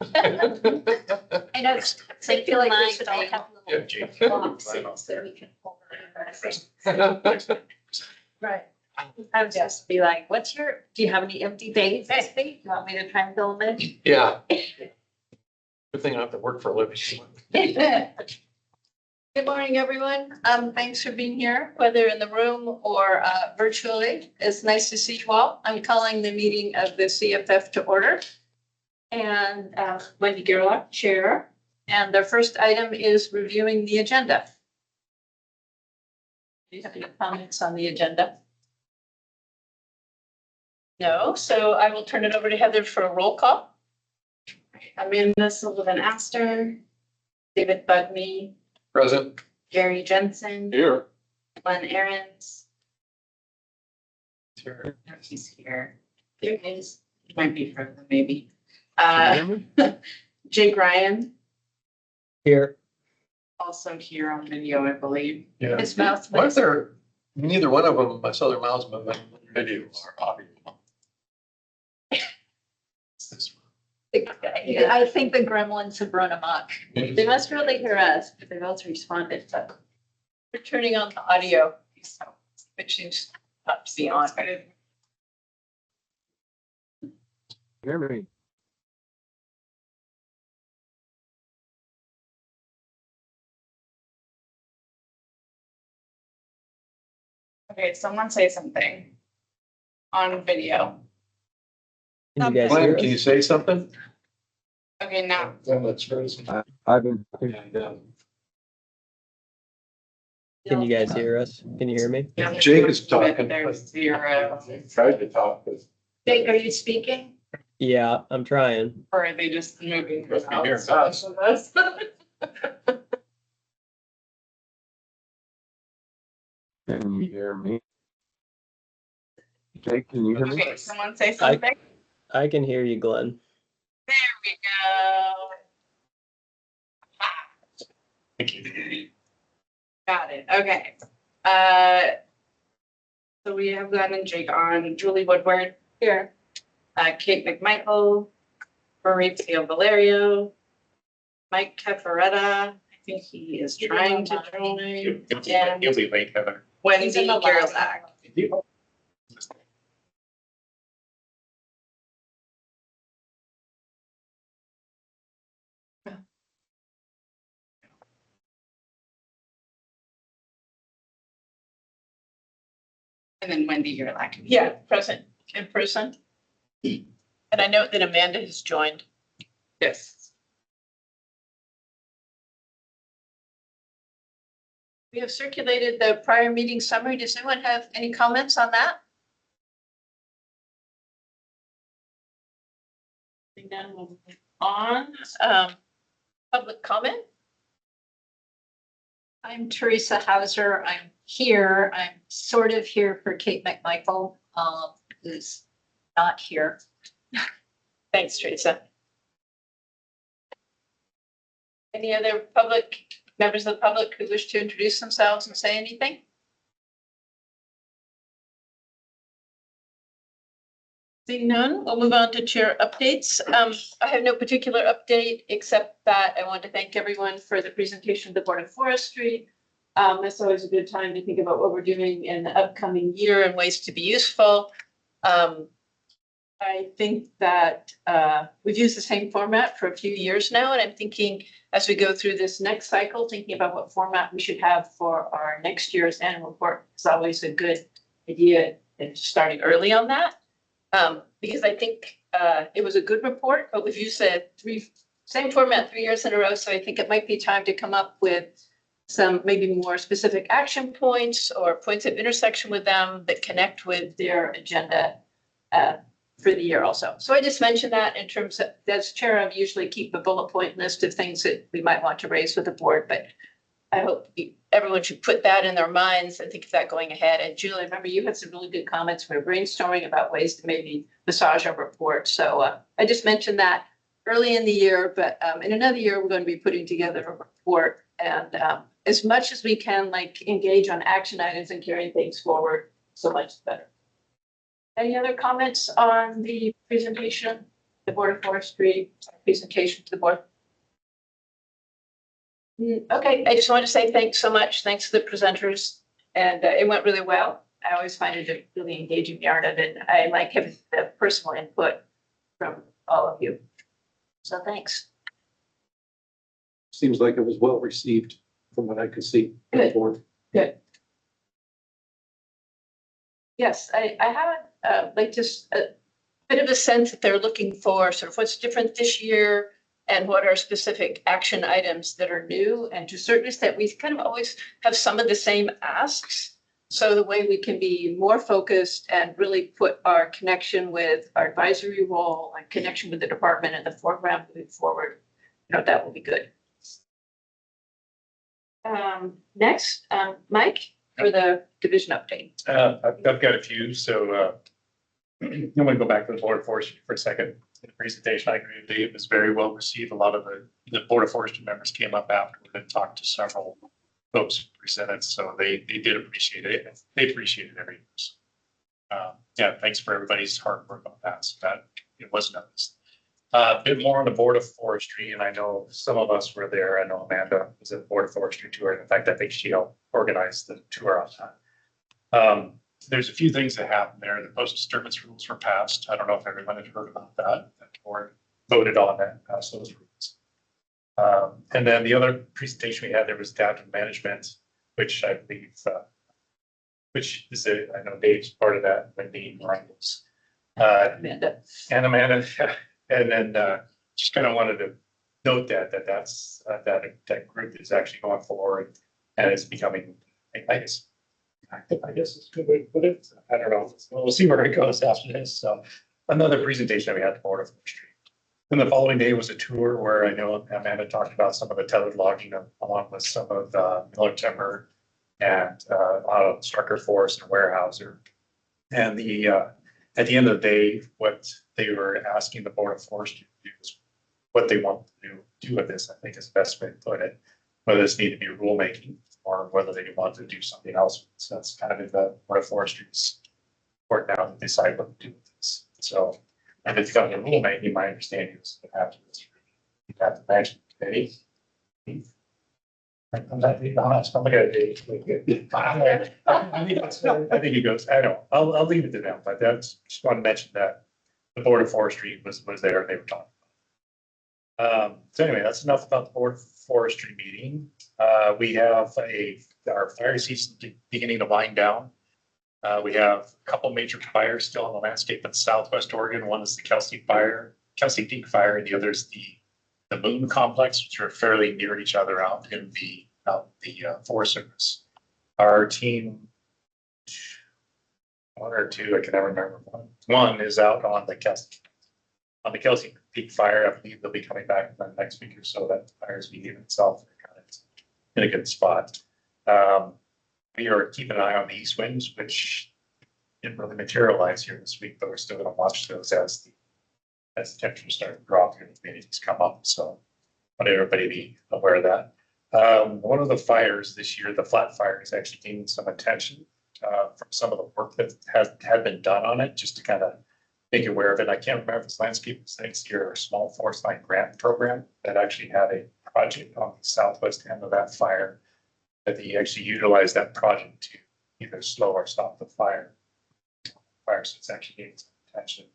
I know, so I feel like we should all have Yeah, little Jake. boxes that we can pull over. Right. I would just be like, do you have any empty days this week? You want me to try and fill them in? Yeah. Good thing I don't have to work for a living. Good morning, everyone. Thanks for being here, whether in the room or virtually. It's nice to see you all. I'm calling the meeting of the CFF to order. And Wendy Gerlach, Chair. And the first item is reviewing the agenda. Do you have any comments on the agenda? No, so I will turn it over to Heather for a roll call. Amanda Sullivan Astor, David Budney, Present. Gary Jensen, Here. Glenn Ahrens. Here. He's here. There he is. It might be further, maybe. Jake Ryan, Here. also here on video, I believe. Yeah. His mouth. Why is there, neither one of them, I saw their mouths moving, video or audio. I think the gremlins have run amok. They must really hear us, but they've also responded. But we're turning on the audio, so which is up to be on. Hear me. Okay, someone say something on video. Can you guys Glenn, hear can you us? say something? Okay, now. I've been. Can you guys hear us? Can you hear me? Jake is talking. There's zero. Tried to talk, but. Jake, are you speaking? Yeah, I'm trying. Or are they just moving? Must be hearing us? Can you hear me? Jake, can you hear me? Okay, someone say something. I can hear you, Glenn. There we go. Got it. Okay. So we have Glenn and Jake on. Julie Woodward here. Kate McMichael, Maurizio Valerio, Mike Cafaretta. I think he is trying to join. And You'll be late, Heather. Wendy He's in the lab. Gerlach. And then Wendy Gerlach. Yeah, present in person. And I note that Amanda has joined. Yes. We have circulated the prior meeting summary. Does anyone have any comments on that? And then we'll move on. Public comment. I'm Teresa Hauser. I'm here. I'm sort of here for Kate McMichael, who's not here. Thanks, Teresa. Any other members of the public who wish to introduce themselves and say anything? Seeing none, we'll move on to chair updates. I have no particular update, except that I want to thank everyone for the presentation of the Board of Forestry. It's always a good time to think about what we're doing in the upcoming year and ways to be useful. I think that we've used the same format for a few years now, and I'm thinking as we go through this next cycle, thinking about what format we should have for our next year's annual report is always a good idea, and starting early on that. Because I think it was a good report, but we've used the same format 3 years in a row, so I think it might be time to come up with some maybe more specific action points or points of intersection with them that connect with their agenda for the year also. So I just mentioned that in terms of, as chair, I usually keep a bullet point list of things that we might want to raise with the board, but I hope everyone should put that in their minds and think of that going ahead. And Julie, remember you had some really good comments. We were brainstorming about ways to maybe massage our report. So I just mentioned that early in the year, but in another year, we're going to be putting together a report, and as much as we can, like, engage on action items and carrying things forward, so much better. Any other comments on the presentation? the Board of Forestry presentation to the board? Okay, I just want to say thanks so much. Thanks to the presenters. And it went really well. I always find it a really engaging narrative, and I like having the personal input from all of you. So thanks. Seems like it was well received from what I could see. Good. Good. Yes, I have like just a bit of a sense that they're looking for sort of what's different this year and what are specific action items that are new. And to a certain extent, we kind of always have some of the same asks. So the way we can be more focused and really put our connection with our advisory role and connection with the department and the foreground moving forward, that will be good. Next, Mike, for the division update. I've got a few, so I'm going to go back to the Board of Forestry for a second. The presentation, I agree with Dave, was very well received. A lot of the Board of Forestry members came up afterward and talked to several folks who presented, so they did appreciate it. They appreciated everything. Yeah, thanks for everybody's hard work on that. So that it was noticed. A bit more on the Board of Forestry, and I know some of us were there. I know Amanda was at the Board of Forestry tour. In fact, I think she helped organize the tour on time. There's a few things that happened there. The post disturbance rules were passed. I don't know if everyone had heard about that. The board voted on that and passed those rules. And then the other presentation we had there was data management, which I believe, which is I know Dave's part of that, Wendy and Ryan's. Amanda. And Amanda. And then just kind of wanted to note that's that group is actually going forward and it's becoming, I guess it's a good way to put it. I don't know. We'll see where it goes after this. So another presentation that we had at the Board of Forestry. Then the following day was a tour where I know Amanda talked about some of the tethered logging along with some of the Miller Timber and Strucker Forest and Warehouser. And at the end of the day, what they were asking the Board of Forestry to do is what they want to do with this, I think is the best way to put it. Whether this need to be rulemaking or whether they want to do something else. So that's kind of in the Board of Forestry's court now to decide what to do with this. So if it's got a rulemaking, my understanding is to have to management committee. I'm not being honest. I'm looking at Dave. I think he goes, I know, I'll leave it to them, but that's just want to mention that the Board of Forestry was there and they were talking. So anyway, that's enough about the Board of Forestry meeting. We have our fire season beginning to wind down. We have a couple major fires still on the landscape in Southwest Oregon. One is the Kelsey Peak fire, and the other is the Moon Complex, which are fairly near each other out in the Forest Service. Our team, one or two, I can never remember one is out on the Kelsey Peak fire. I believe they'll be coming back in the next week or so. That fire is behaving itself kind of in a good spot. We are keeping an eye on the east winds, which didn't really materialize here this week, but we're still going to watch those as the temperatures start to drop and the humidity come up. So I want everybody to be aware of that. One of the fires this year, the flat fire, is actually gaining some attention from some of the work that had been done on it, just to kind of make you aware of it. I can't remember if it's Landscape Things here or Small Forest Line Grant Program that actually had a project on the southwest end of that fire, that they actually utilized that project to either slow or stop the fire. So it's actually getting some attention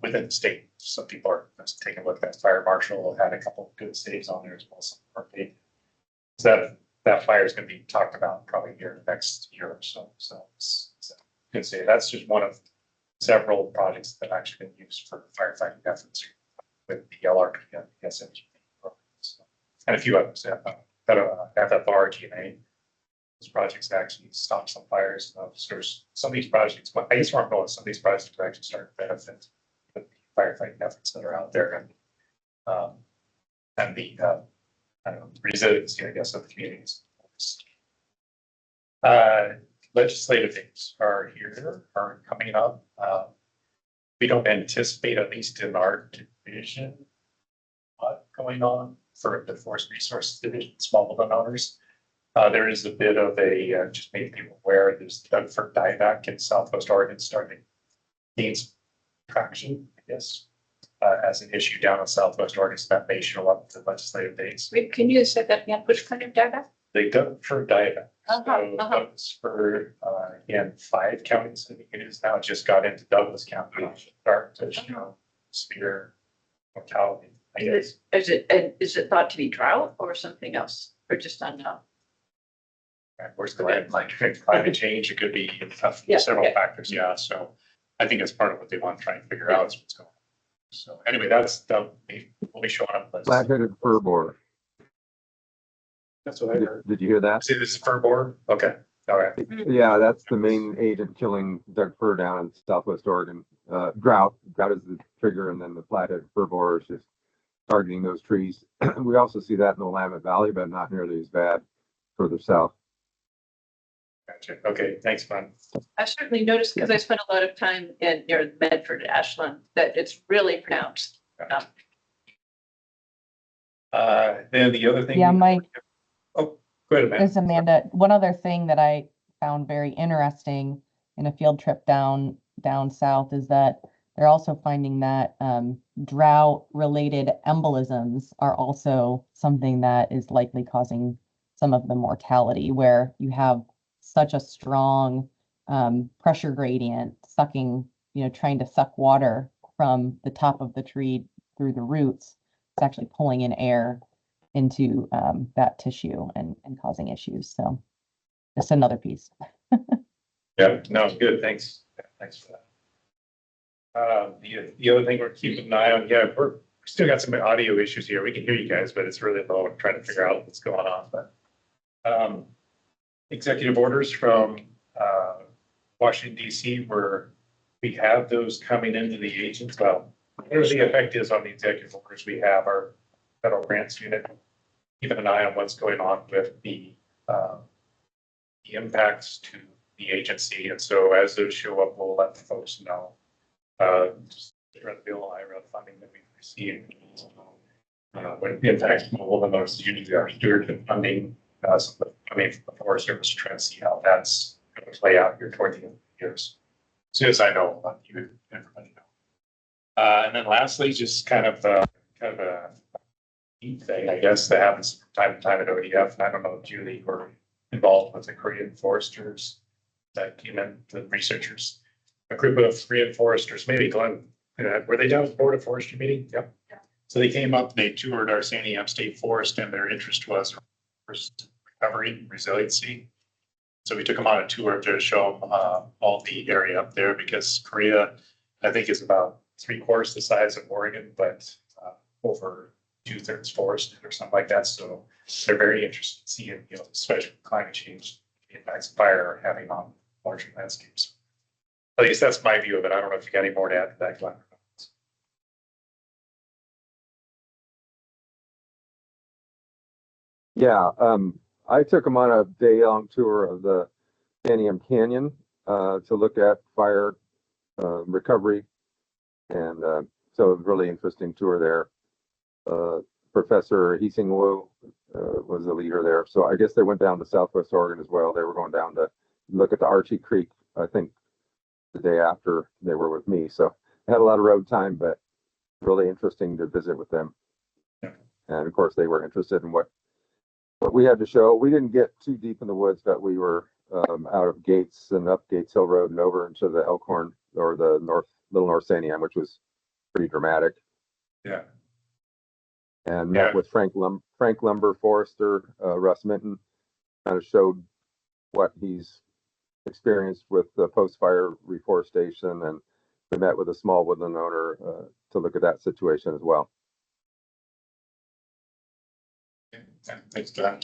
within the state. Some people are just taking a look at that. Fire marshal had a couple of good saves on there as well. So that fire is going to be talked about probably here in the next year or so. So I can say that's just one of several projects that actually been used for firefighting efforts with the LRP and the SMG programs, and a few others that FFR, GNA. Those projects actually stop some fires. So some of these projects, I guess where I'm going, some of these projects are actually starting to benefit the firefighting efforts that are out there and the I don't know, resiliency, I guess, of the communities. Legislative things are coming up. We don't anticipate, at least in our division, going on for the Forest Resources Division, smallholder owners. There is a bit of just make people aware, there's Doug for dieback in Southwest Oregon starting to gain some traction, I guess. as an issue down in Southwest Oregon, so that may show up to legislative dates. Wait, can you say that again? Which kind of data? They dug for diet. Uh-huh, So uh-huh. that was for, again, 5 counties, I think it is now, it just got into Douglas County, start to show severe mortality, I guess. Is it thought to be drought or something else, or just unknown? Of course, like climate change, it could be Yeah, several yeah. factors, yeah, so I think it's part of what they want to try and figure out is what's going on. So anyway, that will be showing up. Flat-headed fir borer. That's what I Did, heard. did you hear that? See, this is fir borer? Okay, all right. Yeah, that's the main agent killing Doug fir down in Southwest Oregon. Drought is the trigger, and then the flat-headed fir borer is just targeting those trees. We also see that in the Willamette Valley, but not nearly as bad further south. Gotcha. Okay, thanks, man. I certainly noticed, because I spent a lot of time near Medford, Ashland, that it's really pronounced. Then the other thing. Yeah, Mike, Oh, go ahead, man. this is Amanda. One other thing that I found very interesting in a field trip down south is that they're also finding that drought-related embolisms are also something that is likely causing some of the mortality, where you have such a strong pressure gradient sucking, trying to suck water from the top of the tree through the roots. It's actually pulling in air into that tissue and causing issues. So just another piece. Yeah, no, good, thanks. Thanks for that. The other thing we're keeping an eye on, yeah, we still got some audio issues here. We can hear you guys, but it's really low. I'm trying to figure out what's going on, but executive orders from Washington DC, where we have those coming into the agents. Well, whatever the effect is on the executive orders, we have our federal grants unit keeping an eye on what's going on with the impacts to the agency. And so as those show up, we'll let the folks know. Just the bill IRA funding that we've received. When the impacts mobile, and those usually are stewardship funding. The Forest Service to try and see how that's going to play out here toward the end of the years. As soon as I know, you everybody know. And then lastly, just kind of a neat thing, I guess, that happens from time to time at ODF. And I don't know if Julie were involved with the Korean foresters that came in, the researchers, a group of Korean foresters, maybe Glenn, were they down at the Board of Forestry meeting? Yep. So they came up, they toured our Santiam State Forest, and their interest was recovery and resiliency. So we took them on a tour to show them all the area up there, because Korea, I think, is about 3/4 the size of Oregon, but over 2/3 forested or something like that. So they're very interested in seeing, especially climate change, the impacts of fire are having on larger landscapes. At least that's my view of it. I don't know if you got any more to add to that, Glenn. Yeah, I took them on a day-long tour of the Santiam Canyon to look at fire recovery, and so a really interesting tour there. Professor Heesing Wu was the leader there, so I guess they went down to Southwest Oregon as well. They were going down to look at the Archie Creek, I think, the day after they were with me. So I had a lot of road time, but really interesting to visit with them. And of course, they were interested in what we had to show. We didn't get too deep in the woods, but we were out of Gates and up Gates Hill Road and over into the Elkhorn, or the Little North Santiam, which was pretty dramatic. Yeah. And met with Frank Lumber forester, Russ Minton, kind of showed what he's experienced with the post-fire reforestation, and we met with a small woodland owner to look at that situation as well. Thanks, Glenn.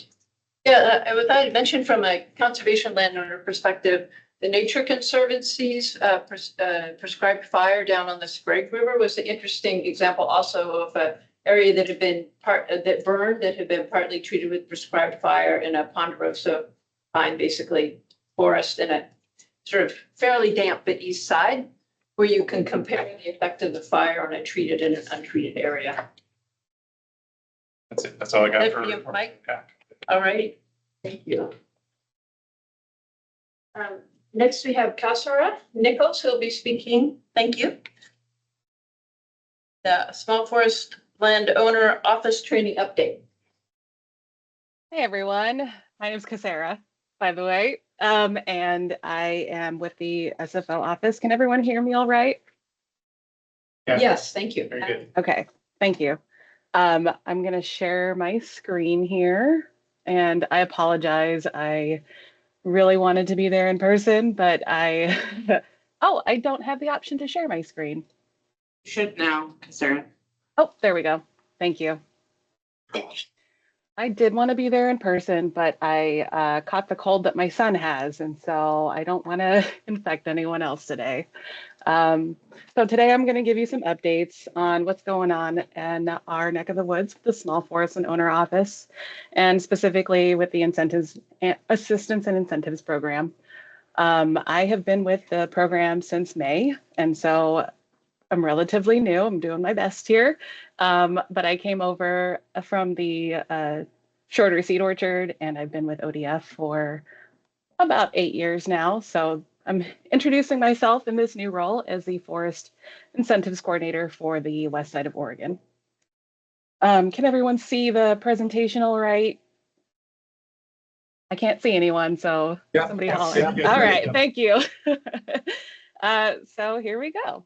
Yeah, with that, I mentioned from a conservation landowner perspective, the Nature Conservancy's prescribed fire down on the Sprague River was an interesting example also of an area that had been burned, that had been partly treated with prescribed fire in a ponderosa pine, basically forest, in a sort of fairly damp but east side, where you can compare the effect of the fire on a treated and an untreated area. That's it. That's all I got That for for you, report. Mike? Yeah. All right, thank you. Next, we have Kasara Nichols, who'll be speaking. Thank you. the small forest landowner office training update. Hey everyone, my name is Cassara, by the way, and I am with the SFL office. Can everyone hear me all right? Yeah. Yes, thank you. Very good. Okay, thank you. I'm gonna share my screen here, and I apologize. I really wanted to be there in person, but oh, I don't have the option to share my screen. You should now, Sarah. Oh, there we go. Thank you. I did want to be there in person, but I caught the cold that my son has, and so I don't want to infect anyone else today. So today I'm going to give you some updates on what's going on in our neck of the woods, the Small Forest and Owner Office, and specifically with the Incentives, Assistance and Incentives Program. I have been with the program since May, and so I'm relatively new. I'm doing my best here. But I came over from the Shorter Seed Orchard, and I've been with ODF for about 8 years now. So I'm introducing myself in this new role as the Forest Incentives Coordinator for the west side of Oregon. Can everyone see the presentation all right? I can't see anyone, so Yeah. somebody Yeah. holler. Yeah. All right, thank you. So here we go.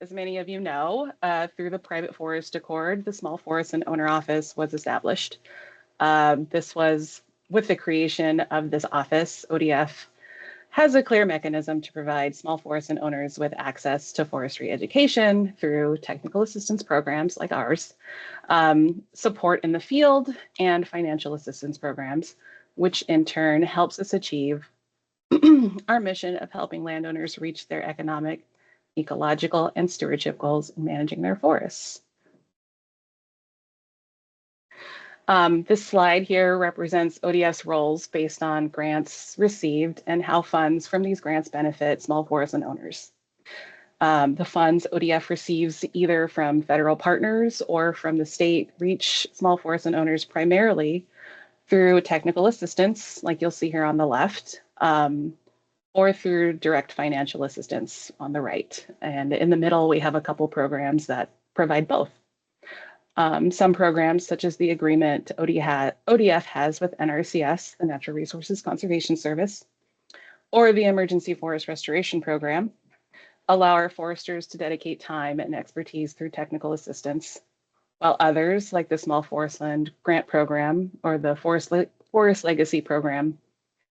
As many of you know, through the Private Forest Accord, the Small Forest and Owner Office was established. This was with the creation of this office. ODF has a clear mechanism to provide small forest and owners with access to forestry education through technical assistance programs like ours, support in the field, and financial assistance programs, which in turn helps us achieve our mission of helping landowners reach their economic, ecological, and stewardship goals in managing their forests. This slide here represents ODF's roles based on grants received and how funds from these grants benefit small forests and owners. The funds ODF receives either from federal partners or from the state reach small forests and owners primarily through technical assistance, like you'll see here on the left, or through direct financial assistance on the right. And in the middle, we have a couple programs that provide both. Some programs, such as the agreement ODF has with NRCS, the Natural Resources Conservation Service, or the Emergency Forest Restoration Program, allow our foresters to dedicate time and expertise through technical assistance, while others, like the Small Forestland Grant Program or the Forest Legacy Program,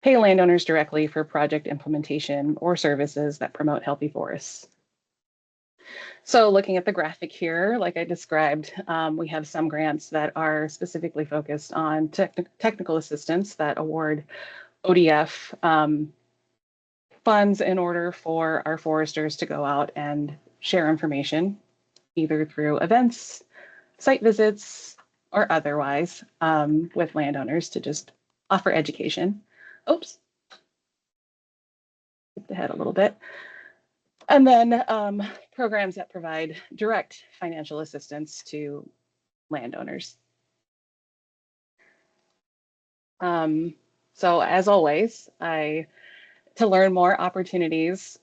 pay landowners directly for project implementation or services that promote healthy forests. So looking at the graphic here, like I described, we have some grants that are specifically focused on technical assistance that award ODF funds in order for our foresters to go out and share information, either through events, site visits, or otherwise with landowners to just offer education. Oops. Skip ahead a little bit. And then programs that provide direct financial assistance to landowners. So as always, to learn more opportunities,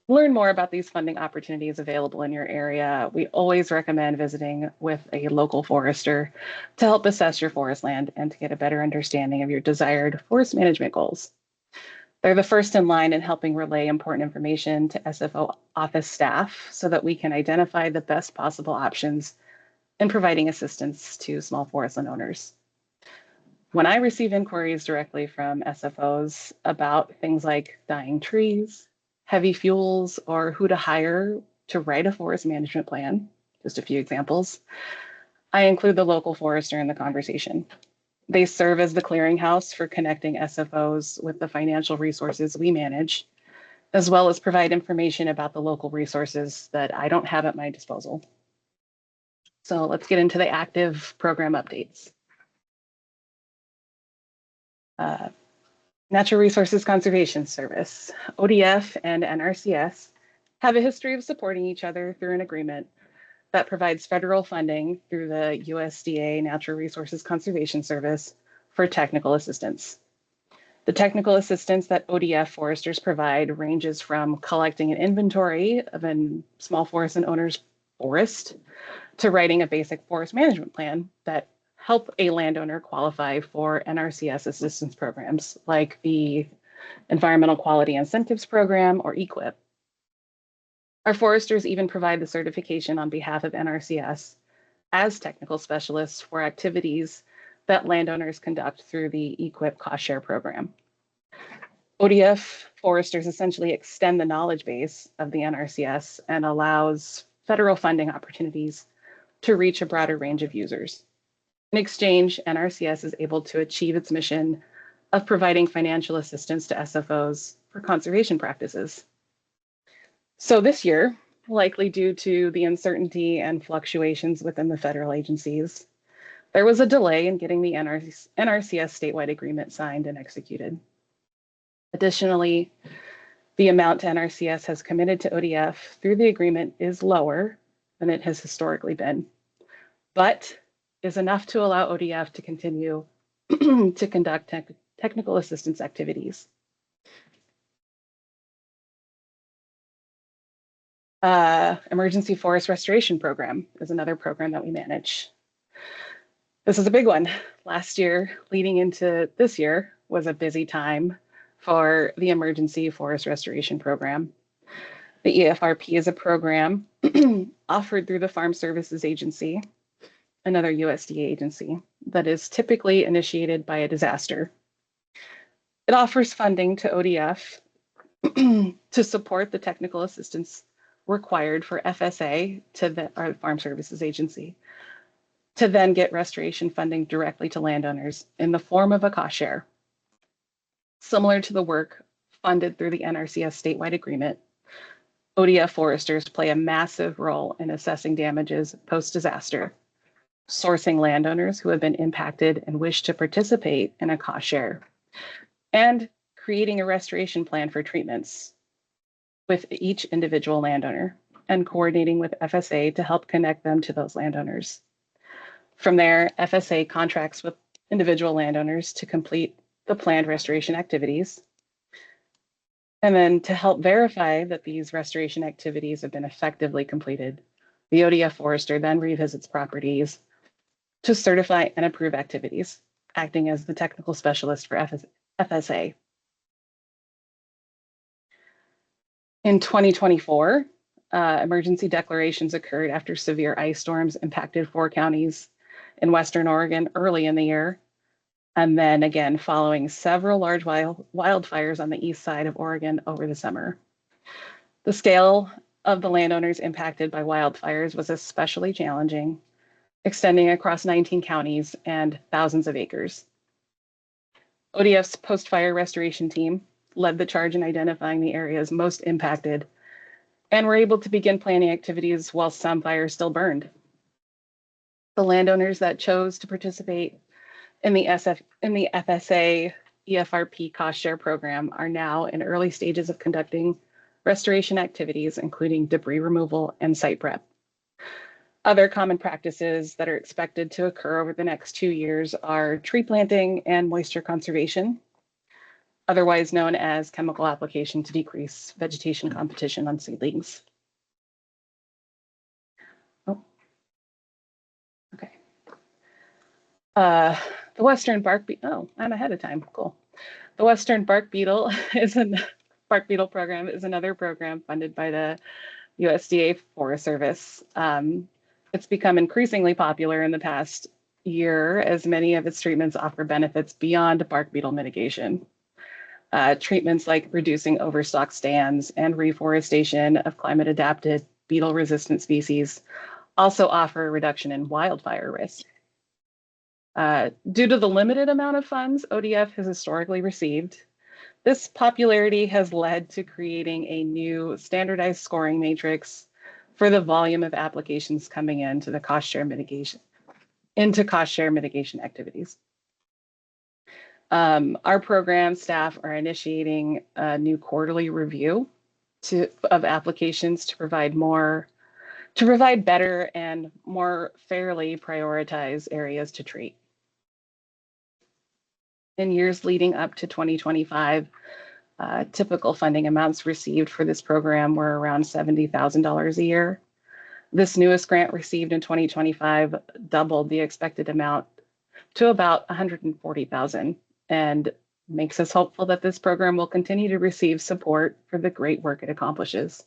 learn more about these funding opportunities available in your area, we always recommend visiting with a local forester to help assess your forest land and to get a better understanding of your desired forest management goals. They're the first in line in helping relay important information to SFO office staff so that we can identify the best possible options in providing assistance to small forest owners. When I receive inquiries directly from SFOs about things like dying trees, heavy fuels, or who to hire to write a forest management plan, just a few examples, I include the local forester in the conversation. They serve as the clearinghouse for connecting SFOs with the financial resources we manage, as well as provide information about the local resources that I don't have at my disposal. So let's get into the active program updates. Natural Resources Conservation Service, ODF and NRCS, have a history of supporting each other through an agreement that provides federal funding through the USDA Natural Resources Conservation Service for technical assistance. The technical assistance that ODF foresters provide ranges from collecting an inventory of a small forest and owner's forest to writing a basic forest management plan that help a landowner qualify for NRCS assistance programs like the Environmental Quality Incentives Program or EQIP. Our foresters even provide the certification on behalf of NRCS as technical specialists for activities that landowners conduct through the EQIP cost share program. ODF foresters essentially extend the knowledge base of the NRCS and allows federal funding opportunities to reach a broader range of users. In exchange, NRCS is able to achieve its mission of providing financial assistance to SFOs for conservation practices. So this year, likely due to the uncertainty and fluctuations within the federal agencies, there was a delay in getting the NRCS statewide agreement signed and executed. Additionally, the amount NRCS has committed to ODF through the agreement is lower than it has historically been, but is enough to allow ODF to continue to conduct technical assistance activities. Emergency Forest Restoration Program is another program that we manage. This is a big one. Last year, leading into this year, was a busy time for the Emergency Forest Restoration Program. The EFRP is a program offered through the Farm Services Agency, another USDA agency, that is typically initiated by a disaster. It offers funding to ODF to support the technical assistance required for FSA our Farm Services Agency to then get restoration funding directly to landowners in the form of a cost share. Similar to the work funded through the NRCS statewide agreement, ODF foresters play a massive role in assessing damages post-disaster, sourcing landowners who have been impacted and wish to participate in a cost share, and creating a restoration plan for treatments with each individual landowner and coordinating with FSA to help connect them to those landowners. From there, FSA contracts with individual landowners to complete the planned restoration activities. And then to help verify that these restoration activities have been effectively completed, the ODF forester then revisits properties to certify and approve activities, acting as the technical specialist for FSA. In 2024, emergency declarations occurred after severe ice storms impacted 4 counties in Western Oregon early in the year, and then again following several large wildfires on the east side of Oregon over the summer. The scale of the landowners impacted by wildfires was especially challenging, extending across 19 counties and thousands of acres. ODF's post-fire restoration team led the charge in identifying the areas most impacted and were able to begin planning activities while some fires still burned. The landowners that chose to participate in the FSA EFRP cost share program are now in early stages of conducting restoration activities, including debris removal and site prep. Other common practices that are expected to occur over the next 2 years are tree planting and moisture conservation, otherwise known as chemical application to decrease vegetation competition on seedlings. Oh, okay. The Western bark beetle, oh, I'm ahead of time, cool. The Western bark beetle bark beetle program is another program funded by the USDA Forest Service. It's become increasingly popular in the past year as many of its treatments offer benefits beyond bark beetle mitigation. Treatments like reducing overstock stands and reforestation of climate adapted beetle resistant species also offer a reduction in wildfire risk. Due to the limited amount of funds ODF has historically received, this popularity has led to creating a new standardized scoring matrix for the volume of applications coming into the cost share mitigation activities. Our program staff are initiating a new quarterly review of applications to provide better and more fairly prioritized areas to treat. in years leading up to 2025. Typical funding amounts received for this program were around $70,000 a year. This newest grant received in 2025 doubled the expected amount to about $140,000 and makes us hopeful that this program will continue to receive support for the great work it accomplishes.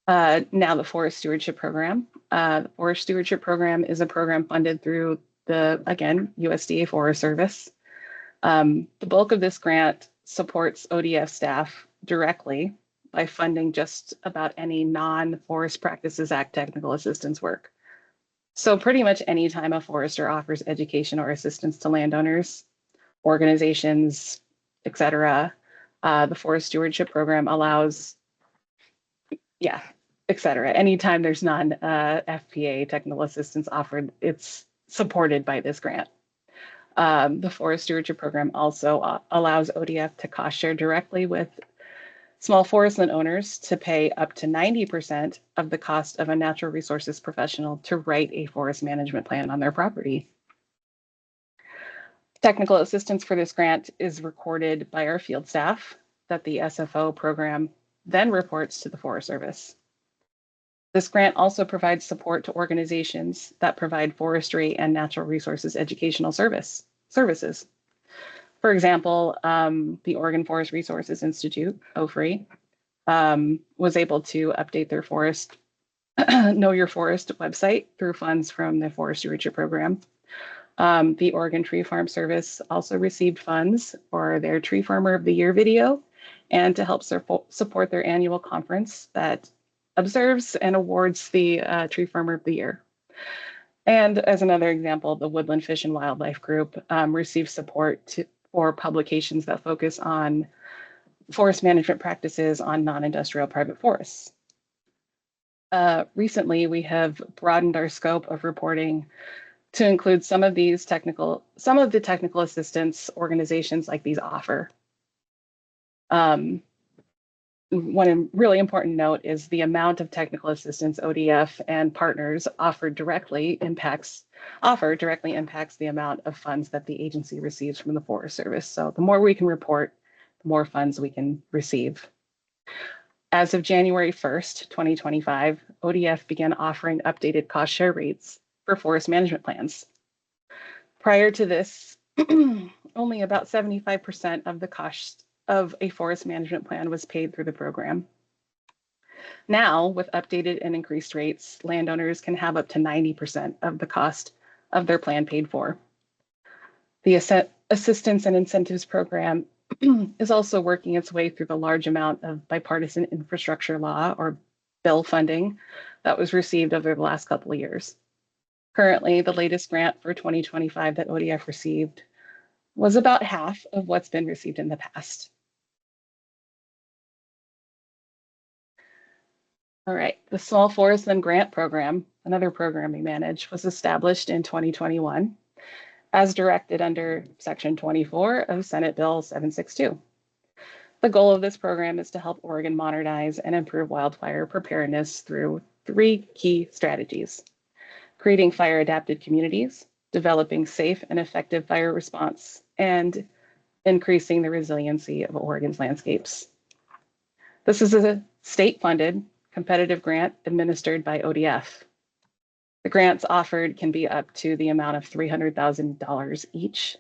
Now the Forest Stewardship Program. The Forest Stewardship Program is a program funded through the, again, USDA Forest Service. The bulk of this grant supports ODF staff directly by funding just about any non-Forest Practices Act technical assistance work. So pretty much any time a forester offers education or assistance to landowners, organizations, etc., the Forest Stewardship Program allows, etc. Anytime there's non-FPA technical assistance offered, it's supported by this grant. The Forest Stewardship Program also allows ODF to cost share directly with small forest land owners to pay up to 90% of the cost of a natural resources professional to write a forest management plan on their property. Technical assistance for this grant is recorded by our field staff that the SFO program then reports to the Forest Service. This grant also provides support to organizations that provide forestry and natural resources educational services. For example, the Oregon Forest Resources Institute, OFRI, was able to update their forest, Know Your Forest website through funds from the Forest Stewardship Program. The Oregon Tree Farm Service also received funds for their Tree Farmer of the Year video and to help support their annual conference that observes and awards the Tree Farmer of the Year. And as another example, the Woodland Fish and Wildlife Group received support for publications that focus on forest management practices on non-industrial private forests. Recently, we have broadened our scope of reporting to include some of the technical assistance organizations like these offer. One really important note is the amount of technical assistance ODF and partners offer directly impacts the amount of funds that the agency receives from the Forest Service. So the more we can report, the more funds we can receive. As of January 1st, 2025, ODF began offering updated cost share rates for forest management plans. Prior to this, only about 75% of the cost of a forest management plan was paid through the program. Now, with updated and increased rates, landowners can have up to 90% of the cost of their plan paid for. The Assistance and Incentives Program is also working its way through the large amount of bipartisan infrastructure law or bill funding that was received over the last couple of years. Currently, the latest grant for 2025 that ODF received was about half of what's been received in the past. All right, the Small Forest Land Grant Program, another program we manage, was established in 2021 as directed under Section 24 of Senate Bill 762. The goal of this program is to help Oregon modernize and improve wildfire preparedness through 3 key strategies: creating fire-adapted communities, developing safe and effective fire response, and increasing the resiliency of Oregon's landscapes. This is a state-funded competitive grant administered by ODF. The grants offered can be up to the amount of $300,000 each,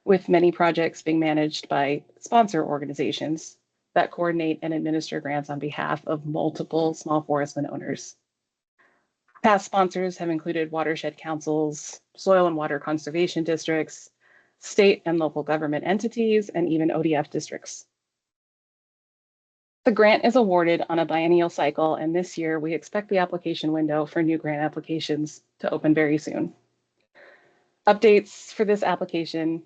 with many projects being managed by sponsor organizations that coordinate and administer grants on behalf of multiple small forest land owners. Past sponsors have included watershed councils, soil and water conservation districts, state and local government entities, and even ODF districts. The grant is awarded on a biennial cycle, and this year we expect the application window for new grant applications to open very soon. Updates for this application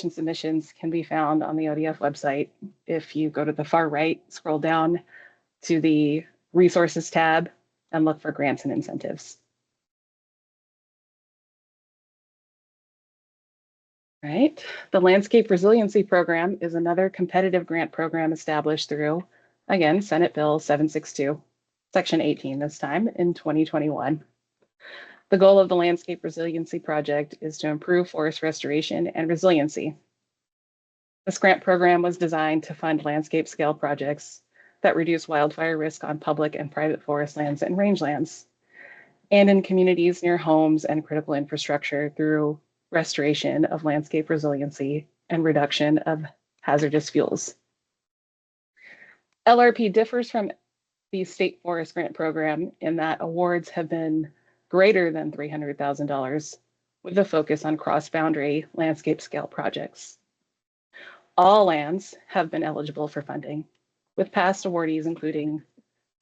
submissions can be found on the ODF website. If you go to the far right, scroll down to the resources tab and look for grants and incentives. Right. The Landscape Resiliency Program is another competitive grant program established through, again, Senate Bill 762, Section 18 this time in 2021. The goal of the Landscape Resiliency Project is to improve forest restoration and resiliency. This grant program was designed to fund landscape scale projects that reduce wildfire risk on public and private forest lands and rangelands, and in communities near homes and critical infrastructure through restoration of landscape resiliency and reduction of hazardous fuels. LRP differs from the state forest grant program in that awards have been greater than $300,000 with a focus on cross-boundary landscape scale projects. All lands have been eligible for funding, with past awardees including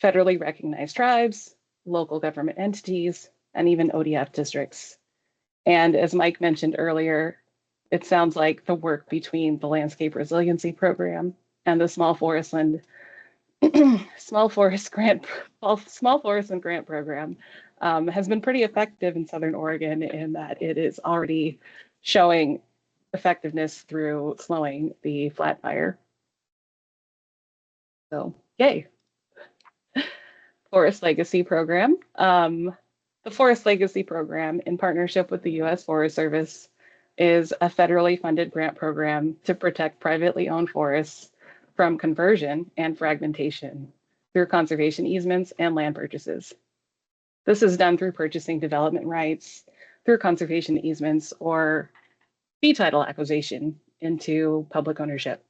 federally recognized tribes, local government entities, and even ODF districts. And as Mike mentioned earlier, it sounds like the work between the Landscape Resiliency Program and the Small Forest and Grant Program has been pretty effective in Southern Oregon in that it is already showing effectiveness through slowing the flat fire. So, yay. Forest Legacy Program. The Forest Legacy Program, in partnership with the U.S. Forest Service, is a federally funded grant program to protect privately owned forests from conversion and fragmentation through conservation easements and land purchases. This is done through purchasing development rights, through conservation easements, or fee title acquisition into public ownership.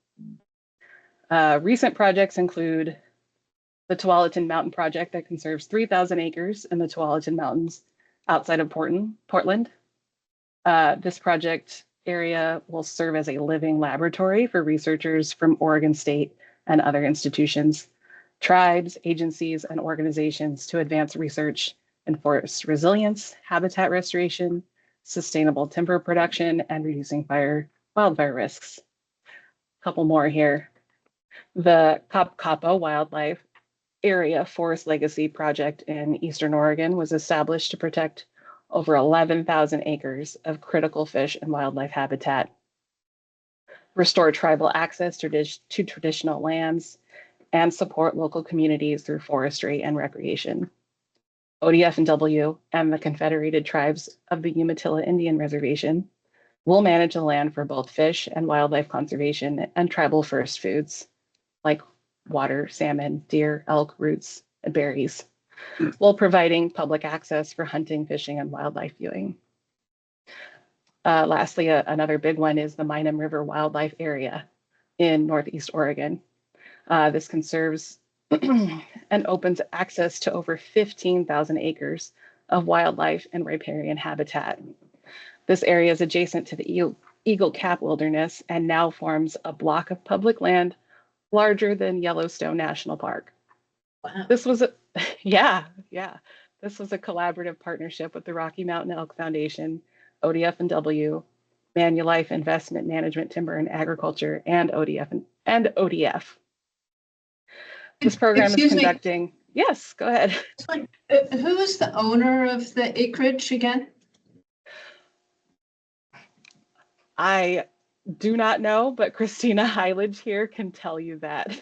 Recent projects include the Tualatin Mountain Project that conserves 3,000 acres in the Tualatin Mountains outside of Portland. This project area will serve as a living laboratory for researchers from Oregon State and other institutions, tribes, agencies, and organizations to advance research in forest resilience, habitat restoration, sustainable timber production, and reducing wildfire risks. A couple more here. The Kapapa Wildlife Area Forest Legacy Project in Eastern Oregon was established to protect over 11,000 acres of critical fish and wildlife habitat, restore tribal access to traditional lands, and support local communities through forestry and recreation. ODF&W and the Confederated Tribes of the Umatilla Indian Reservation will manage the land for both fish and wildlife conservation and tribal first foods like water, salmon, deer, elk, roots, and berries, while providing public access for hunting, fishing, and wildlife viewing. Lastly, another big one is the Minam River Wildlife Area in Northeast Oregon. This conserves and opens access to over 15,000 acres of wildlife and riparian habitat. This area is adjacent to the Eagle Cap Wilderness and now forms a block of public land larger than Yellowstone National Park. Wow. This was This was a collaborative partnership with the Rocky Mountain Elk Foundation, ODF&W, Manulife Investment Management, Timber and Agriculture, and ODF. This program is Excuse me. conducting. Yes, go ahead. Who is the owner of the acreage again? I do not know, but Christina Hylage here can tell you that.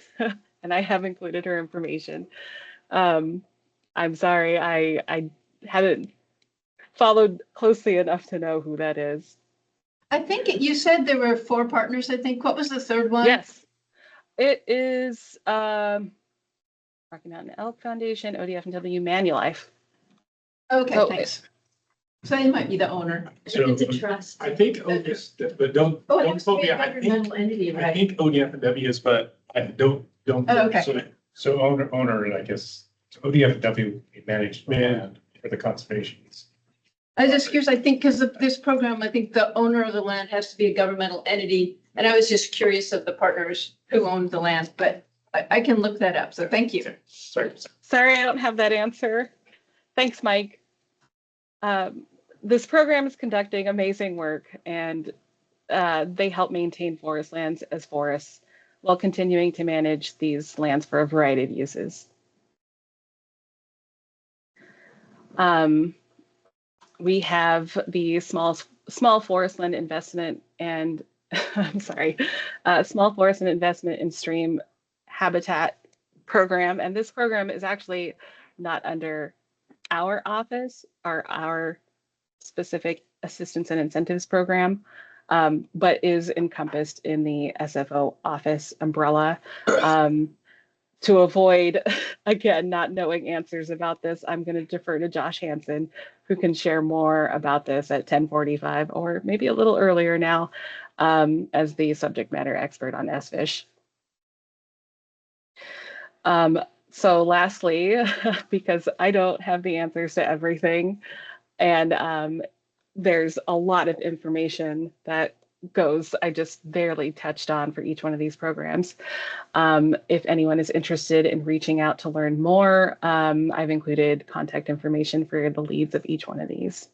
And I have included her information. I'm sorry, I haven't followed closely enough to know who that is. I think you said there were 4 partners, I think. What was the third one? Yes, it is Rocky Mountain Elk Foundation, ODF&W, Manulife. Okay, So thanks. So he might be the owner. So It's a trust. I think, but don't Oh, it quote has to me, be a I think, governmental entity, I right? think ODF&W is, but I don't. Oh, okay. So owner, I guess, ODF&W managed the land for the conservations. I was just curious, I think, because of this program, I think the owner of the land has to be a governmental entity. And I was just curious of the partners who owned the land, but I can look that up. So thank you. Sorry. Sorry, I don't have that answer. Thanks, Mike. This program is conducting amazing work, and they help maintain forest lands as forests while continuing to manage these lands for a variety of uses. We have the small forest land investment and small forest and investment in stream habitat program, and this program is actually not under our office or our specific assistance and incentives program, but is encompassed in the SFO office umbrella. To avoid, again, not knowing answers about this, I'm going to defer to Josh Hansen, who can share more about this at 10:45 or maybe a little earlier now, as the subject matter expert on SFISH. So lastly, because I don't have the answers to everything, and there's a lot of information that goes, I just barely touched on for each one of these programs. If anyone is interested in reaching out to learn more, I've included contact information for the leads of each one of these.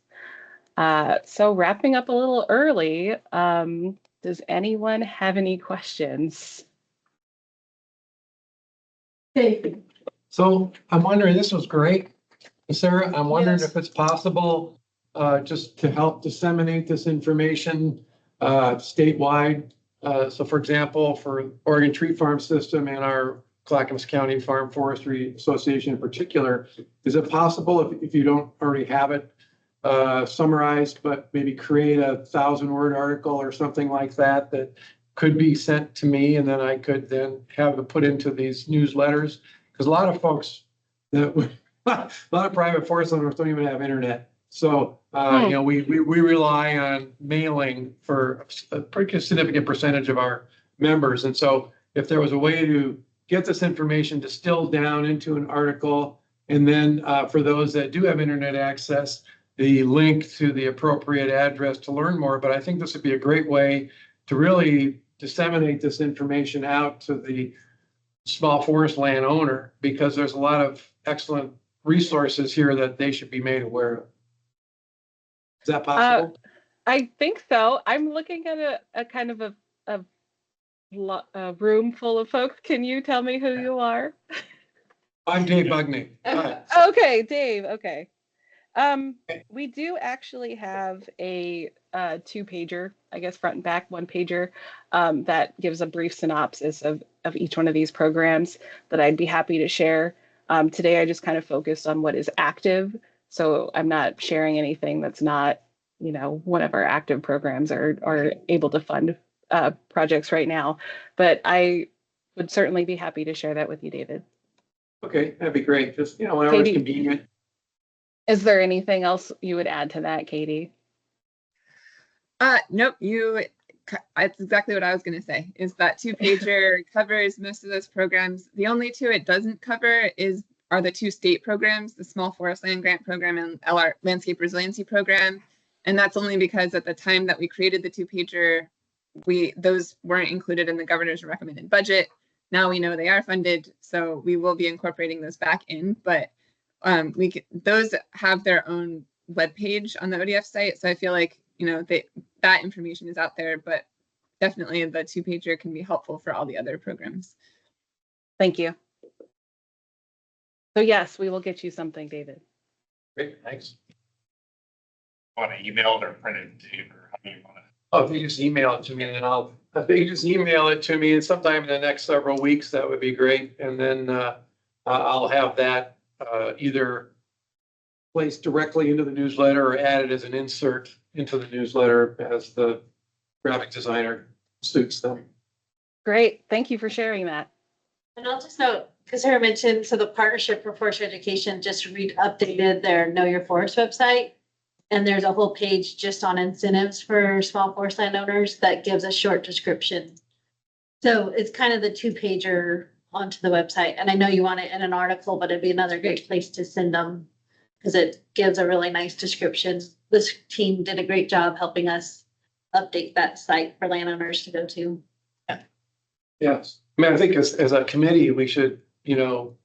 So wrapping up a little early, does anyone have any questions? So I'm wondering, this was great. Sarah, I'm wondering Yes. if it's possible, just to help disseminate this information, statewide. So for example, for Oregon Tree Farm System and our Clackamas County Farm Forestry Association in particular, is it possible if you don't already have it, summarized, but maybe create a 1,000-word article or something like that, that could be sent to me and then I could then have it put into these newsletters? Because a lot of folks that a lot of private forest owners don't even have internet. So, you know, we rely on mailing for a pretty significant percentage of our members. And so if there was a way to get this information distilled down into an article, and then for those that do have internet access, the link to the appropriate address to learn more. But I think this would be a great way to really disseminate this information out to the small forest land owner, because there's a lot of excellent resources here that they should be made aware of. Is that possible? I think so. I'm looking at a kind of a room full of folks. Can you tell me who you are? I'm Dave Bugney. Hi. Okay, Dave. Okay. We do actually have a 2-pager, I guess, front and back 1-pager, that gives a brief synopsis of each one of these programs that I'd be happy to share. Today, I just kind of focused on what is active. So I'm not sharing anything that's not, you know, one of our active programs are able to fund projects right now. But I would certainly be happy to share that with you, David. Okay, that'd be great. Just, you know, whenever it's Katie. convenient. Is there anything else you would add to that, Katie? Nope, that's exactly what I was going to say, is that 2-pager covers most of those programs. The only 2 it doesn't cover are the 2 state programs, the Small Forest Land Grant Program and LR Landscape Resiliency Program. And that's only because at the time that we created the 2-pager, those weren't included in the governor's recommended budget. Now we know they are funded, so we will be incorporating those back in, but those have their own webpage on the ODF site. So I feel like, you know, that information is out there, but definitely the 2-pager can be helpful for all the other programs. Thank you. So yes, we will get you something, David. Great, thanks. Want to email it or print it to you, or how do you want to? Oh, if you just email it to me, then if you just email it to me, and sometime in the next several weeks, that would be great. And then I'll have that either placed directly into the newsletter or added as an insert into the newsletter as the graphic designer suits them. Great. Thank you for sharing that. And I'll just note, because Sarah mentioned, so the Partnership for Forestry Education just updated their Know Your Forest website. And there's a whole page just on incentives for small forest landowners that gives a short description. So it's kind of the 2-pager onto the website. And I know you want it in an article, but it'd be another great place to send them because it gives a really nice description. This team did a great job helping us update that site for landowners to go to. Yes, I mean, I think as a committee, we should, you know,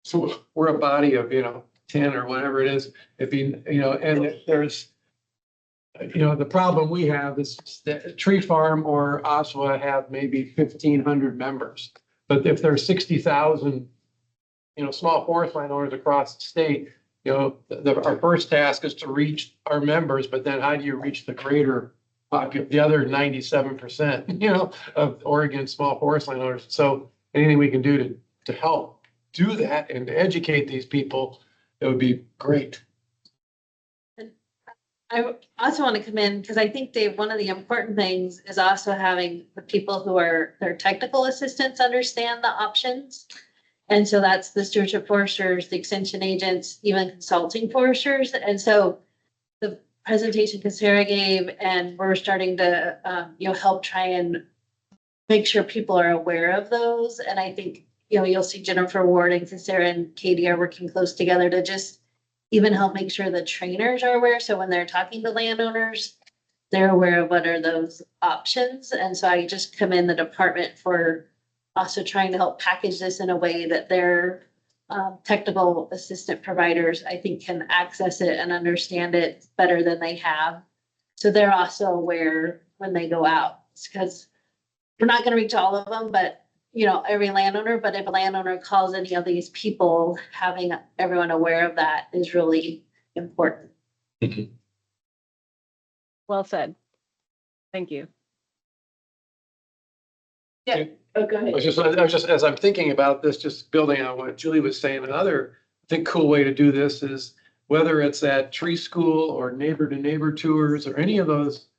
so we're a body of, you know, 10 or whatever it is. If you know, and there's, you know, the problem we have is that Tree Farm or OSWA have maybe 1,500 members. But if there's 60,000, you know, small forest landowners across the state, you know, our first task is to reach our members, but then how do you reach the greater population, the other 97%, you know, of Oregon small forest landowners? So anything we can do to help do that and to educate these people it would be great. I also want to come in because I think, Dave, one of the important things is also having the people who are their technical assistants understand the options. And so that's the stewardship foresters, the extension agents, even consulting foresters. And so the presentation Sarah gave, and we're starting to, help try and make sure people are aware of those. And I think, you'll see Jennifer Ward and Sarah and Katie are working close together to just even help make sure the trainers are aware. So when they're talking to landowners, they're aware of what are those options. And so I just commend the department for also trying to help package this in a way that their technical assistant providers, I think, can access it and understand it better than they have. So they're also aware when they go out, because we're not going to reach all of them, but every landowner, but if a landowner calls any of these people, having everyone aware of that is really important. Well said. Thank you. Yeah, oh, go ahead. I was just, as I'm thinking about this, just building on what Julie was saying, another, I think, cool way to do this is whether it's at tree school or neighbor to neighbor tours or any of those,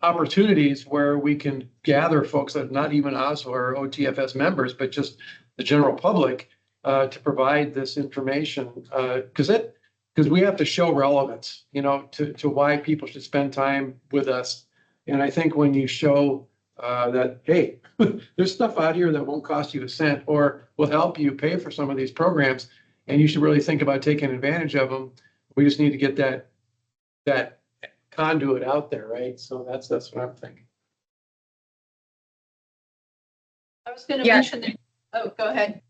opportunities where we can gather folks that are not even us or OTFS members, but just the general public to provide this information. Because we have to show relevance, to why people should spend time with us. And I think when you show that, hey, there's stuff out here that won't cost you a cent or will help you pay for some of these programs, and you should really think about taking advantage of them. We just need to get that conduit out there, right? So that's what I'm thinking. I was gonna Yeah. mention that, oh, go ahead.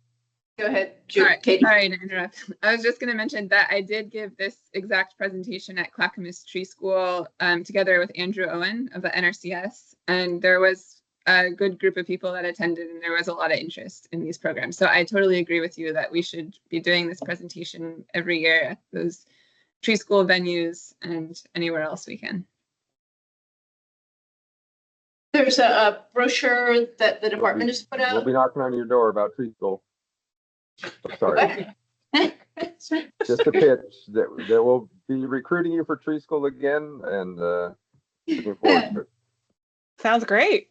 Go ahead, Katie. Sorry to interrupt. I was just going to mention that I did give this exact presentation at Clackamas Tree School together with Andrew Owen of the NRCS, and there was a good group of people that attended, and there was a lot of interest in these programs. So I totally agree with you that we should be doing this presentation every year at those tree school venues and anywhere else we can. There's a brochure that the department has put We'll out. be knocking on your door about tree school. Sorry, just a pitch that we'll be recruiting you for tree school again, and looking forward to it. Sounds great.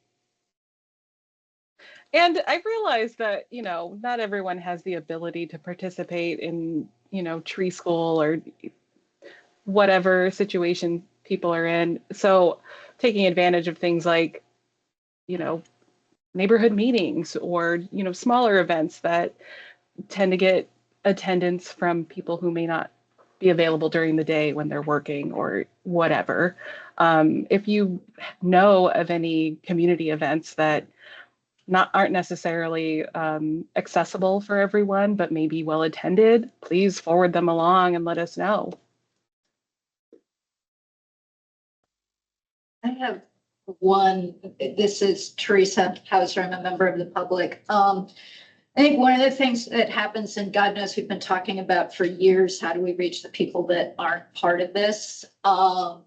And I realize that, not everyone has the ability to participate in, tree school or whatever situation people are in. So taking advantage of things like, neighborhood meetings or, smaller events that tend to get attendance from people who may not be available during the day when they're working or whatever. If you know of any community events that aren't necessarily accessible for everyone, but maybe well attended, please forward them along and let us know. I have one. This is Teresa Hauser. I'm a member of the public. I think one of the things that happens, and God knows we've been talking about for years, how do we reach the people that aren't part of this? And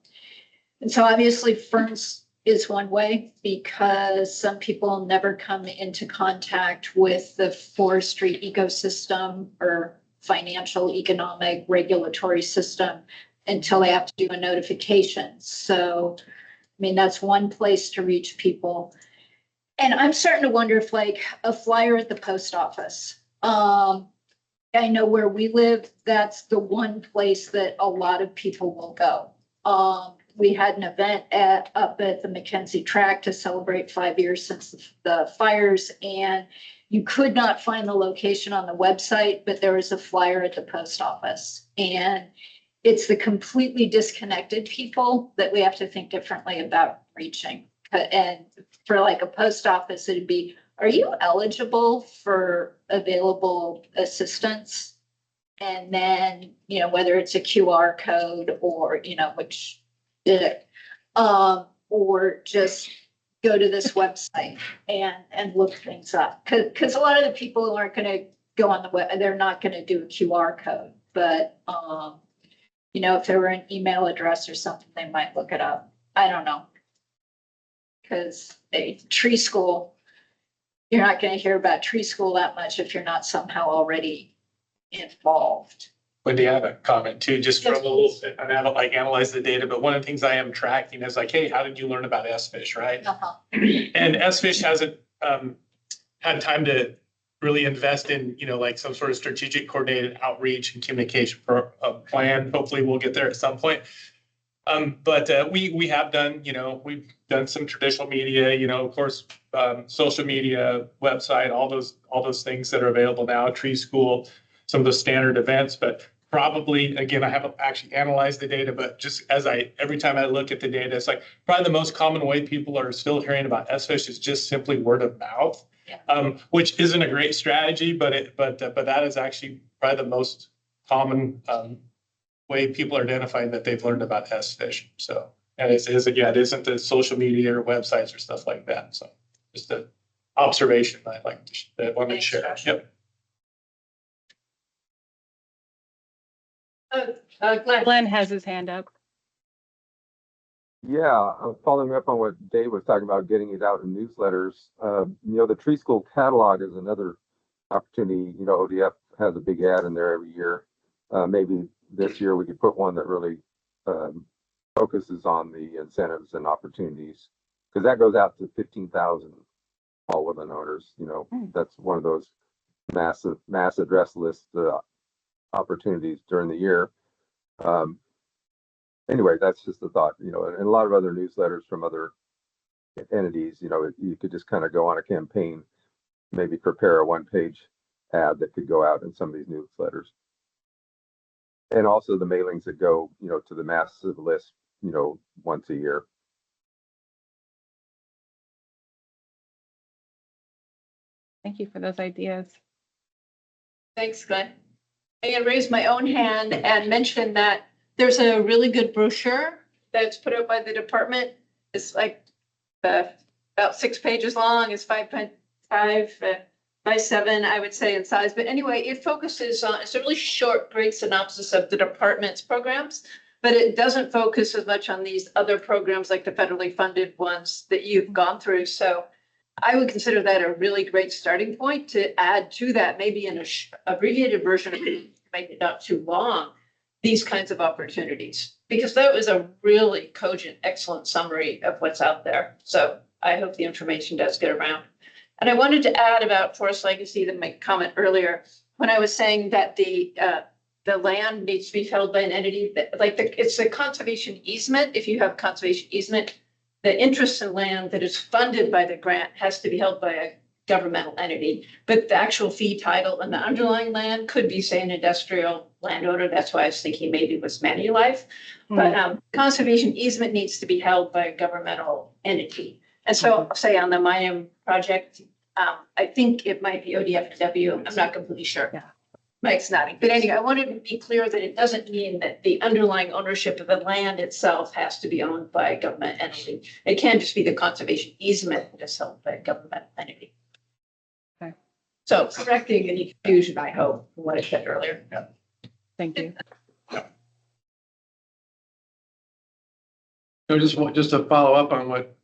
so obviously Ferns is one way, because some people never come into contact with the forestry ecosystem or financial, economic, regulatory system until they have to do a notification. So, that's one place to reach people. And I'm starting to wonder if, like, a flyer at the post office. I know where we live, that's the one place that a lot of people will go. We had an event up at the Mackenzie Track to celebrate 5 years since the fires, and you could not find the location on the website, but there was a flyer at the post office. And it's the completely disconnected people that we have to think differently about reaching. And for like a post office, it'd be, are you eligible for available assistance? And then, whether it's a QR code or, which or just go to this website and look things up. Because a lot of the people who aren't going to go on the web, they're not going to do a QR code. But, if there were an email address or something, they might look it up. I don't know. Because a tree school, you're not going to hear about tree school that much if you're not somehow already involved. Wendy, I have a comment too, just from a little bit, I haven't like analyzed the data, but one of the things I am tracking is like, hey, how did you learn about S-fish, right? Uh-huh. And S-fish hasn't had time to really invest in, like some sort of strategic coordinated outreach and communication plan. Hopefully we'll get there at some point. But we have done, we've done some traditional media, of course, social media, website, all those things that are available now, Tree School, some of the standard events, but probably, again, I haven't actually analyzed the data, but just every time I look at the data, it's like probably the most common way people are still hearing about S-fish is just simply word of mouth, which isn't a great strategy, but that is actually probably the most common way people are identifying that they've learned about S-fish. So, and it isn't the social media or websites or stuff like that. So, just an observation I like to want to share. Yep. Glenn. has his hand up. Yeah, following up on what Dave was talking about, getting it out in newsletters. The Tree School catalog is another opportunity. ODF has a big ad in there every year. Maybe this year we could put one that really focuses on the incentives and opportunities, because that goes out to 15,000 small woodland owners. That's one of those mass address list opportunities during the year. Anyway, that's just a thought, and a lot of other newsletters from other entities, you could just kind of go on a campaign, maybe prepare a one-page ad that could go out in some of these newsletters. And also the mailings that go, to the massive list, once a year. Thank you for those ideas. Thanks, Glenn. I'm going to raise my own hand and mention that there's a really good brochure that's put out by the department. It's like about 6 pages long. It's 5.5 by 7, I would say, in size. But anyway, it focuses on, it's a really short, great synopsis of the department's programs, but it doesn't focus as much on these other programs like the federally funded ones that you've gone through. So I would consider that a really great starting point to add to that, maybe in a abbreviated version of it, make it not too long, these kinds of opportunities, because that was a really cogent, excellent summary of what's out there. So I hope the information does get around. And I wanted to add about forest legacy to make a comment earlier when I was saying that the land needs to be held by an entity that, it's a conservation easement. If you have conservation easement, the interest in land that is funded by the grant has to be held by a governmental entity, but the actual fee title and the underlying land could be, say, an industrial landowner. That's why I was thinking maybe it was Manulife. But conservation easement needs to be held by a governmental entity. And so, say on the Mayam project, I think it might be ODFW. I'm not completely sure. Yeah. Mike's nodding. But anyway, I wanted to be clear that it doesn't mean that the underlying ownership of the land itself has to be owned by a government entity. It can just be the conservation easement that is held by a government entity. Okay. So correcting any confusion, I hope, from what I said earlier. Yeah. Thank you. So just to follow up on what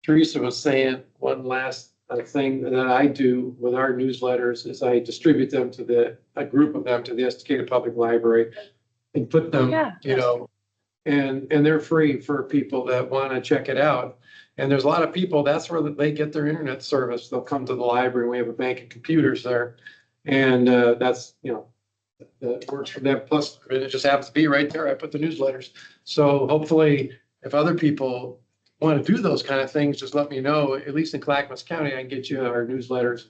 Teresa was saying, one last thing that I do with our newsletters is I distribute them to a group of them to the Estacada Public Library and put them, and they're free for people that want to check it out. And there's a lot of people, that's where they get their internet service. They'll come to the library. We have a bank of computers there. And that's, that works for them. Plus, it just happens to be right there. I put the newsletters. So hopefully, if other people want to do those kind of things, just let me know. At least in Clackamas County, I can get you our newsletters.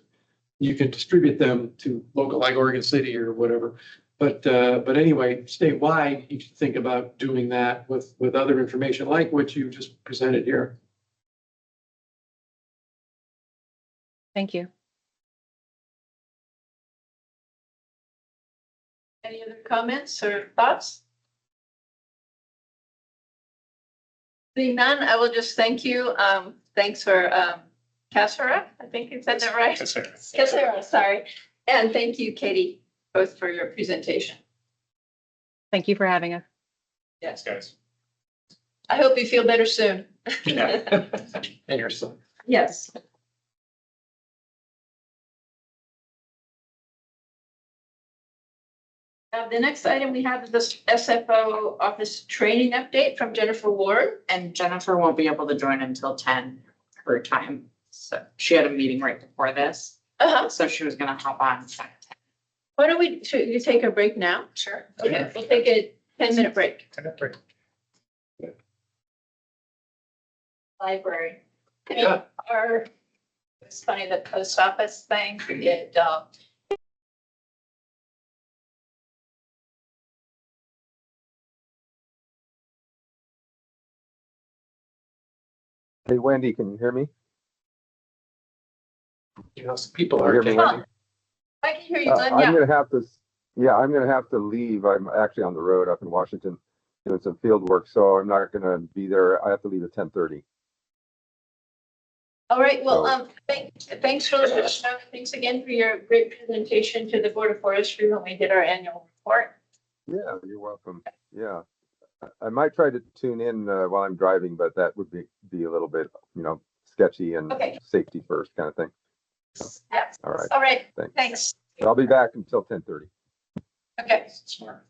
You can distribute them to local, like Oregon City or whatever. But anyway, statewide, you should think about doing that with other information like what you just presented here. Thank you. Any other comments or thoughts? Seeing none, I will just thank you. Thanks for Cassera. I think you said that right. Cassera, sorry. And thank you, Katie, both for your presentation. Thank you for having us. Yes. Guys. I hope you feel better soon. And your son. Yes. The next item we have is this SFO office training update from Jennifer Ward. And Jennifer won't be able to join until 10 her time. So she had a meeting right before this, so she was gonna hop on. Why don't we, should you take a break now? Sure. Okay, we'll take a 10-minute break. Library. Yeah. It's funny, the post office thing, Hey, Wendy, can you hear me? You know, some people Can you are hear me, getting, Wendy? I can hear you, Glenn, I'm yeah. gonna have to, yeah, I'm gonna have to leave. I'm actually on the road up in Washington doing some field work, so I'm not gonna be there. I have to leave at 10:30. All right, well, So- thanks for listening. Thanks again for your great presentation to the Board of Forestry when we did our annual report. Yeah, you're welcome. Yeah. I might try to tune in while I'm driving, but that would be a little bit, sketchy and Okay. safety first kind of thing. Yeah. All right. All right, Thanks. thanks. But I'll be back until 10:30. Okay. Smart.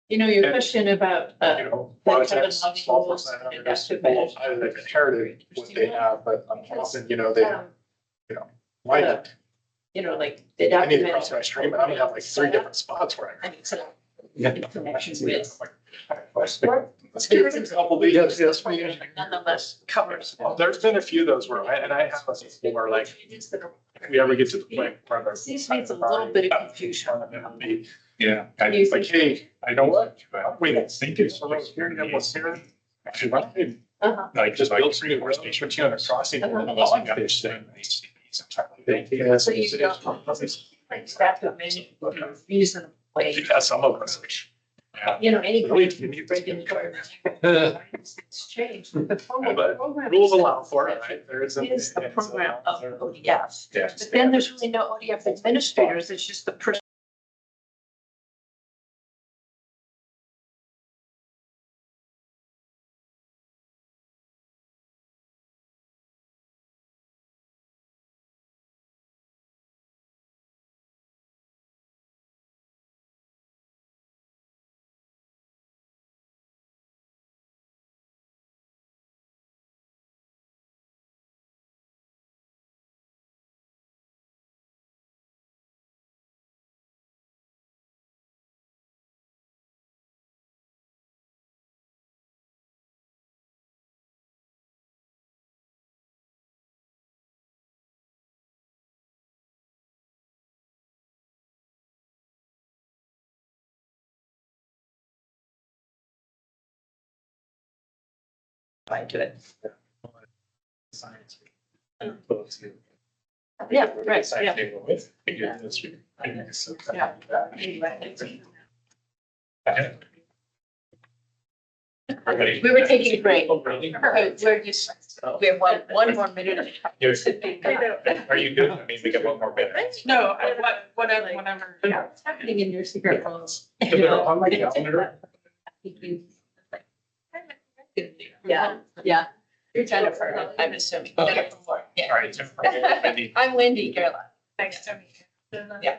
You know, your question about, You know, a lot of times, small forest landowners, I've inherited what they have, but often, you know, they, you know, like, you know, like the I need to document. cross my stream, and I have like 3 different spots where I. I need some Yeah. information with. Let's give an example. Yes, Nonetheless covers. Well, there's been a few of those where I have us before, like, if we ever get to the point. where It seems to me it's a little bit of confusion. Yeah. I like, hey, I know what. wait, I think it's right here, that was here. Should I Uh-huh. like just build 3 new stations, you know, crossing. Uh-huh. Fish thing. So you don't, like, staff them in reasonable way. Yeah, some of us. Yeah. You know, any. Really, regulatory It's changed. The But program rules allow for it, right? There is a. is the program of ODF. Yeah. But then there's really no ODF administrators. It's just the person. To it. Science. Yeah, right, yeah. We were taking a break. We're just, we have one more minute. Are you good? I mean, we got one more minute. No, whatever. Yeah, it's happening in your secret phones. On my calendar. Yeah, yeah. You're Jennifer, I'm assuming. Okay. Jennifer Moore, yeah. All right, Jennifer, Wendy. I'm Wendy Caroline. Thanks to meet you. Yeah.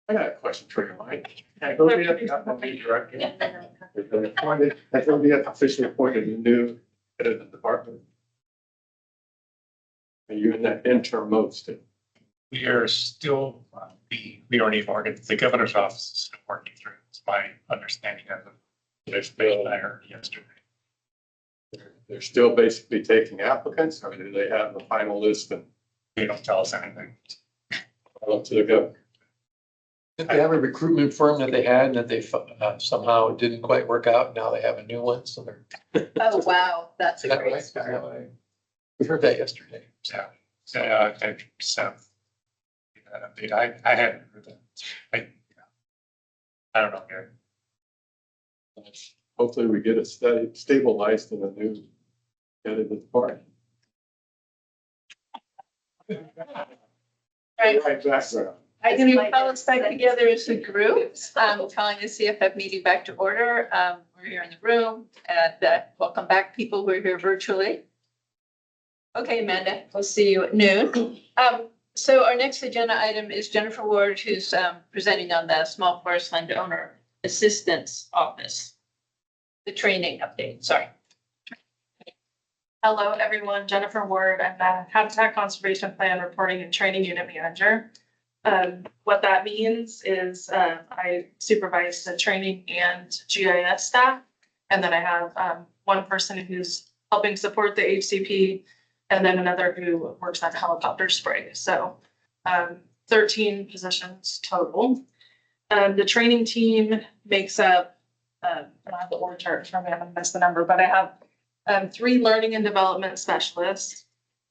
I got a question for you, Mike. Has ODF got a new director? Has ODF officially appointed a new head of the department? Are you in that interim mode still? We are still, we already Morgan, the governor's office is still working through. It's my understanding of it. There's been, I heard yesterday. They're still basically taking applicants, or do they have the final list and They don't tell us anything. up to the governor? Did they have a recruitment firm that they had and that they somehow it didn't quite work out? Now they have a new one, so they're. Oh, wow, that's Is a that great right? story. We heard that yesterday. So, that update, I hadn't heard that. I don't know, Gary. Hopefully we get it stabilized in a new head of the department. Right. Right background. I can call us back together as a group. Calling the CFF meeting back to order. We're here in the room and welcome back people who are here virtually. Okay, Amanda, we'll see you at noon. So our next agenda item is Jennifer Ward, who's presenting on the Small Forest Landowner Assistance Office. The training update, sorry. Hello, everyone. Jennifer Ward. I'm the Habitat Conservation Plan Reporting and Training Unit Manager. What that means is I supervise the training and GIS staff. And then I have one person who's helping support the HCP and then another who works on helicopter spray. So 13 positions total. The training team makes up, I don't have the org chart for me, I'm gonna miss the number, but I have 3 learning and development specialists.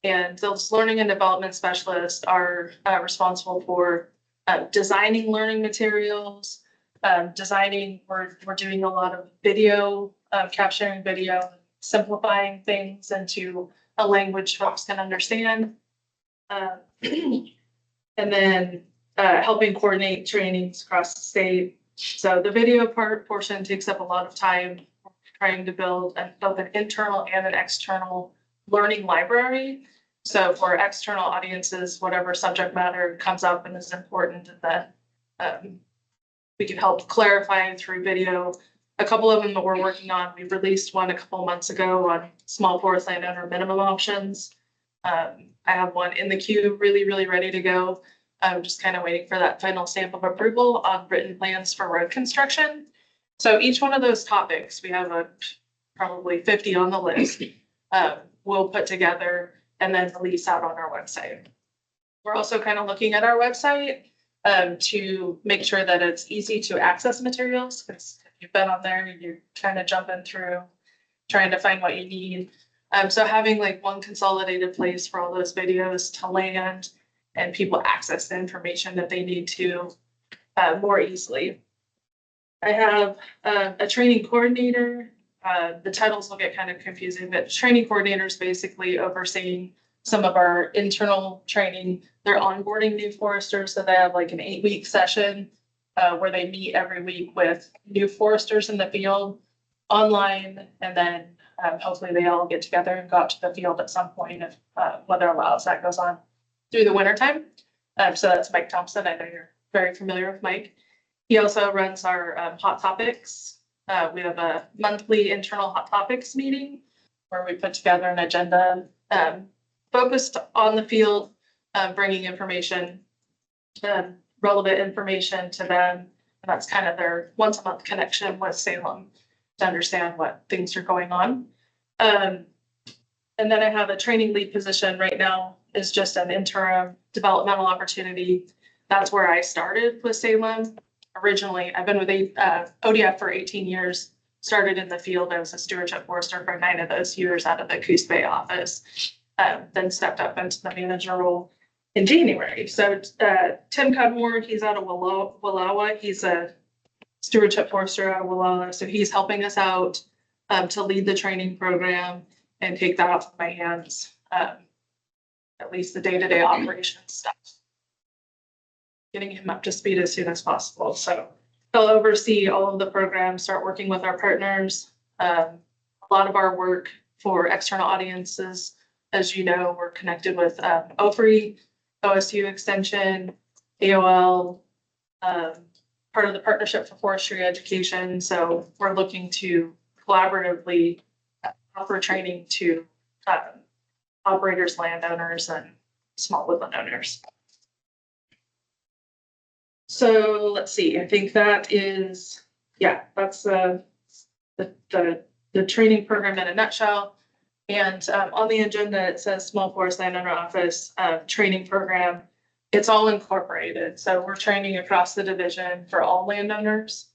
And those learning and development specialists are responsible for designing learning materials, we're doing a lot of video, capturing video, simplifying things into a language folks can understand. And then helping coordinate trainings across the state. So the video portion takes up a lot of time trying to build both an internal and an external learning library. So for external audiences, whatever subject matter comes up and is important at the we can help clarify through video. A couple of them that we're working on, we released one a couple months ago on small forest landowner minimum options. I have one in the queue, really ready to go. I'm just kind of waiting for that final stamp of approval on written plans for road construction. So each one of those topics, we have probably 50 on the list, we'll put together and then release out on our website. We're also kind of looking at our website to make sure that it's easy to access materials, because if you've been on there and you're kind of jumping through, trying to find what you need. So having like one consolidated place for all those videos to land and people access the information that they need to more easily. I have a training coordinator. The titles will get kind of confusing, but training coordinator is basically overseeing some of our internal training. They're onboarding new foresters, so they have like an 8-week session where they meet every week with new foresters in the field online, and then hopefully they all get together and go out to the field at some point if weather allows. That goes on through the wintertime. So that's Mike Thompson. I know you're very familiar with Mike. He also runs our Hot Topics. We have a monthly internal Hot Topics meeting where we put together an agenda focused on the field, bringing information, relevant information to them. And that's kind of their once a month connection with Salem to understand what things are going on. And then I have a training lead position right now, is just an interim developmental opportunity. That's where I started with Salem. Originally, I've been with ODF for 18 years, started in the field. I was a stewardship forester for 9 of those years out of the Coos Bay office, then stepped up into the manager role in January. So Tim Cudmore, he's out of Wallowa. He's a stewardship forester out of Wallowa. So he's helping us out to lead the training program and take that off of my hands, at least the day-to-day operations stuff. Getting him up to speed as soon as possible. So he'll oversee all of the programs, start working with our partners. A lot of our work for external audiences, as you know, we're connected with OFRI, OSU Extension, AOL, part of the Partnership for Forestry Education. So we're looking to collaboratively offer training to operators, landowners, and small woodland owners. So let's see, I think that is, yeah, that's the training program in a nutshell. And on the agenda, it says Small Forest Landowner Office training program. It's all incorporated. So we're training across the division for all landowners.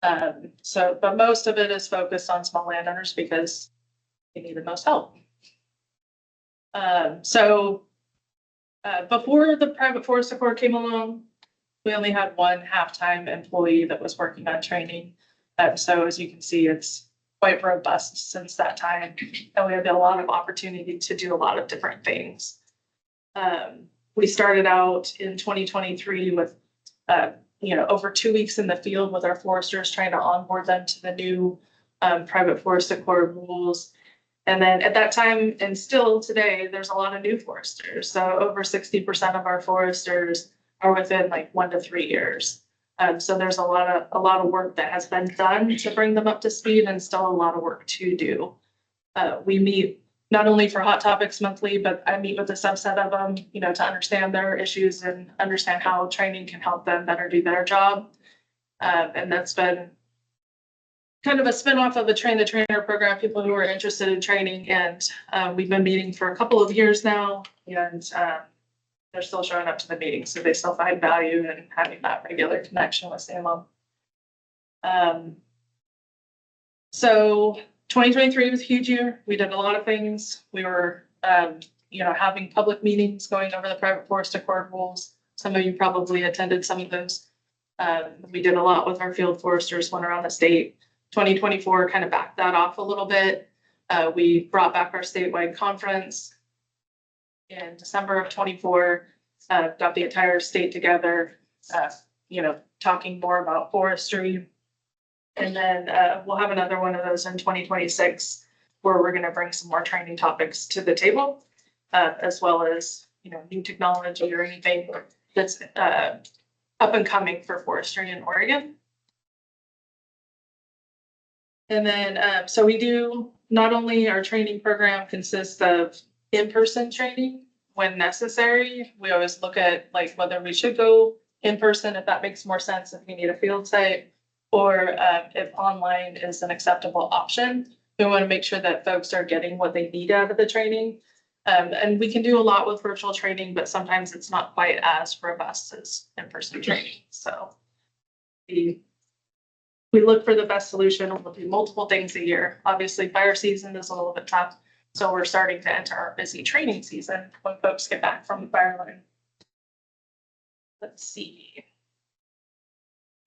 But most of it is focused on small landowners because they need the most help. Before the private forest accord came along, we only had one half-time employee that was working on training. So as you can see, it's quite robust since that time. And we have a lot of opportunity to do a lot of different things. We started out in 2023 with, over 2 weeks in the field with our foresters, trying to onboard them to the new private forest accord rules. And then at that time, and still today, there's a lot of new foresters. So over 60% of our foresters are within like 1 to 3 years. So there's a lot of work that has been done to bring them up to speed, and still a lot of work to do. We meet not only for Hot Topics monthly, but I meet with a subset of them, to understand their issues and understand how training can help them better do their job. And that's been kind of a spinoff of the Train the Trainer program, people who are interested in training. And we've been meeting for a couple of years now, and they're still showing up to the meetings, so they still find value in having that regular connection with Salem. So 2023 was a huge year. We did a lot of things. We were, having public meetings, going over the private forest accord rules. Some of you probably attended some of those. We did a lot with our field foresters, went around the state. 2024 kind of backed that off a little bit. We brought back our statewide conference in December of 24, got the entire state together, talking more about forestry. And then we'll have another one of those in 2026, where we're going to bring some more training topics to the table, as well as, new technology or anything that's up and coming for forestry in Oregon. And then, so we do, not only our training program consists of in-person training when necessary. We always look at like whether we should go in person, if that makes more sense, if we need a field site, or if online is an acceptable option. We want to make sure that folks are getting what they need out of the training. And we can do a lot with virtual training, but sometimes it's not quite as robust as in-person training. So we look for the best solution. We'll do multiple things a year. Obviously, fire season is a little bit tough. So we're starting to enter our busy training season when folks get back from the fire line. Let's see.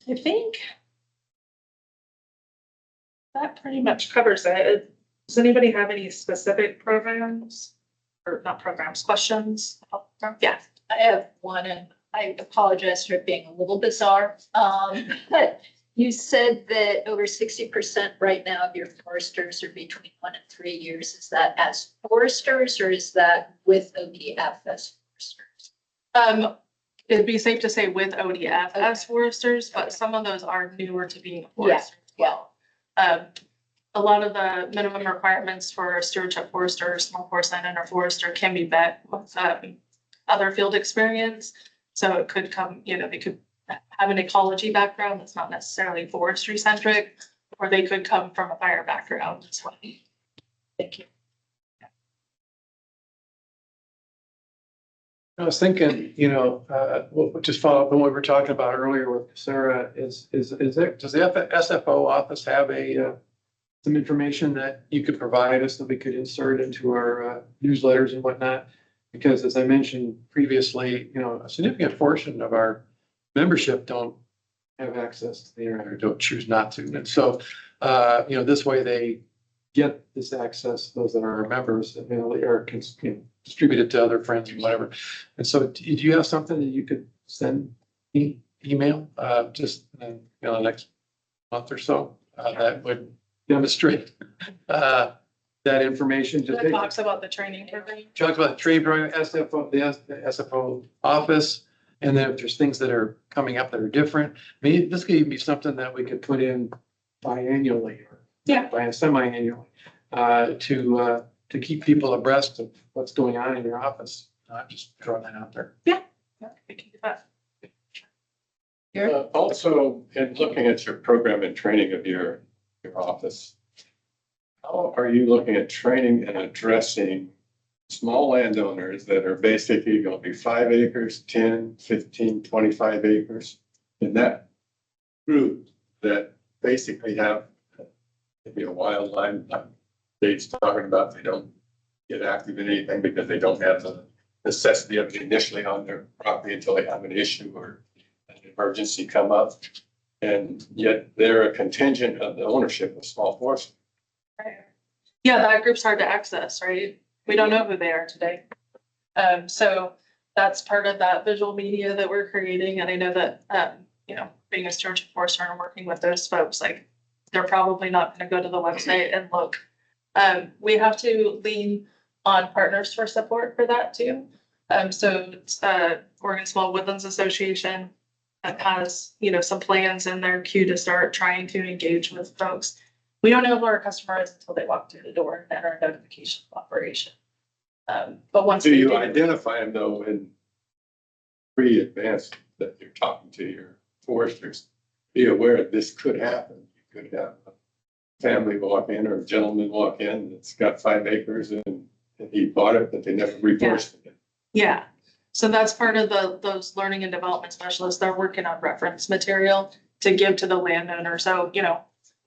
I think that pretty much covers it. Does anybody have any specific programs or not programs, questions? Yeah. I have one, and I apologize for it being a little bizarre. But you said that over 60% right now of your foresters are between 1 and 3 years. Is that as foresters, or is that with ODF as foresters? It'd be safe to say with ODF as foresters, but some of those are newer to being a forester as well. A lot of the minimum requirements for a stewardship forester, small forest landowner or forester can be met with other field experience. So it could come, they could have an ecology background that's not necessarily forestry centric, or they could come from a fire background as well. Thank you. I was thinking, we'll just follow up on what we were talking about earlier with Sarah, does the SFO office have some information that you could provide us that we could insert into our newsletters and whatnot? Because as I mentioned previously, a significant portion of our membership don't have access to the internet or don't choose not to. And so, this way they get this access, those that are our members, or can distribute it to other friends and whatever. And so do you have something that you could send email just in the next month or so that would demonstrate that information? It talks about the training program. Talks about the training program, SFO, the SFO office. And then if there's things that are coming up that are different, I mean, this could even be something that we could put in biannually or semi-annually to keep people abreast of what's going on in your office. I'm just throwing that out there. Yeah, we can do that. Also, in looking at your program and training of your office, how are you looking at training and addressing small landowners that are basically going to be 5 acres, 10, 15, 25 acres, in that group that basically have maybe a wildlife, like Dave's talking about, they don't get active in anything because they don't have the necessity of it initially on their property until they have an issue or an emergency come up. And yet they're a contingent of the ownership of small forest. Right. Yeah, that group's hard to access, right? We don't know who they are today. So that's part of that visual media that we're creating. And I know that, being a stewardship forester and working with those folks, like they're probably not going to go to the website and look. We have to lean on partners for support for that too. So it's Oregon Small Woodlands Association that has, some plans in their queue to start trying to engage with folks. We don't know who our customer is until they walk through the door and enter a notification of operation. But once do you identify them though in pre-advance that you're talking to your foresters? Be aware this could happen. You could have a family walk in or a gentleman walk in that's got 5 acres and he bought it, but they never reforested it. Yeah. So that's part of those learning and development specialists. They're working on reference material to give to the landowner. So,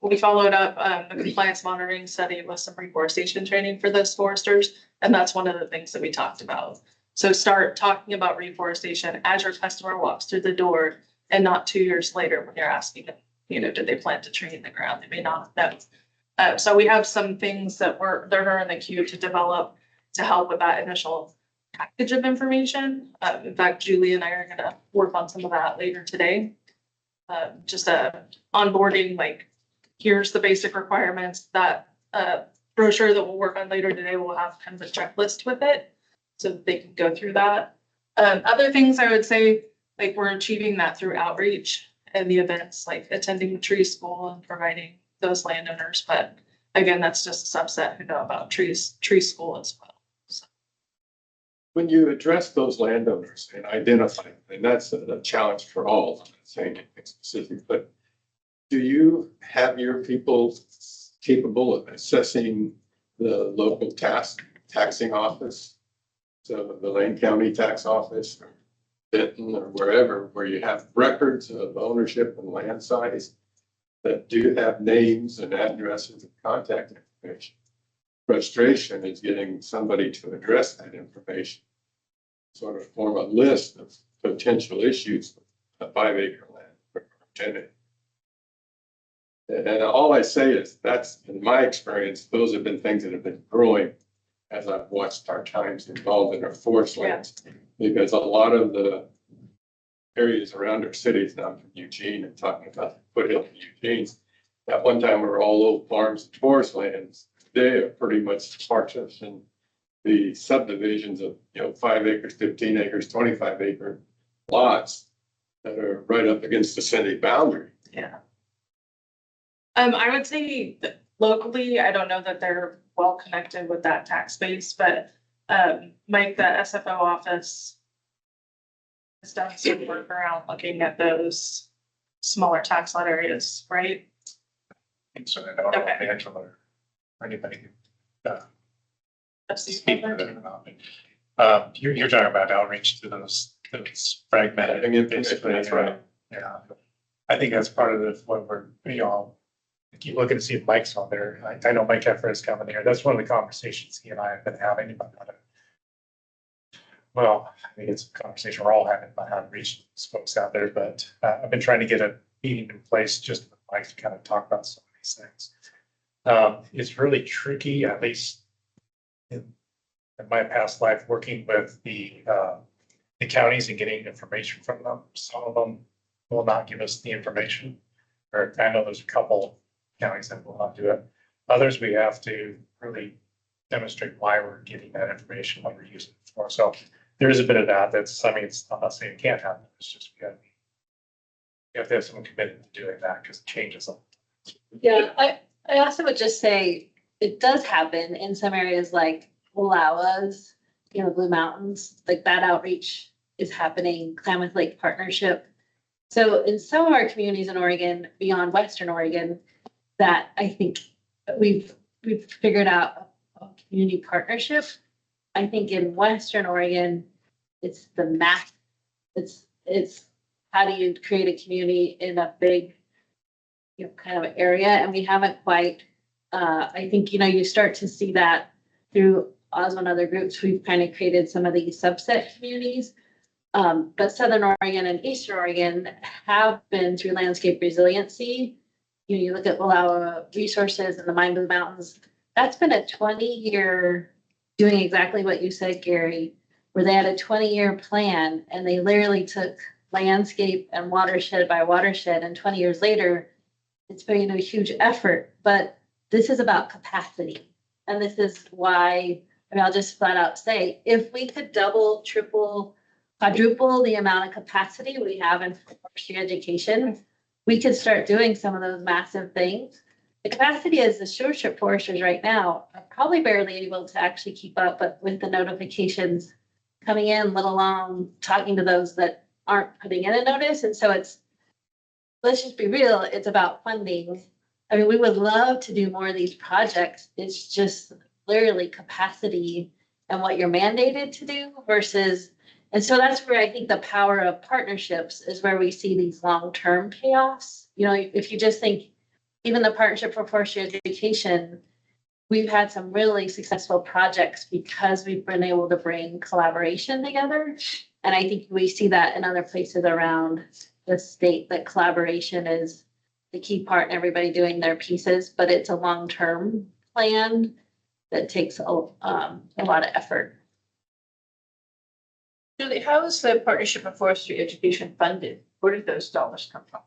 we followed up the compliance monitoring study with some reforestation training for those foresters. And that's one of the things that we talked about. So start talking about reforestation as your customer walks through the door and not 2 years later when you're asking them, did they plant a tree in the ground? They may not know. So we have some things that they're in the queue to develop to help with that initial package of information. In fact, Julie and I are going to work on some of that later today. Just onboarding, like, here's the basic requirements. That brochure that we'll work on later today will have kind of a checklist with it so that they can go through that. Other things I would say, like, we're achieving that through outreach and the events, like attending the tree school and providing, those landowners, but again, that's just a subset who know about tree school as well. So. When you address those landowners and identify them, and that's a challenge for all, I'm not saying anything specific, but do you have your people capable of assessing the local taxing office? So the Lane County Tax Office or Benton or wherever, where you have records of ownership and land size that do have names and addresses and contact information. Frustration is getting somebody to address that information, sort of form a list of potential issues with a 5 acre land or 10 acre. And all I say is that's, in my experience, those have been things that have been growing as I've watched our times involved in our forest lands. Because a lot of the areas around our cities, now I'm from Eugene and talking about the foothill in Eugene, at one time we were all old farms and forest lands. They are pretty much partitioned the subdivisions of, 5 acres, 15 acres, 25 acre lots that are right up against the city boundary. Yeah. I would say that locally, I don't know that they're well connected with that tax base, but Mike, the SFO office has done some work around looking at those smaller tax lot areas, right? So I don't know if Angela or anybody could speak for that or not. You're talking about outreach to those fragmented, basically. That's right. Yeah. I think that's part of what we're, keep looking to see if Mike's on there. I know Mike Heffer is coming here. That's one of the conversations he and I have been having about it. Well, I think it's a conversation we're all having about how to reach these folks out there, but I've been trying to get a meeting in place just with Mike to kind of talk about some of these things. It's really tricky, at least in my past life, working with the counties and getting information from them. Some of them will not give us the information, or I know there's a couple counties that will not do it. Others, we have to really demonstrate why we're getting that information, what we're using it for. So there is a bit of that. I'm not saying it can't happen. It's just you have to have someone committed to doing that because it changes them. Yeah, I also would just say it does happen in some areas like Wallowas, Blue Mountains, like that outreach is happening, Klamath Lake Partnership. So in some of our communities in Oregon, beyond Western Oregon, that I think we've figured out a community partnership. I think in Western Oregon, it's the math. It's how do you create a community in a big, kind of area, and we haven't quite. I think you start to see that through Osmo and other groups. We've kind of created some of these subset communities. But Southern Oregon and Eastern Oregon have been through landscape resiliency. You look at Wallowa Resources and the Mine Blue Mountains. That's been a 20-year doing exactly what you said, Gary, where they had a 20-year plan and they literally took landscape and watershed by watershed. And 20 years later, it's been a huge effort. But this is about capacity. And this is why, I'll just flat out say, if we could double, triple, quadruple the amount of capacity we have in forestry education, we could start doing some of those massive things. The capacity as the stewardship foresters right now are probably barely able to actually keep up with the notifications coming in, let alone talking to those that aren't putting in a notice. And so let's just be real, it's about funding. I mean, we would love to do more of these projects. It's just literally capacity and what you're mandated to do versus. And so that's where I think the power of partnerships is where we see these long-term payoffs. If you just think, even the Partnership for Forestry Education, we've had some really successful projects because we've been able to bring collaboration together. And I think we see that in other places around the state, that collaboration is the key part in everybody doing their pieces, but it's a long-term plan that takes a lot of effort. Julie, how is the Partnership of Forestry Education funded? Where did those dollars come from?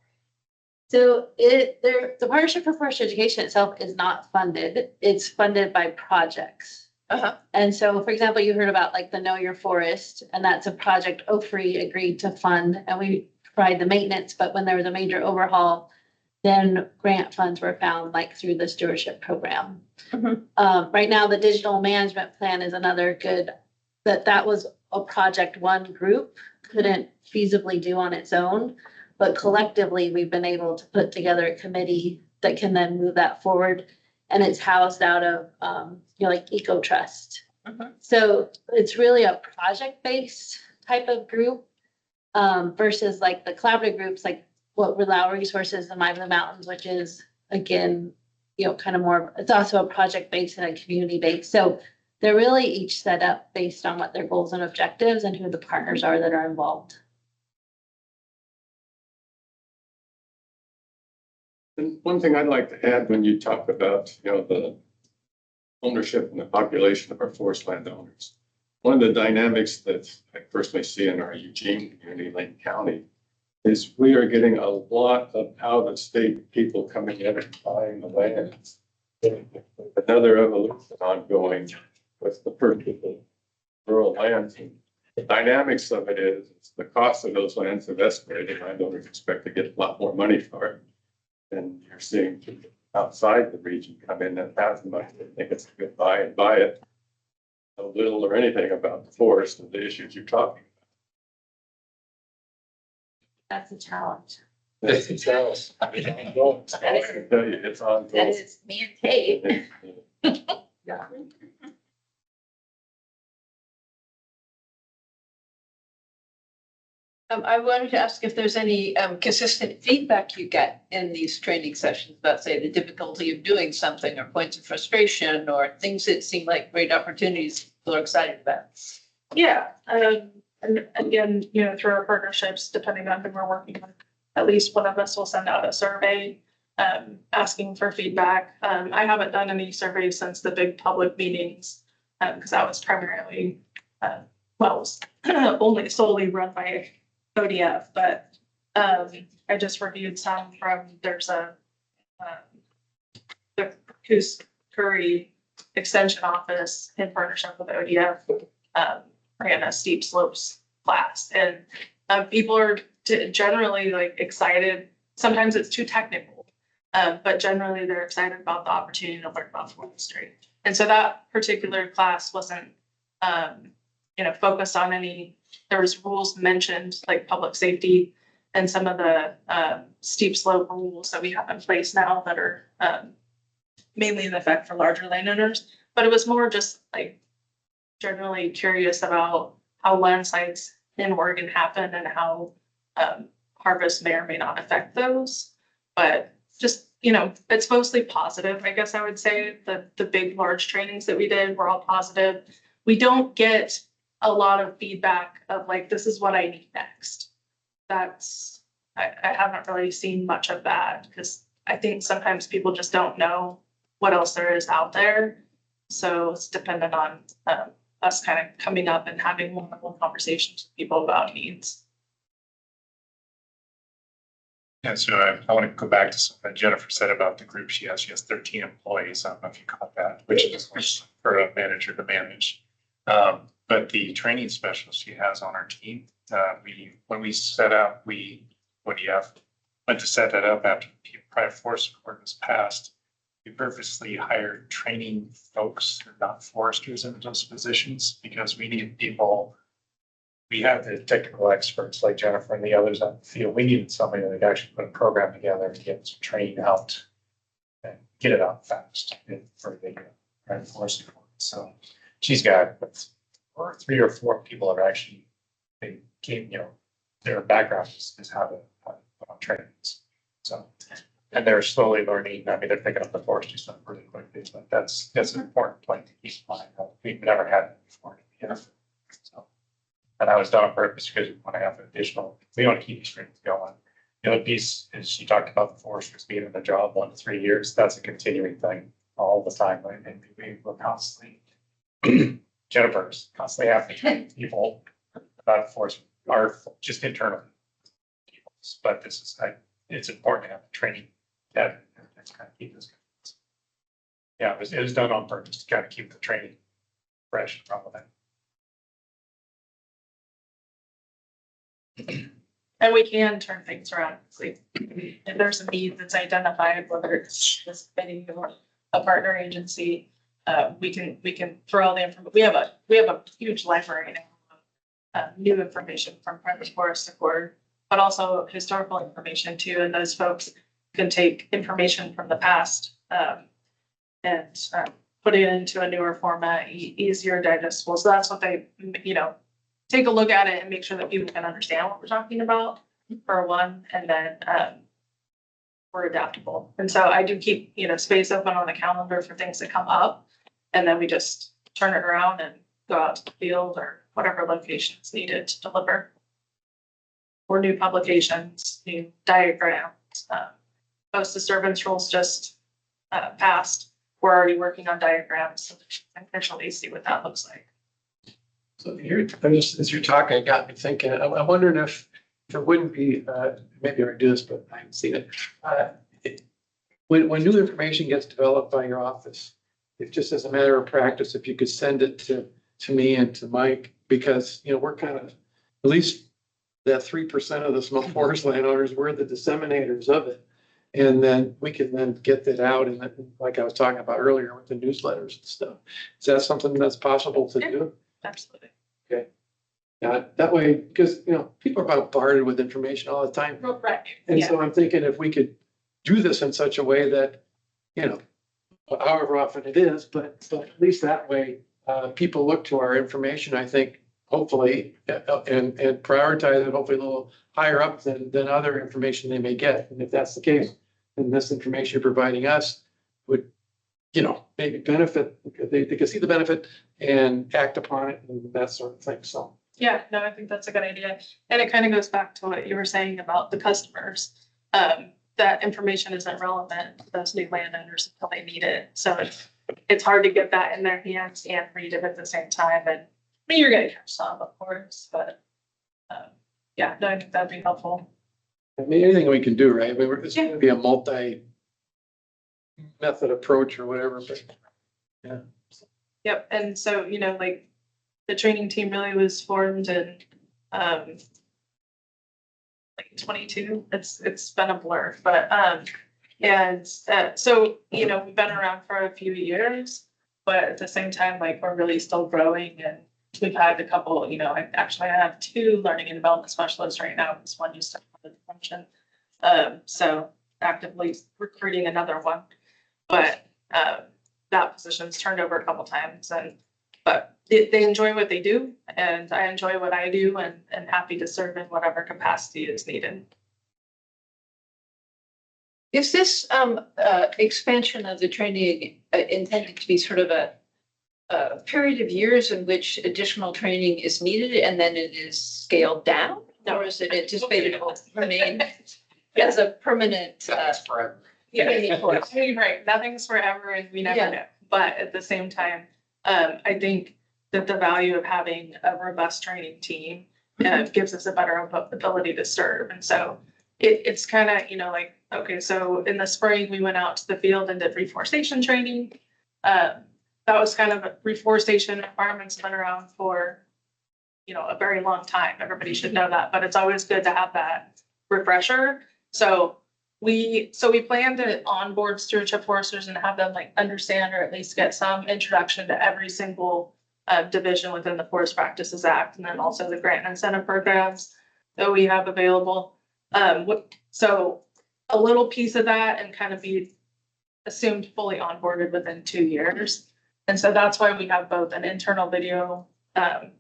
So the Partnership for Forestry Education itself is not funded. It's funded by projects. And so, for example, you heard about like the Know Your Forest, and that's a project OFRI agreed to fund, and we provide the maintenance. But when there was a major overhaul, then grant funds were found like through the stewardship program. Mhm. Right now, the digital management plan is another good, that was a project one group couldn't feasibly do on its own. But collectively, we've been able to put together a committee that can then move that forward. And it's housed out of, like Eco Trust. Mhm. So it's really a project-based type of group versus like the collaborative groups, like what Allow Resources and My Blue Mountains, which is again, kind of more, it's also a project-based and a community-based. So they're really each set up based on what their goals and objectives and who the partners are that are involved. And one thing I'd like to add when you talk about, the ownership and the population of our forest landowners. One of the dynamics that I personally see in our Eugene community, Lane County, is we are getting a lot of out-of-state people coming in and buying the land. Another evolution ongoing with the purchase of rural lands. And the dynamics of it is the cost of those lands have escalated. Landowners expect to get a lot more money for it. And you're seeing people outside the region come in and have the money. They think it's a good buy and buy it. Know little or anything about the forest and the issues you're talking That's a challenge. about. That's a challenge. I mean, I can tell you, it's on. That is me and Kate. Yeah. I wanted to ask if there's any consistent feedback you get in these training sessions about, say, the difficulty of doing something or points of frustration or things that seem like great opportunities people are excited about. Yeah, and again, through our partnerships, depending on who we're working with, at least one of us will send out a survey asking for feedback. I haven't done any surveys since the big public meetings because that was primarily, only solely run by ODF, but I just reviewed some from, there's the Coos Curry Extension Office in partnership with ODF ran a steep slopes class, and people are generally like excited. Sometimes it's too technical, but generally they're excited about the opportunity to learn about forestry. And so that particular class wasn't, focused on any. There was rules mentioned like public safety and some of the steep slope rules that we have in place now that are mainly in effect for larger landowners. But it was more just like generally curious about how landslides in Oregon happen and how harvest may or may not affect those. But just, it's mostly positive, I guess I would say. The big, large trainings that we did were all positive. We don't get a lot of feedback of like, this is what I need next. I haven't really seen much of that because I think sometimes people just don't know what else there is out there. So it's dependent on us kind of coming up and having wonderful conversations with people about needs. Yeah, so I want to go back to something Jennifer said about the group she has. She has 13 employees. I don't know if you caught that, which is for a manager to manage. But the training specialist she has on our team, when we set up, ODF went to set that up after the private forest report was passed. We purposely hired training folks, not foresters, into those positions because we need people. We have the technical experts like Jennifer and the others on the field. We needed somebody that could actually put a program together to get some training out and get it out fast for the private forest report. So she's got 3 or 4 people that are actually, they came, their background is how to put on trainings. So, and they're slowly learning. I mean, they're picking up the forestry stuff really quickly, but that's an important point to keep in mind. We've never had it before. So, and that was done on purpose because we want to have additional, we want to keep these trainings going. The other piece is she talked about the foresters being in the job 1 to 3 years. That's a continuing thing all the time. And we will constantly Jennifer's constantly having to train people about forest are just internal people. But this is it's important to have the training that kind of keep this going. Yeah, it was done on purpose to kind of keep the training fresh and relevant. And we can turn things around. Like, if there's a need that's identified, whether it's this committee or a partner agency, we can throw all the information. We have a huge library now, new information from private forest support, but also historical information too. And those folks can take information from the past and put it into a newer format, easier digestible. So that's what they, take a look at it and make sure that people can understand what we're talking about for one, and then we're adaptable. And so I do keep, space open on the calendar for things that come up, and then we just turn it around and go out to the field or whatever location is needed to deliver. Or new publications, new diagrams, post disturbance rules just passed. We're already working on diagrams, so I can visually see what that looks like. So as you're talking, it got me thinking, I'm wondering if it wouldn't be, maybe I already do this, but I haven't seen it. When new information gets developed by your office, if just as a matter of practice, if you could send it to me and to Mike, because, we're kind of, at least that 3% of the small forest landowners, we're the disseminators of it. And then we can then get that out, and like I was talking about earlier with the newsletters and stuff. Is that something that's possible to do? Absolutely. Okay. Yeah, that way, because, people are bombarded with information all the time. Right. And so I'm thinking if we could do this in such a way that, however often it is, but at least that way, people look to our information, I think, hopefully, and prioritize it hopefully a little higher up than other information they may get. And if that's the case, then this information you're providing us would, maybe benefit, they can see the benefit and act upon it and that sort of thing. So. Yeah, no, I think that's a good idea. And it kind of goes back to what you were saying about the customers. That information isn't relevant to those new landowners until they need it. So it's hard to get that in their hands and read it at the same time. And you're gonna catch some, of course, but yeah, no, I think that'd be helpful. I mean, anything we can do, right? I mean, it's going to be a multi-method approach or whatever, but yeah. Yep, and so, like the training team really was formed in like 22. It's been a blur, but so we've been around for a few years, but at the same time, like we're really still growing, and we've had a couple, I have 2 learning and development specialists right now. This one used to have the function. So actively recruiting another one, but that position's turned over a couple times, but they enjoy what they do, and I enjoy what I do, and happy to serve in whatever capacity is needed. Is this expansion of the training intended to be sort of a period of years in which additional training is needed and then it is scaled down? Or is it anticipated to remain as a permanent? Forever. Yeah, right. Nothing's forever, and we never know. But at the same time, I think that the value of having a robust training team gives us a better ability to serve. And so it's kind of, like, okay, so in the spring, we went out to the field and did reforestation training. That was kind of reforestation requirements have been around for, a very long time. Everybody should know that, but it's always good to have that refresher. So we plan to onboard stewardship foresters and have them like understand or at least get some introduction to every single division within the Forest Practices Act, and then also the grant and incentive programs that we have available. So a little piece of that and kind of be assumed fully onboarded within 2 years. And so that's why we have both an internal video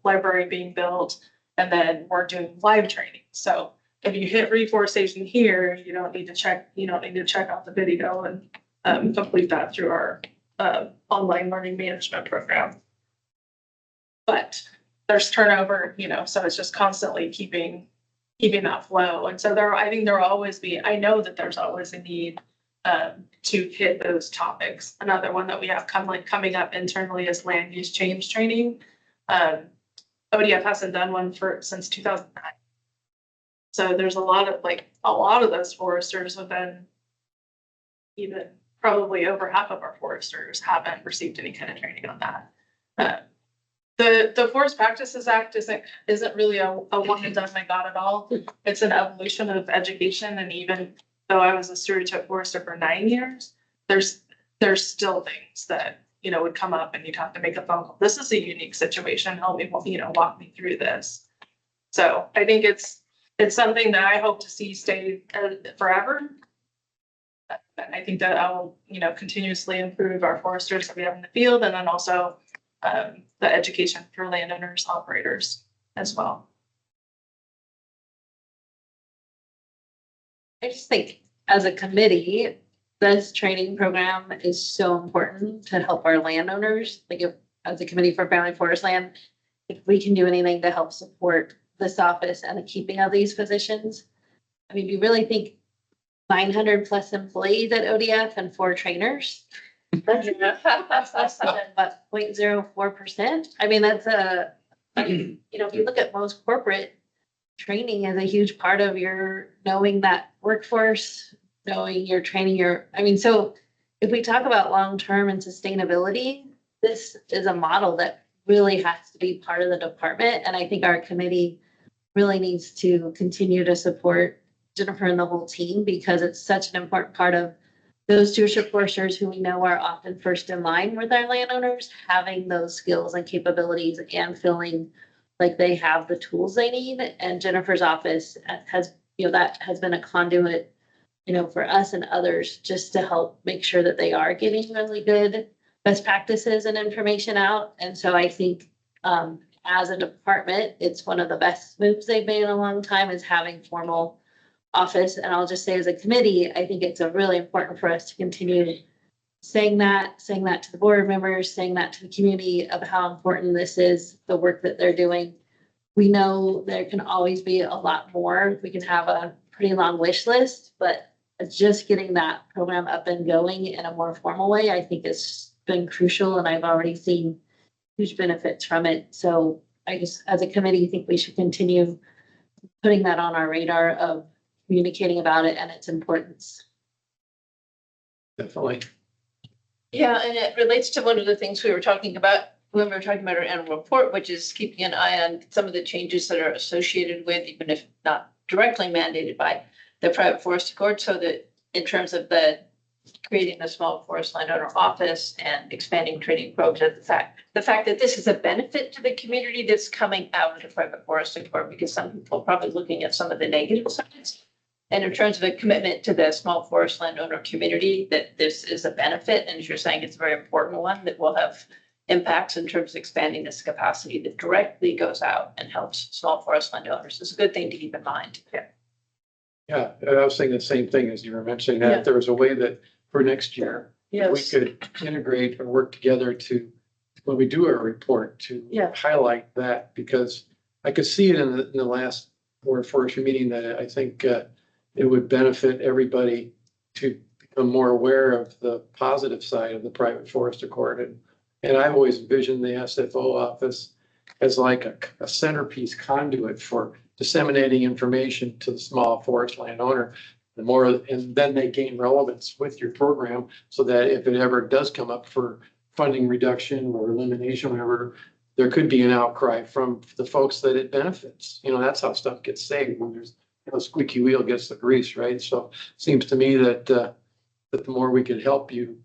library being built, and then we're doing live training. So if you hit reforestation here, you don't need to check out the video and complete that through our online learning management program. But there's turnover, so it's just constantly keeping that flow. And so I think there will always be, I know that there's always a need to hit those topics. Another one that we have coming up internally is land use change training. ODF hasn't done one since 2009. So there's a lot of those foresters within, even probably over half of our foresters haven't received any kind of training on that. The Forest Practices Act isn't really a one and done, I got it all. It's an evolution of education, and even though I was a stewardship forester for 9 years, there's still things that, you know, would come up and you'd have to make a phone call. This is a unique situation. Help me, you know, walk me through this. So I think it's something that I hope to see stay forever. And I think that I will, you know, continuously improve our foresters that we have in the field, and then also the education for landowners, operators as well. I just think as a committee, this training program is so important to help our landowners. Like if, as a committee for family forest land, if we can do anything to help support this office and the keeping of these positions. I mean, you really think 900 plus employees at ODF and 4 trainers. That's less than what, 0.04%. I mean, that's you know, if you look at most corporate, training is a huge part of your knowing that workforce, knowing your training, I mean, so if we talk about long-term and sustainability, this is a model that really has to be part of the department. And I think our committee really needs to continue to support Jennifer and the whole team, because it's such an important part of those stewardship foresters who we know are often first in line with our landowners, having those skills and capabilities and feeling like they have the tools they need. And Jennifer's office has, you know, that has been a conduit, you know, for us and others, just to help make sure that they are getting really good best practices and information out. And so I think as a department, it's one of the best moves they've made in a long time, is having formal office. And I'll just say, as a committee, I think it's a really important for us to continue saying that to the board members, saying that to the community of how important this is, the work that they're doing. We know there can always be a lot more. We can have a pretty long wish list, but just getting that program up and going in a more formal way, I think has been crucial, and I've already seen huge benefits from it. So I just, as a committee, think we should continue putting that on our radar of communicating about it and its importance. Definitely. Yeah, and it relates to one of the things we were talking about when we were talking about our annual report, which is keeping an eye on some of the changes that are associated with, even if not directly mandated by the private forest accord. So that in terms of creating the small forest landowner office and expanding training programs, the fact that this is a benefit to the community that's coming out of the private forest accord, because some people are probably looking at some of the negative sides. And in terms of a commitment to the small forest landowner community, that this is a benefit. And as you're saying, it's a very important one that will have impacts in terms of expanding this capacity that directly goes out and helps small forest landowners. It's a good thing to keep in mind. Yeah, I was saying the same thing as you were mentioning that. Yeah. There was a way that for next year, we Yes. could integrate or work together to, when we do our report, to Yeah. highlight that, because I could see it in the last board forestry meeting that I think it would benefit everybody to become more aware of the positive side of the private forest accord. And I've always envisioned the SFO office as like a centerpiece conduit for disseminating information to the small forest landowner. And then they gain relevance with your program, so that if it ever does come up for funding reduction or elimination, whatever, there could be an outcry from the folks that it benefits. You know, that's how stuff gets saved, when there's, you know, squeaky wheel gets the grease, right? So it seems to me that the more we can help you,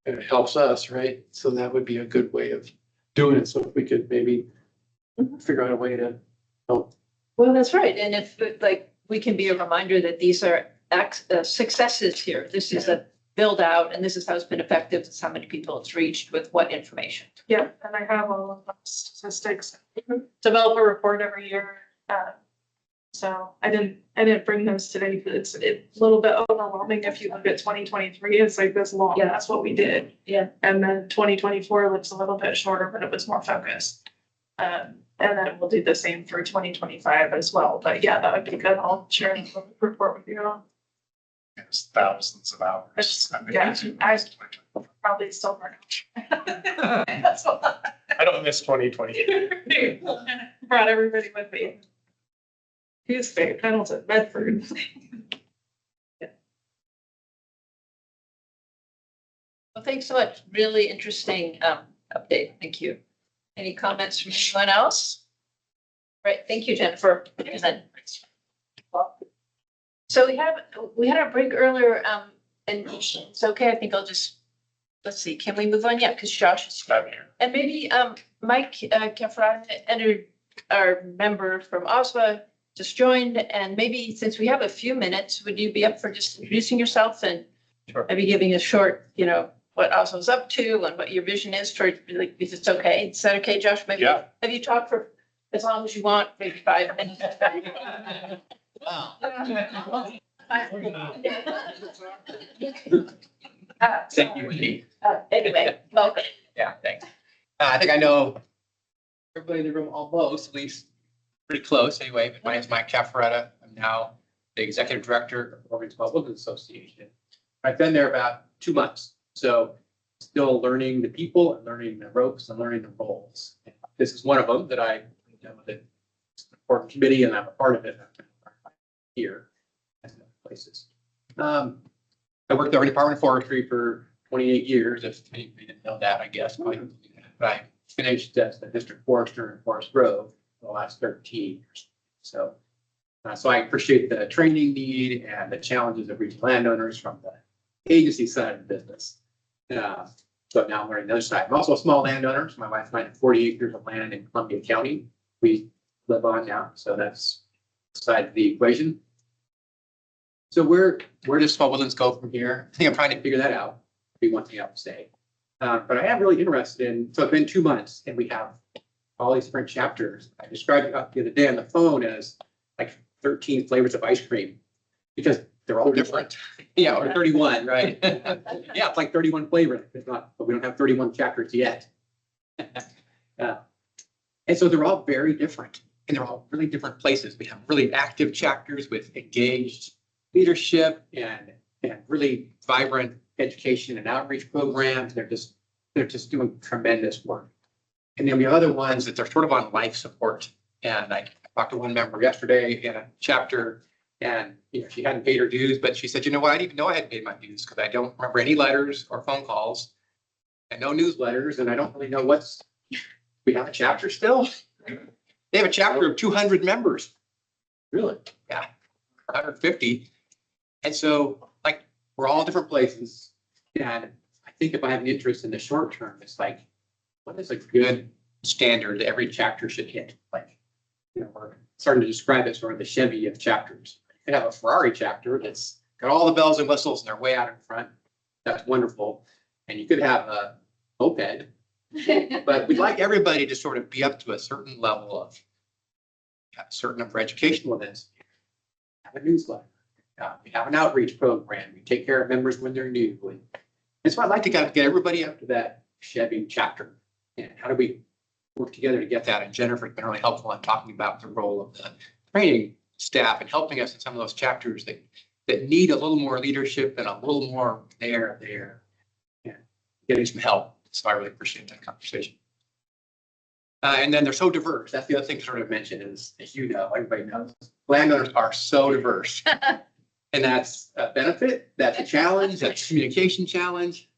it helps us, right? So that would be a good way of doing it. So if we could maybe figure out a way to help. Well, that's right. And if like we can be a reminder that these are successes here. This is a build out, and this is how it's been effective. This is how many people it's reached with what information. Yeah, and I have all of those statistics. Develop a report every year. So I didn't bring those today because it's a little bit overwhelming. If you look at 2023, it's like this long. Yeah. That's what we did. Yeah. And then 2024 looks a little bit shorter, but it was more focused. And then we'll do the same for 2025 as well. But yeah, that would be good. I'll share the report with you all. It's thousands of hours. I mean, Yeah, I probably still burn out. That's a lot. I don't miss 2020. Brought everybody with me. Tuesday, Pendleton, Medford. Well, thanks so much. Really interesting update. Thank you. Any comments from anyone else? Right, thank you, Jennifer. So we had our break earlier, and it's okay, I think I'll just, let's see, can we move on? Yeah, because Josh is here. And maybe, Mike, Kefrada entered, our member from OSWA just joined, and maybe since we have a few minutes, would you be up for just introducing yourself and Sure. maybe giving a short, what OSWA's up to and what your vision is for, like, if it's okay. Is that okay, Josh? Maybe Yeah. have you talked for as long as you want, maybe 5 minutes? Thank you, Wendy. Anyway, welcome. Yeah, thanks. I think I know everybody in the room almost, at least pretty close anyway, but my name is Mike Cafferetta. I'm now the executive director of Oregon Small Business Association. I've been there about 2 months, so still learning the people and learning the ropes and learning the roles. And this is one of them that I done with it. It's an important committee and I'm a part of it here and other places. I worked over in the Department of Forestry for 28 years, if anybody didn't know that, I guess. But I finished as the district forester in Forest Grove for the last 13 years. So I appreciate the training need and the challenges of regional landowners from the agency side of the business. So now I'm learning the other side. I'm also a small landowner. So my wife and I have 40 acres of land in Columbia County we live on now. So that's the side of the equation. So where does small woodlands go from here? I think I'm trying to figure that out. Be one thing I would say. But I am really interested in, so it's been 2 months and we have all these different chapters. I described it the other day on the phone as like 13 flavors of ice cream because they're all different. Yeah, or 31, right? Yeah, it's like 31 flavors. It's not, but we don't have 31 chapters yet. And so they're all very different and they're all really different places. We have really active chapters with engaged leadership and really vibrant education and outreach programs. They're just doing tremendous work. And then we have other ones that are sort of on life support. And I talked to one member yesterday in a chapter and she hadn't paid her dues, but she said, you know what, I didn't even know I hadn't paid my dues because I don't remember any letters or phone calls and no newsletters. And I don't really know we have a chapter still. They have a chapter of 200 members. Really? Yeah, 150. And so like we're all in different places. And I think if I have an interest in the short term, it's like, what is a good standard that every chapter should hit? Like, we're starting to describe it sort of the Chevy of chapters. You could have a Ferrari chapter that's got all the bells and whistles and they're way out in front. That's wonderful. And you could have a moped, but we'd like everybody to sort of be up to a certain level of a certain number of educational events. Have a newsletter. We have an outreach program. We take care of members when they're new. And so I'd like to get everybody up to that Chevy chapter. And how do we work together to get that? And Jennifer's been really helpful in talking about the role of the training staff and helping us in some of those chapters that need a little more leadership and a little more there, and getting some help. So I really appreciate that conversation. And then they're so diverse. That's the other thing to sort of mention is, as you know, everybody knows, landowners are so diverse. And that's a benefit, that's a challenge, that's a communication challenge.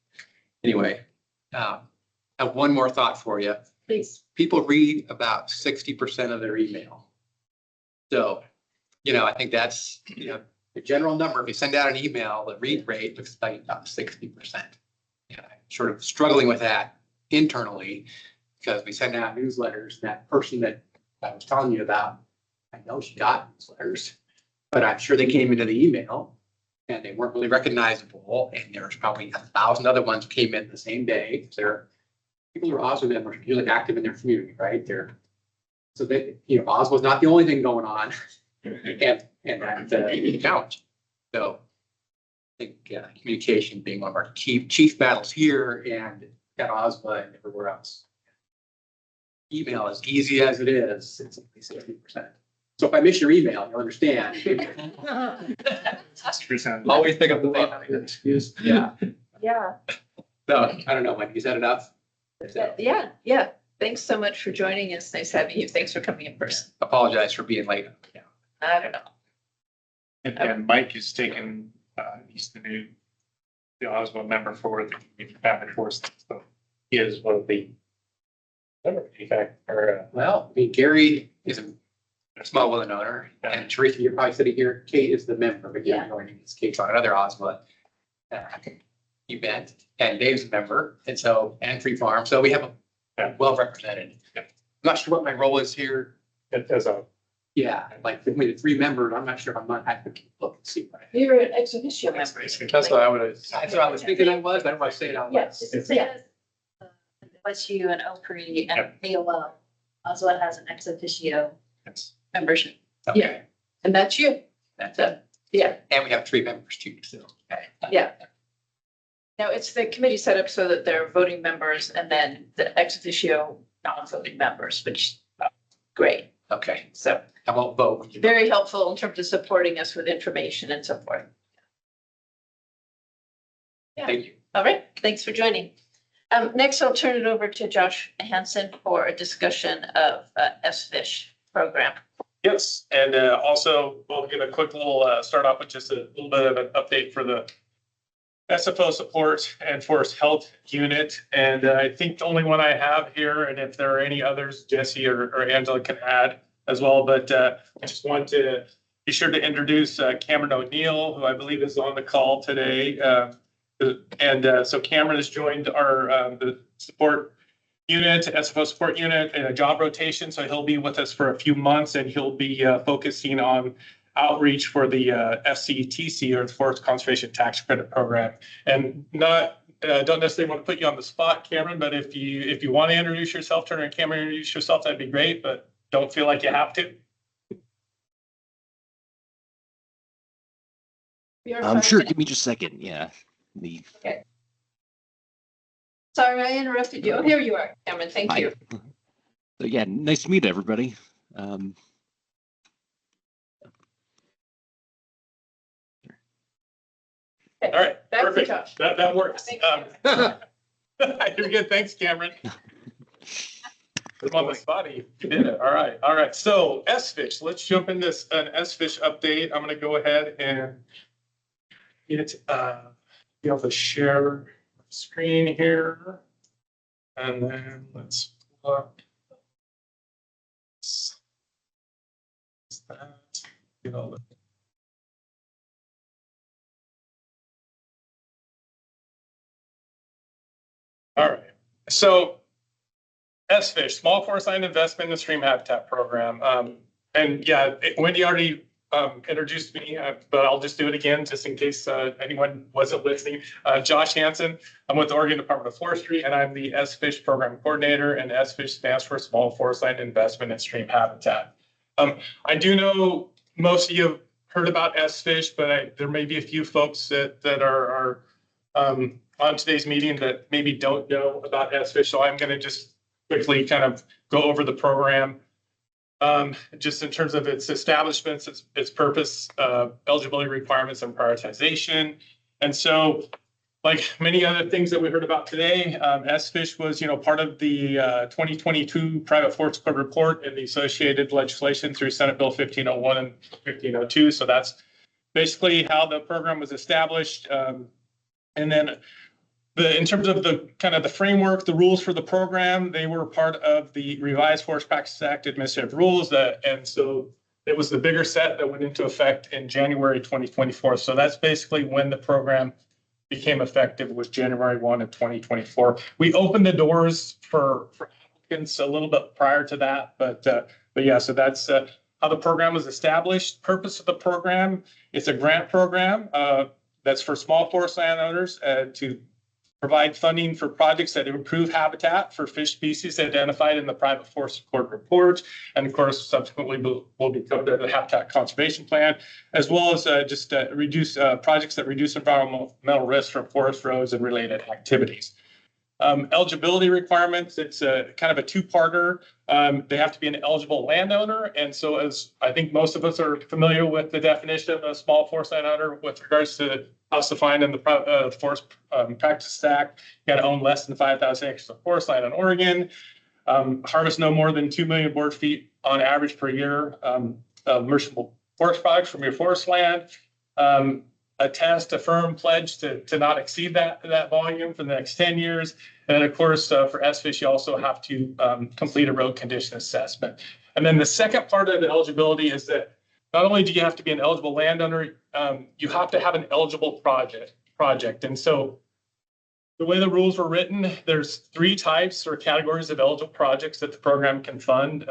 Anyway, I have one more thought for you. Please. People read about 60% of their email. So, I think that's, the general number. If you send out an email, the read rate looks like about 60%. And I'm sort of struggling with that internally because we send out newsletters. That person that I was telling you about, I know she got newsletters, but I'm sure they came into the email and they weren't really recognizable. And there's probably 1,000 other ones came in the same day. They're people who are Oswald members are really active in their community, right? So that, Oswald's not the only thing going on. and that's a challenge. So I think communication being one of our chief battles here and at OSWA and everywhere else. Email, as easy as it is, it's only 60%. So if I miss your email, you'll understand. Always pick up the phone. Excuse. Yeah. Yeah. So I don't know, Mike, is that enough? Yeah. Thanks so much for joining us. Nice having you. Thanks for coming in person. Apologize for being late. Yeah. I don't know. And Mike is taken, he's the Oswald member for the Family Forest. So he is one of the In fact, or, Well, I mean, Gary is a small woodland owner, and Teresa, you're probably sitting here. Kate is the member, but you're joining. It's Kate's on another Oswald event, and Dave's a member, and so, and Tree Farm. So we have a well represented. I'm not sure what my role is here. as a, Yeah, like with the 3 members, I'm not sure if I'm not having to look and see. What I have. You're an ex officio member. That's what I would have. That's what I was thinking I was, but I don't want to say it out loud. Yes, it says, OSU and Opry and AOL, also has an ex officio yes. membership. Okay, And that's you. that's it. Yeah, And we have 3 members too, so. Okay. yeah. Now, it's the committee set up so that they're voting members and then the ex officio non-voting members, which, great. Okay, So I won't vote when you. very helpful in terms of supporting us with information and so forth. Thank you. All right, thanks for joining. Next, I'll turn it over to Josh Hansen for a discussion of SFISH program. Yes, and also we'll give a quick little start off with just a little bit of an update for the SFO support and forest health unit. And I think the only one I have here, and if there are any others, Jesse or Angela can add as well. But I just want to be sure to introduce Cameron O'Neill, who I believe is on the call today. So Cameron has joined our the support unit, SFO support unit, in a job rotation. So he'll be with us for a few months, and he'll be focusing on outreach for the FCTC, or the Forest Conservation Tax Credit Program. And not don't necessarily want to put you on the spot, Cameron, but if you want to introduce yourself, Turner and Cameron, introduce yourself, that'd be great, but don't feel like you have to. Sure, give me just a second. Yeah. Okay. Sorry, I interrupted you. Oh, here you are, Cameron. Thank you. So yeah, nice to meet everybody. All right, Back to perfect. Josh. That works. You're good. Thanks, Cameron. Put him on the spot. You did it. All right. So SFISH, let's jump in this an SFISH update. I'm going to go ahead and be able to share screen here, and then let's look. Get all the All right, so SFISH, Small Forest Land Investment and Stream Habitat Program. And yeah, Wendy already introduced me, but I'll just do it again just in case anyone wasn't listening. Josh Hansen, I'm with the Oregon Department of Forestry, and I'm the SFISH Program Coordinator, and SFISH stands for Small Forest Land Investment and Stream Habitat. I do know most of you have heard about SFISH, but there may be a few folks that are on today's meeting that maybe don't know about SFISH, so I'm going to just quickly kind of go over the program, just in terms of its establishments, its purpose, eligibility requirements, and prioritization. And so, like many other things that we heard about today, SFISH was, part of the 2022 Private Forest Code report and the associated legislation through Senate Bill 1501 and 1502. So that's basically how the program was established. And then in terms of the kind of the framework, the rules for the program, they were part of the Revised Forest Practices Act administrative rules. And so it was the bigger set that went into effect in January 2024. So that's basically when the program became effective, was January 1 of 2024. We opened the doors for applicants a little bit prior to that, but yeah, so that's how the program was established. Purpose of the program, it's a grant program that's for small forest landowners to provide funding for projects that improve habitat for fish species identified in the Private Forest Code report, and of course, subsequently will be covered in the Habitat Conservation Plan, as well as just reduce projects that reduce environmental risk from forest roads and related activities. Eligibility requirements, it's kind of a two-parter. They have to be an eligible landowner. And so, as I think most of us are familiar with the definition of a small forest landowner with regards to how it's defined in the Forest Practices Act, you got to own less than 5,000 acres of forest land in Oregon, harvest no more than 2 million board feet on average per year of merchantable forest products from your forest land, a firm pledge to not exceed that volume for the next 10 years. And then of course, for SFISH, you also have to complete a road condition assessment. And then the second part of the eligibility is that not only do you have to be an eligible landowner, you have to have an eligible project. And so the way the rules were written, there's 3 types or categories of eligible projects that the program can fund.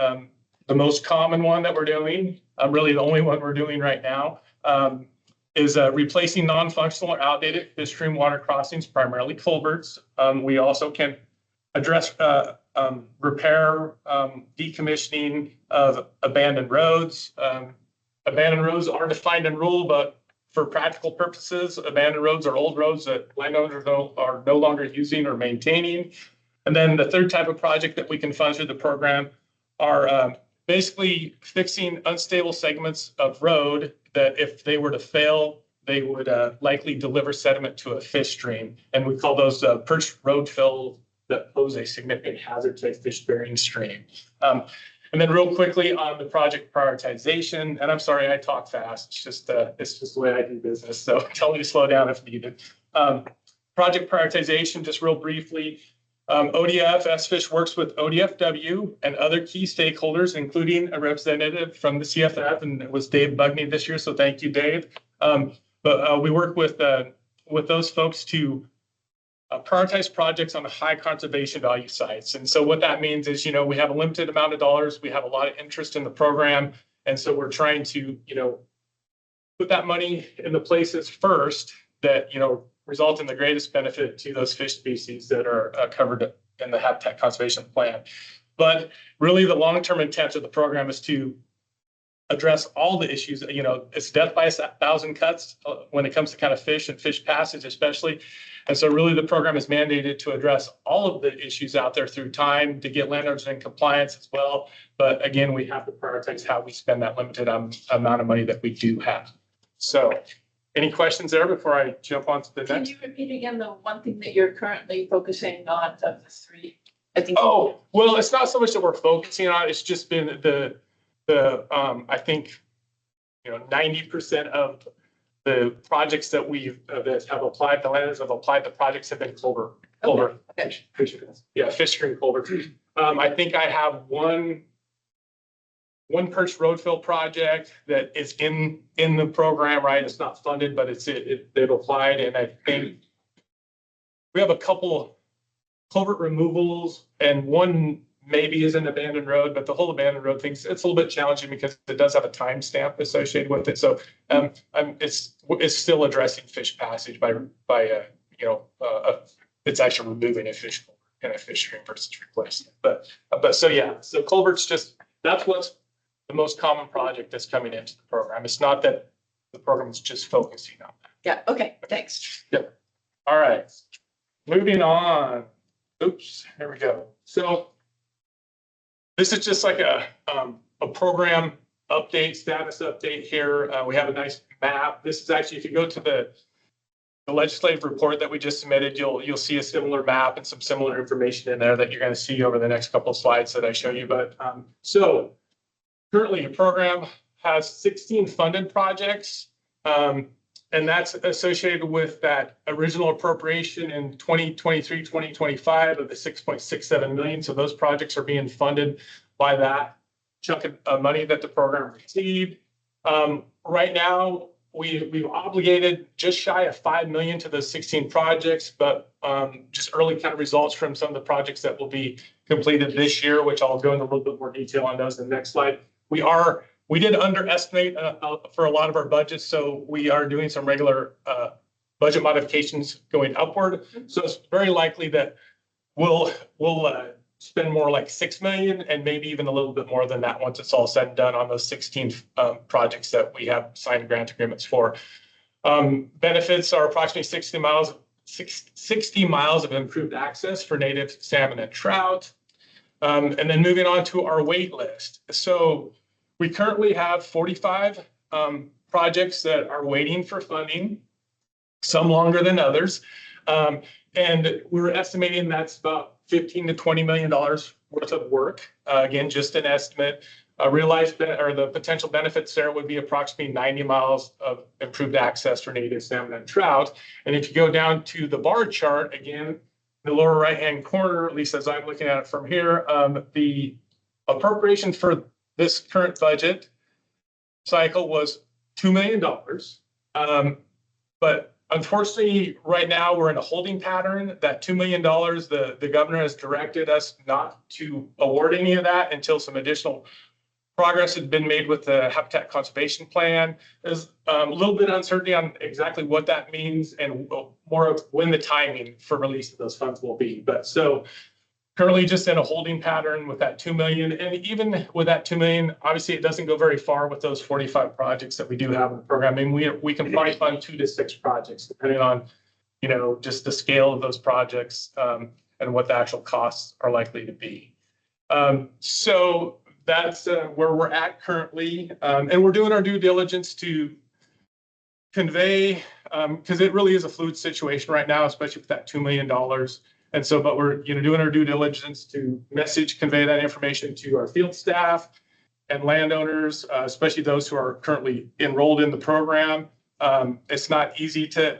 The most common one that we're doing, really the only one we're doing right now, is replacing non-functional or outdated fish stream water crossings, primarily culverts. We also can address repair, decommissioning of abandoned roads. Abandoned roads are defined in rule, but for practical purposes, abandoned roads are old roads that landowners are no longer using or maintaining. And then the third type of project that we can fund through the program are basically fixing unstable segments of road that if they were to fail, they would likely deliver sediment to a fish stream. And we call those perched road fill that pose a significant hazard to a fish-bearing stream. And then real quickly on the project prioritization, and I'm sorry, I talk fast. It's just the way I do business. So tell me to slow down if needed. Project prioritization, just real briefly. ODF, SFISH works with ODFW and other key stakeholders, including a representative from the CFF, and it was Dave Bugney this year. So thank you, Dave. But we work with those folks to prioritize projects on the high conservation value sites. And so what that means is, we have a limited amount of dollars. We have a lot of interest in the program. And so we're trying to, put that money in the places first that, result in the greatest benefit to those fish species that are covered in the Habitat Conservation Plan. But really the long-term intent of the program is to address all the issues. It's death by 1,000 cuts when it comes to kind of fish and fish passage especially. And so really the program is mandated to address all of the issues out there through time to get landowners in compliance as well. But again, we have to prioritize how we spend that limited amount of money that we do have. So any questions there before I jump on to the Can next? you repeat again the one thing that you're currently focusing on of the 3? I think. Oh, well, it's not so much that we're focusing on, it's just been I think, 90% of the projects that that have applied, the landowners have applied, the projects have been culvert. Okay. Fish stream culvert. I think I have one perched road fill project that is in the program, right? It's not funded, but they've applied, and I think we have a couple culvert removals, and one maybe is an abandoned road, but the whole abandoned road thing, it's a little bit challenging because it does have a timestamp associated with it. So it's still addressing fish passage by it's actually removing a fish culvert in a fish stream versus replacing it. But so culverts that's what's the most common project that's coming into the program. It's not that the program is just focusing on that. Yeah, okay, thanks. Yep. All right, moving on. Oops, here we go. So this is just like a program update, status update here. We have a nice map. This is actually, if you go to the legislative report that we just submitted, you'll see a similar map and some similar information in there that you're going to see over the next couple of slides that I show you. But so currently the program has 16 funded projects, and that's associated with that original appropriation in 2023, 2025 of the 6.67 million. So those projects are being funded by that chunk of money that the program received. Right now, we've obligated just shy of 5 million to those 16 projects, but just early kind of results from some of the projects that will be completed this year, which I'll go into a little bit more detail on those in the next slide. We did underestimate for a lot of our budgets, so we are doing some regular budget modifications going upward. So it's very likely that we'll spend more like 6 million and maybe even a little bit more than that once it's all said and done on those 16 projects that we have signed grant agreements for. Benefits are approximately 60 miles of improved access for native salmon and trout. And then moving on to our wait list. So we currently have 45 projects that are waiting for funding, some longer than others. And we're estimating that's about $15 to $20 million worth of work. Again, just an estimate. realized that, or the potential benefits there would be approximately 90 miles of improved access for native salmon and trout. And if you go down to the bar chart, again, the lower right-hand corner, at least as I'm looking at it from here, the appropriation for this current budget cycle was $2 million. But unfortunately, right now, we're in a holding pattern. That $2 million, the governor has directed us not to award any of that until some additional progress has been made with the habitat conservation plan. There's a little bit of uncertainty on exactly what that means and more of when the timing for release of those funds will be. But so currently just in a holding pattern with that 2 million. And even with that 2 million, obviously it doesn't go very far with those 45 projects that we do have in the program. I mean, we can probably fund 2 to 6 projects depending on, you know, just the scale of those projects and what the actual costs are likely to be. So that's where we're at currently. And we're doing our due diligence to convey, because it really is a fluid situation right now, especially with that $2 million. And so, but we're, you know, doing our due diligence to convey that information to our field staff and landowners, especially those who are currently enrolled in the program. It's not easy to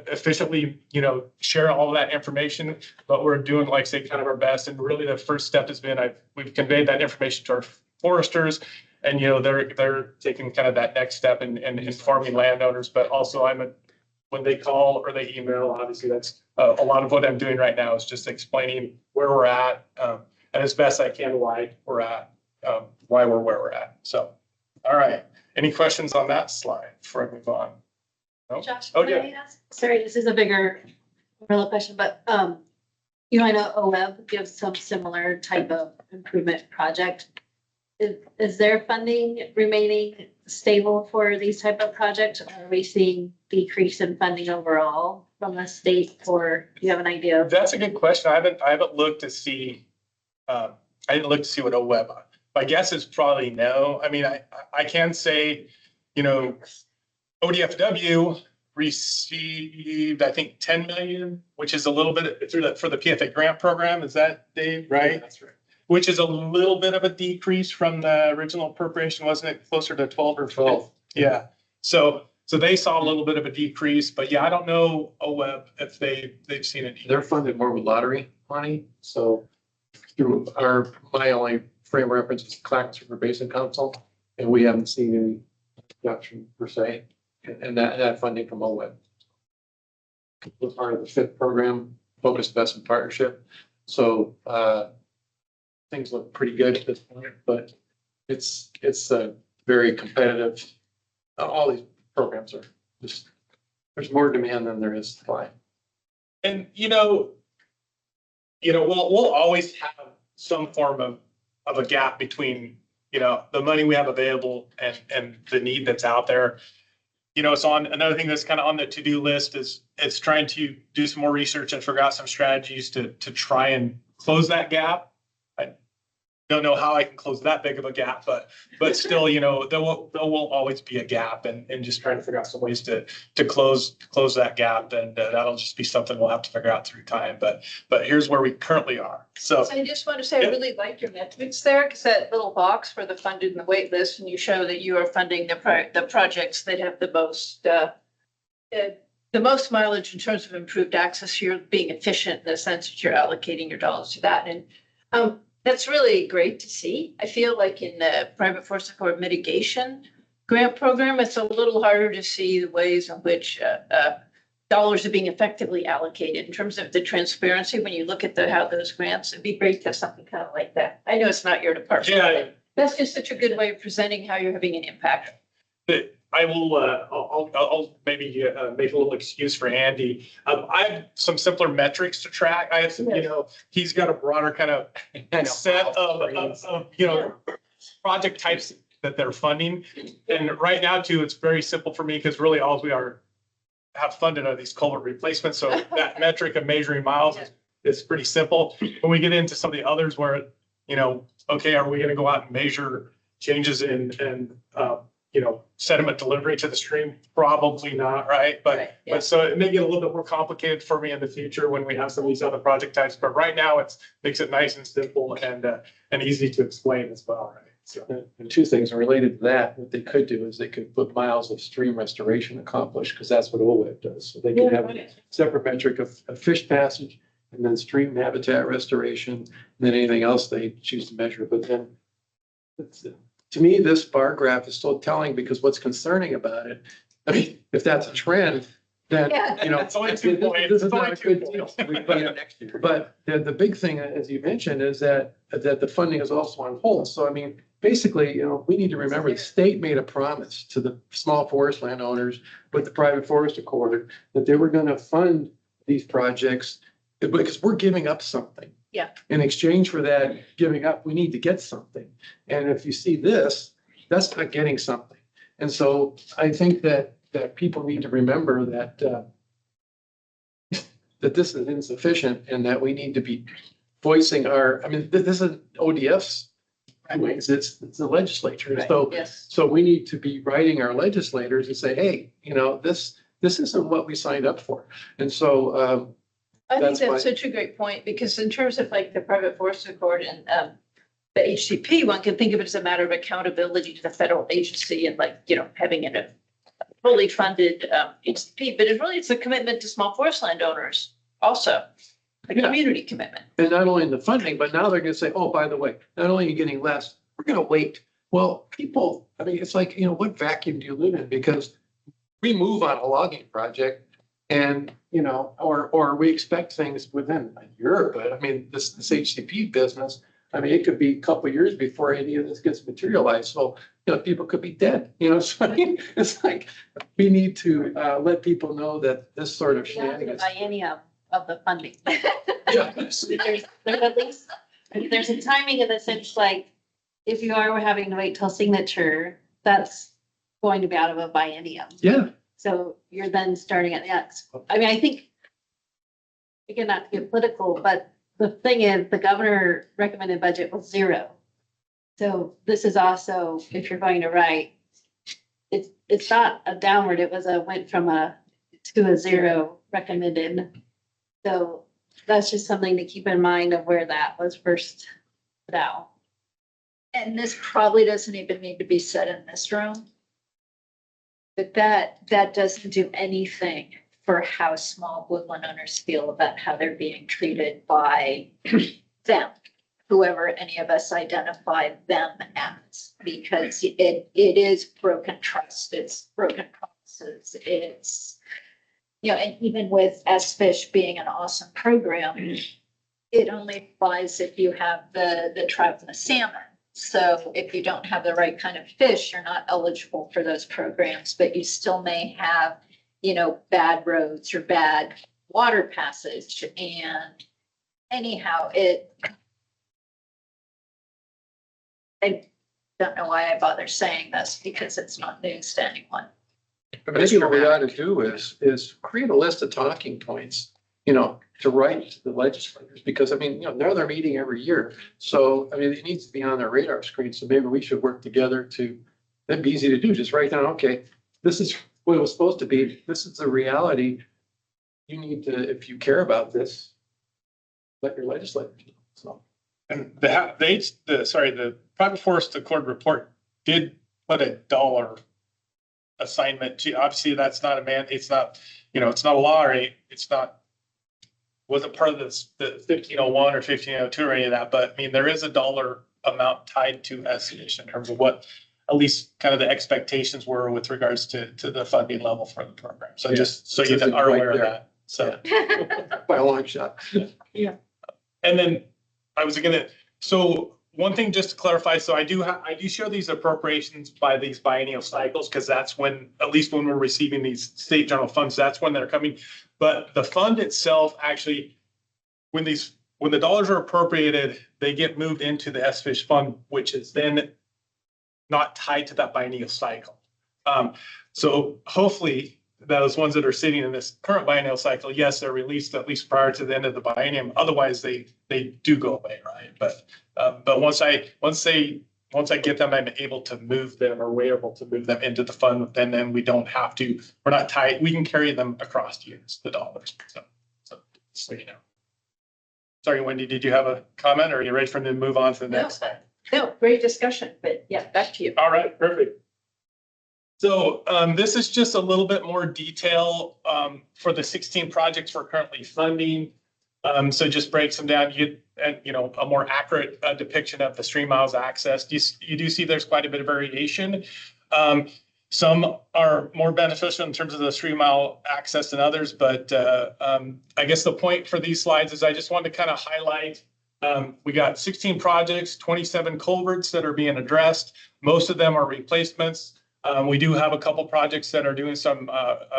efficiently, you know, share all of that information, but we're doing, like I say, kind of our best. And really the first step has been we've conveyed that information to our foresters, and, you know, they're taking kind of that next step and informing landowners. But also when they call or they email, obviously that's a lot of what I'm doing right now is just explaining where we're at, and as best I can why we're at, why we're where we're at. So, all right. Any questions on that slide before I move on? No? Josh, Oh, can I yeah. ask? Sorry, this is a bigger umbrella question, but you know, I know OWEB gives some similar type of improvement project. Is their funding remaining stable for these type of projects? Or are we seeing decrease in funding overall from the state, or do you have an idea? That's a good question. I haven't looked to see. I didn't look to see what OWEB. My guess is probably no. I mean, I can say, you know, ODFW received, I think, 10 million, which is a little bit for the PFA grant program. Is that, Dave? Right? Yeah, that's right. Which is a little bit of a decrease from the original appropriation, wasn't it? Closer to 12 or 12. Yeah. So they saw a little bit of a decrease, but yeah, I don't know OWEB if they've seen it. They're funded more with lottery money. So through my only frame of reference is Clackamas River Basin Council, and we haven't seen any reduction per se, and that funding from OWEB. We're part of the FIP program, Focused Investment Partnership. So things look pretty good at this point, but it's a very competitive. All these programs are just, there's more demand than there is supply. And you know, we'll always have some form of a gap between, you know, the money we have available and the need that's out there. You know, it's on another thing that's kind of on the to-do list is it's trying to do some more research and figure out some strategies to try and close that gap. I don't know how I can close that big of a gap, but still, you know, there will always be a gap, and just trying to figure out some ways to close that gap, and that'll just be something we'll have to figure out through time. But here's where we currently are. So I just want to say, I really like your metrics there, because that little box for the funded and the wait list, and you show that you are funding the projects that have the most mileage in terms of improved access. You're being efficient in the sense that you're allocating your dollars to that. And that's really great to see. I feel like in the private forest or mitigation grant program, it's a little harder to see the ways in which dollars are being effectively allocated in terms of the transparency. When you look at how those grants, it'd be great to have something kind of like that. I know it's not your department. Yeah. That's just such a good way of presenting how you're having an impact. I will, I'll maybe make a little excuse for Andy. I have some simpler metrics to track. I have some, you know, he's got a broader kind of set of, you know, project types that they're funding. And right now too, it's very simple for me because really all we have funded are these culvert replacements. So that metric of measuring miles is pretty simple. When we get into some of the others where, you know, okay, are we going to go out and measure changes in you know, sediment delivery to the stream? Probably not, right? But so it may get a little bit more complicated for me in the future when we have some of these other project types. But right now, makes it nice and simple and easy to explain as well, right? And two things related to that, what they could do is they could put miles of stream restoration accomplished, because that's what OWEB does. So they can have a separate metric of fish passage and then stream habitat restoration, and then anything else they choose to measure. But then to me, this bar graph is so telling, because what's concerning about it, I mean, if that's a trend, then, you know, It's only 2 points. this is It's not only a 2 good deal. points. But the big thing, as you mentioned, is that the funding is also on hold. So I mean, basically, you know, we need to remember the state made a promise to the small forest landowners with the private forest accord that they were going to fund these projects because we're giving up something. Yeah. In exchange for that giving up, we need to get something. And if you see this, that's not getting something. And so I think that people need to remember that that this is insufficient and that we need to be voicing our, I mean, this is ODF's anyways, it's the legislature. Right, So, yes. so we need to be writing our legislators and say, hey, you know, this isn't what we signed up for. And so, I think That's that's why- such a great point, because in terms of like the private forest accord and the HCP, one can think of it as a matter of accountability to the federal agency and like, you know, having a fully funded HCP, but it's a commitment to small forest landowners also, a Yeah. community commitment. and not only in the funding, but now they're gonna say, oh, by the way, not only are you getting less, we're gonna wait. Well, people, I mean, it's like, you know, what vacuum do you live in? Because we move on a logging project and, you know, or we expect things within a year, but I mean, this HCP business, I mean, it could be a couple of years before any of this gets materialized. So, you know, people could be dead, you know, so I mean, it's like, we need to let people know that this sort of shenanigans. Biennium of the funding. Yeah. There's at least, there's a timing in the sense, like, if you are having to wait till signature, that's going to be out of a biennium. Yeah. So you're then starting at next. I mean, I think, again, not to get political, but the thing is, the governor recommended budget was 0. So this is also, if you're going to write, it's not a downward, it was went from to a 0 recommended. So that's just something to keep in mind of where that was first put out. And this probably doesn't even need to be said in this room. But that doesn't do anything for how small woodland owners feel about how they're being treated by them, whoever any of us identify them as, because it is broken trust, it's broken promises, it's, you know, and even with S-Fish being an awesome program, it only applies if you have the trout and the salmon. So if you don't have the right kind of fish, you're not eligible for those programs, but you still may have, you know, bad roads or bad water passage. And anyhow, I don't know why I bother saying this, because it's not news to anyone. Maybe what we ought to do is create a list of talking points, you know, to write to the legislators, because I mean, you know, they're meeting every year. So, I mean, it needs to be on their radar screen. So maybe we should work together that'd be easy to do. Just write down, okay, this is what it was supposed to be. This is the reality. You need to, if you care about this, let your legislators know. So. And the private forest accord report did put a dollar assignment to, obviously that's not it's not, you know, it's not a law or wasn't part of this, the 1501 or 1502 or any of that, but I mean, there is a dollar amount tied to S-Fish in terms of what at least kind of the expectations were with regards to the funding level for the program. So just so you are aware of that. So by a long shot. Yeah. And then so one thing just to clarify, so I do show these appropriations by these biennial cycles, because that's when, at least when we're receiving these state general funds, that's when they're coming. But the fund itself, actually, when the dollars are appropriated, they get moved into the S-Fish fund, which is then not tied to that biennial cycle. So hopefully those ones that are sitting in this current biennial cycle, yes, they're released at least prior to the end of the biennium. Otherwise, they do go away, right? But once I get them, I'm able to move them, or we're able to move them into the fund. Then we don't have to. We're not tied. We can carry them across years, the dollars. So you know. Sorry, Wendy, did you have a comment, or are you ready for me to move on to the next slide? No, great discussion, but yeah, back to you. All right, perfect. So this is just a little bit more detail for the 16 projects we're currently funding. So just breaks them down. You get a more accurate depiction of the stream miles accessed. You do see there's quite a bit of variation. Some are more beneficial in terms of the stream mile access than others, but I guess the point for these slides is I just wanted to kind of highlight we got 16 projects, 27 culverts that are being addressed. Most of them are replacements. We do have a couple projects that are doing some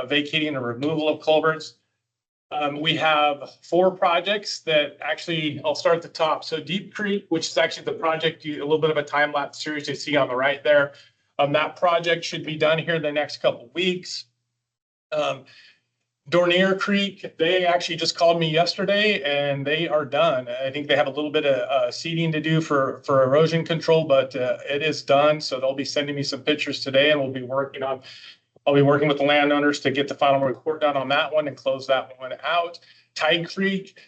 vacating and removal of culverts. We have 4 projects that actually, I'll start at the top. So Deep Creek, which is actually the project, a little bit of a time lapse series you see on the right there. That project should be done here in the next couple of weeks. Dornier Creek, they actually just called me yesterday and they are done. I think they have a little bit of seeding to do for erosion control, but it is done. So they'll be sending me some pictures today, and I'll be working with the landowners to get the final report done on that one and close that one out. Tide Creek,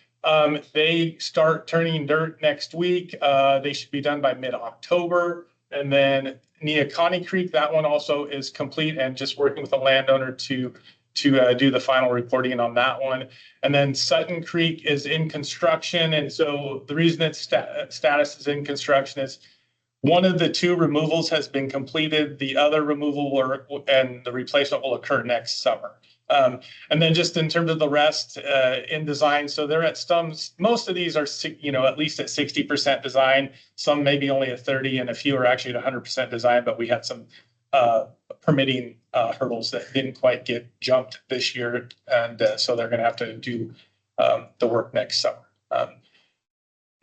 they start turning dirt next week. They should be done by mid-October. And then Neoconi Creek, that one also is complete and just working with the landowner to do the final reporting on that one. And then Sutton Creek is in construction. And so the reason its status is in construction is one of the 2 removals has been completed. The other removal and the replacement will occur next summer. And then just in terms of the rest in design, so they're at most of these are, at least at 60% design. Some maybe only at 30, and a few are actually at 100% design, but we had some permitting hurdles that didn't quite get jumped this year. And so they're going to have to do the work next summer.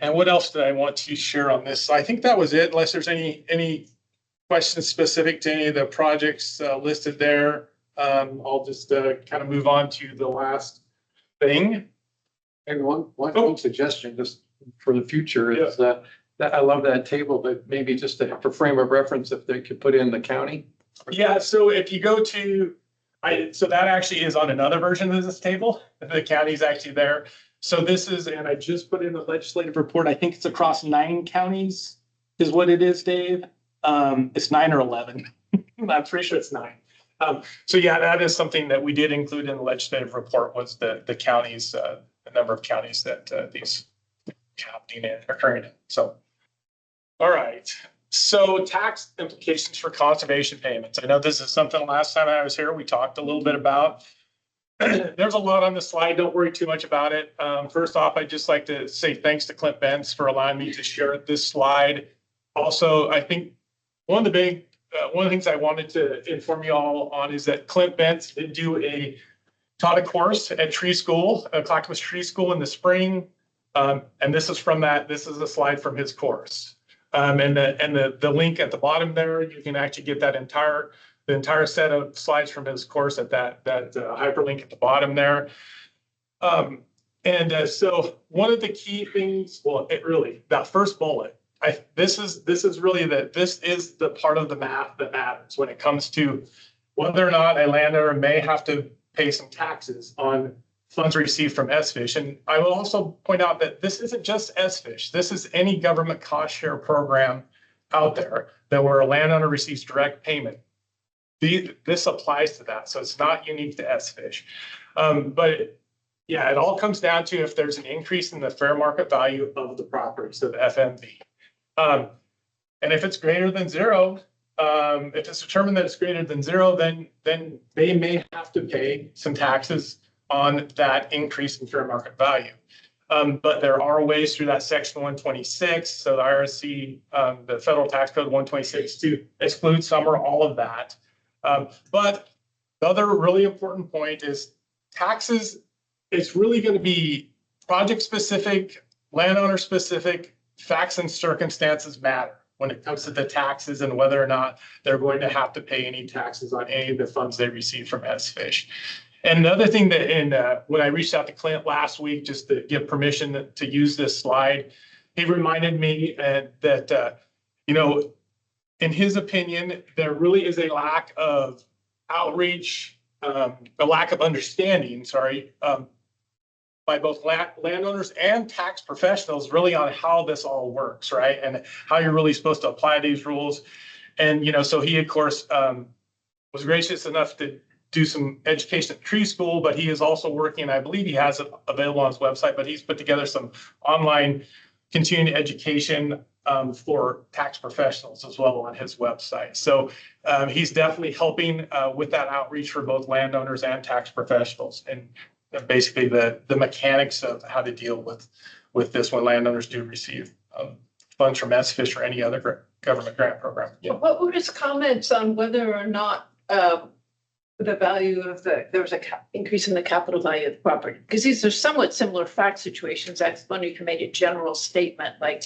And what else did I want to share on this? I think that was it, unless there's any questions specific to any of the projects listed there. I'll just kind of move on to the last thing. And one suggestion just for the future is that I love that table, but maybe just for frame of reference, if they could put in the county. Yeah, so if you go to, so that actually is on another version of this table. The county's actually there. So this is, and I just put in the legislative report. I think it's across 9 counties is what it is, Dave. It's 9 or 11. I'm pretty sure it's 9. So yeah, that is something that we did include in the legislative report was the counties, the number of counties that these happening in, occurring in. So, all right. So tax implications for conservation payments. I know this is something last time I was here, we talked a little bit about. There's a lot on the slide. Don't worry too much about it. First off, I'd just like to say thanks to Clint Benz for allowing me to share this slide. Also, I think one of the things I wanted to inform you all on is that Clint Benz did taught a course at Tree School, Clackamas Tree School in the spring. And this is a slide from his course. And the link at the bottom there, you can actually get the entire set of slides from his course at that hyperlink at the bottom there. So one of the key things, that first bullet, this is the part of the math that matters when it comes to whether or not a landowner may have to pay some taxes on funds received from SFISH. And I will also point out that this isn't just SFISH. This is any government cost share program out there where a landowner receives direct payment. This applies to that. So it's not unique to SFISH. But yeah, it all comes down to if there's an increase in the fair market value of the property, so the FMV. And if it's greater than 0, if it's determined that it's greater than 0, then they may have to pay some taxes on that increase in fair market value. But there are ways through that section 126, so the IRC, the federal tax code 126, to exclude some or all of that. But the other really important point is taxes, it's really going to be project specific, landowner specific, facts and circumstances matter when it comes to the taxes and whether or not they're going to have to pay any taxes on any of the funds they receive from SFISH. And the other thing that when I reached out to Clint last week, just to give permission to use this slide, he reminded me that, in his opinion, there really is a lack of outreach, a lack of understanding, by both landowners and tax professionals really on how this all works, right? And how you're really supposed to apply these rules. And, so he, of course, was gracious enough to do some education at tree school, but he is also working, I believe he has it available on his website, but he's put together some online continuing education for tax professionals as well on his website. So he's definitely helping with that outreach for both landowners and tax professionals, and basically the mechanics of how to deal with this when landowners do receive funds from SFISH or any other government grant program. Yeah. What were his comments on whether or not the value of there was increase in the capital value of the property? Because these are somewhat similar fact situations. I was wondering if you made a general statement, like,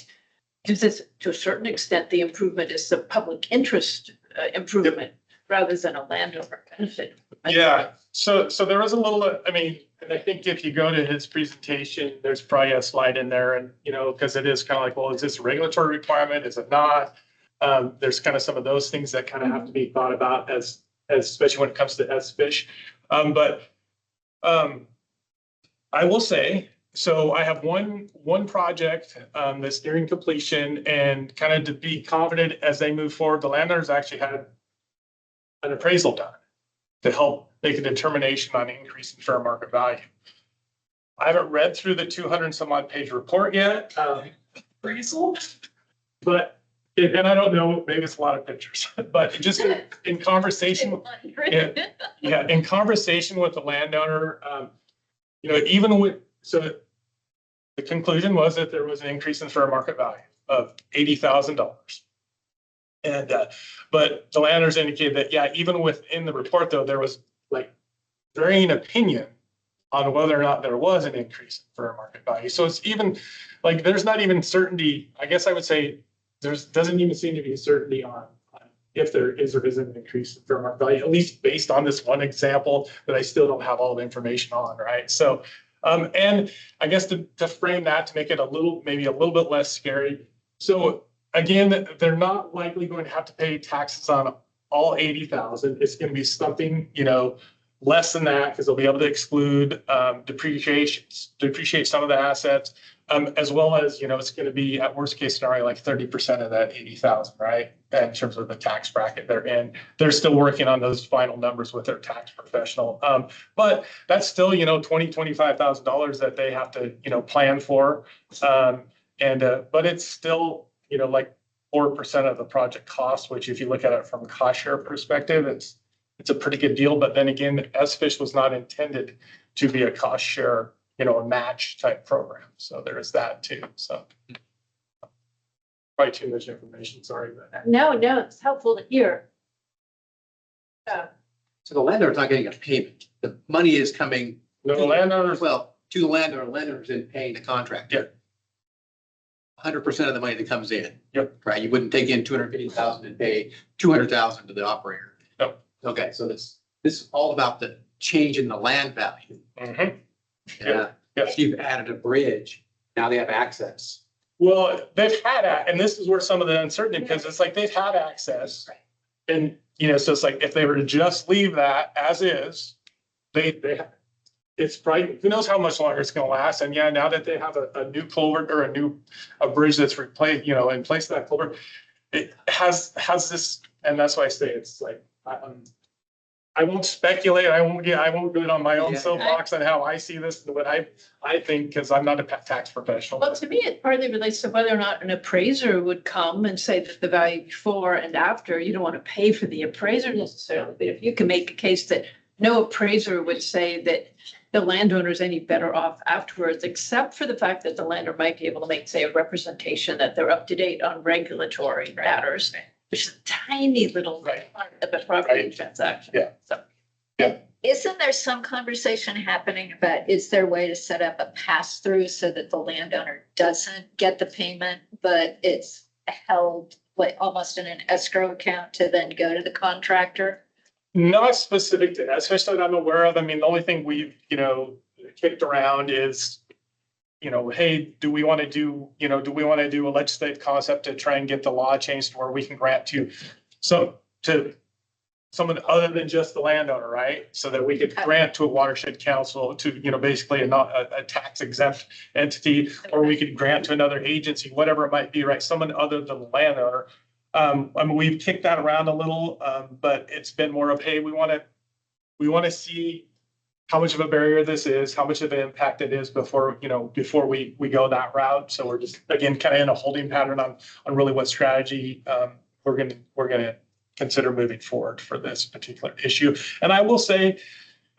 is this to a certain extent the improvement is the public interest improvement rather than a landowner benefit? Yeah, so there was a little, and I think if you go to his presentation, there's probably a slide in there, and, because it is kind of like, well, is this a regulatory requirement? Is it not? There's kind of some of those things that kind of have to be thought about as especially when it comes to SFISH. But I will say, so I have one project that's nearing completion, and kind of to be confident as they move forward, the landowners actually had an appraisal done to help make a determination on increase in fair market value. I haven't read through the 200 and some odd page report yet, appraisal, but and I don't know, maybe it's a lot of pictures, but just in conversation, in conversation with the landowner, even with, so the conclusion was that there was an increase in fair market value of $80,000. And, but the landowners indicated that, yeah, even within the report though, there was like varying opinion on whether or not there was an increase in fair market value. So it's even like, there's not even certainty, I guess I would say, doesn't even seem to be certainty on if there is or isn't an increase in fair market value, at least based on this one example that I still don't have all the information on, right? So, and I guess to frame that, to make it maybe a little bit less scary. So again, they're not likely going to have to pay taxes on all 80,000. It's going to be something, less than that, because they'll be able to exclude depreciate some of the assets. As well as, it's going to be at worst case scenario, like 30% of that 80,000, right? In terms of the tax bracket they're in. They're still working on those final numbers with their tax professional. But that's still, $25,000 that they have to, plan for. But it's still, like 4% of the project cost, which if you look at it from a cost share perspective, it's a pretty good deal. But then again, SFISH was not intended to be a cost share, a match type program. So there is that too. So probably too much information, sorry. But No, it's helpful to hear. So the landowner's not getting a payment. The money is coming. No, the landowners. Well, to the landowner, landowner's in paying the contractor. 100% of the money that comes in. Yep. Right. You wouldn't take in 250,000 and pay 200,000 to the operator. Nope. Okay. So this is all about the change in the land value. Mm-hmm. Yeah. If you've added a bridge, now they have access. Well, they've had, and this is where some of the uncertainty, because it's like they've had access. And, so it's like, if they were to just leave that as is, it's probably, who knows how much longer it's going to last. And yeah, now that they have a new culvert or a bridge that's replaced, in place of that culvert, it has this, and that's why I say it's like, I won't speculate. I won't go on my own soapbox on how I see this, what I think, because I'm not a tax professional. Well, to me, it partly relates to whether or not an appraiser would come and say that the value before and after, you don't want to pay for the appraiser necessarily. But if you can make a case that no appraiser would say that the landowner is any better off afterwards, except for the fact that the landowner might be able to make, say, a representation that they're up to date on regulatory matters. Which is a tiny little part of the property transaction. Yeah. So. Yeah. Isn't there some conversation happening about, is there a way to set up a pass-through so that the landowner doesn't get the payment, but it's held like almost in an escrow account to then go to the contractor? Not specific to SFISH that I'm aware of. I mean, the only thing we've, kicked around is, hey, do we want to do a legislative concept to try and get the law changed to where we can grant to someone other than just the landowner, right? So that we could grant to a watershed council to, basically a tax exempt entity, or we could grant to another agency, whatever it might be, right? Someone other than the landowner. I mean, we've kicked that around a little, but it's been more of, hey, we want to see how much of a barrier this is, how much of an impact it is before we go that route. So we're just, again, kind of in a holding pattern on really what strategy we're gonna consider moving forward for this particular issue. And I will say,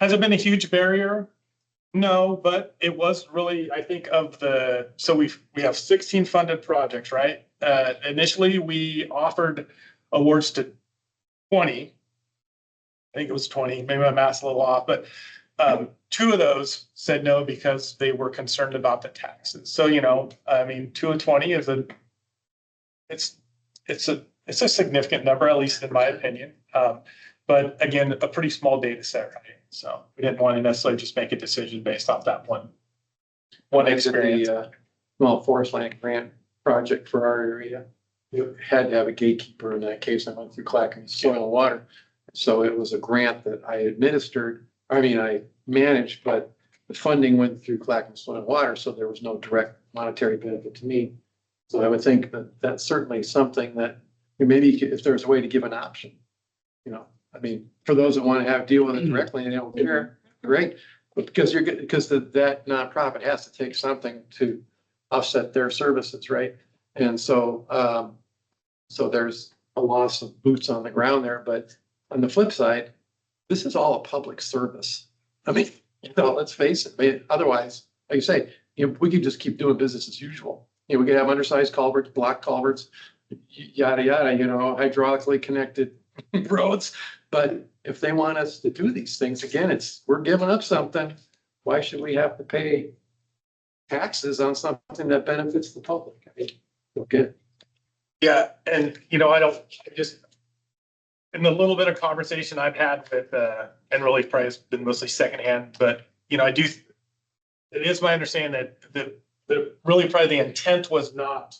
has it been a huge barrier? No, but it was really, I think so we have 16 funded projects, right? Initially, we offered awards to 20. I think it was 20, maybe my math's a little off, but 2 of those said no because they were concerned about the taxes. So, I mean, 2 of 20 is it's a significant number, at least in my opinion. But again, a pretty small data set, right? So we didn't want to necessarily just make a decision based off that one experience. Small forest land grant project for our area. You had to have a gatekeeper in that case. I went through Clackamas Soil and Water. So it was a grant that I managed, but the funding went through Clackamas Soil and Water, so there was no direct monetary benefit to me. So I would think that that's certainly something that maybe if there's a way to give an option, I mean, for those that want to deal with it directly and they don't care, great. But because that nonprofit has to take something to offset their services, right? And so, so there's a loss of boots on the ground there. But on the flip side, this is all a public service. I mean, let's face it. I mean, otherwise, like you say, we could just keep doing business as usual. We could have undersized culverts, block culverts, yada, yada, hydraulically connected roads. But if they want us to do these things, again, we're giving up something. Why should we have to pay taxes on something that benefits the public? I mean, okay. Yeah, and in the little bit of conversation I've had with, and really probably has been mostly secondhand, but it is my understanding that really probably the intent was not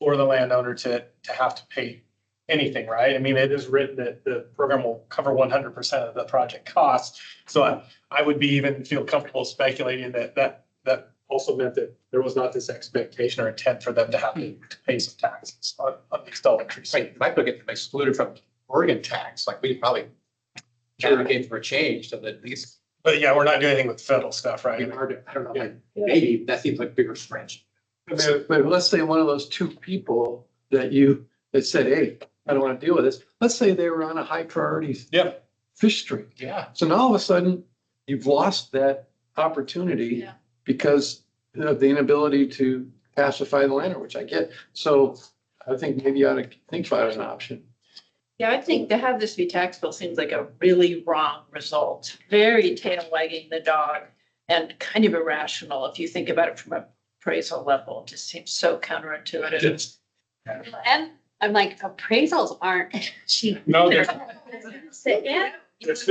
for the landowner to have to pay anything, right? I mean, it is written that the program will cover 100% of the project costs. So I would feel comfortable speculating that also meant that there was not this expectation or intent for them to have to pay some taxes on these dollar trees. Right, if I could get them excluded from Oregon tax, like we probably advocate for a change so that these. But yeah, we're not doing anything with federal stuff, right? I don't know, maybe that seems like a bigger stretch. But let's say one of those 2 people that said, hey, I don't want to deal with this. Let's say they were on a high priority fish stream. Yeah. So now all of a sudden you've lost that opportunity because of the inability to pacify the landowner, which I get. So I think maybe you ought to think about it as an option. Yeah, I think to have this be taxable seems like a really wrong result. Very tail wagging the dog and kind of irrational if you think about it from a appraisal level. It just seems so counterintuitive. And I'm like, appraisals aren't cheap. No, And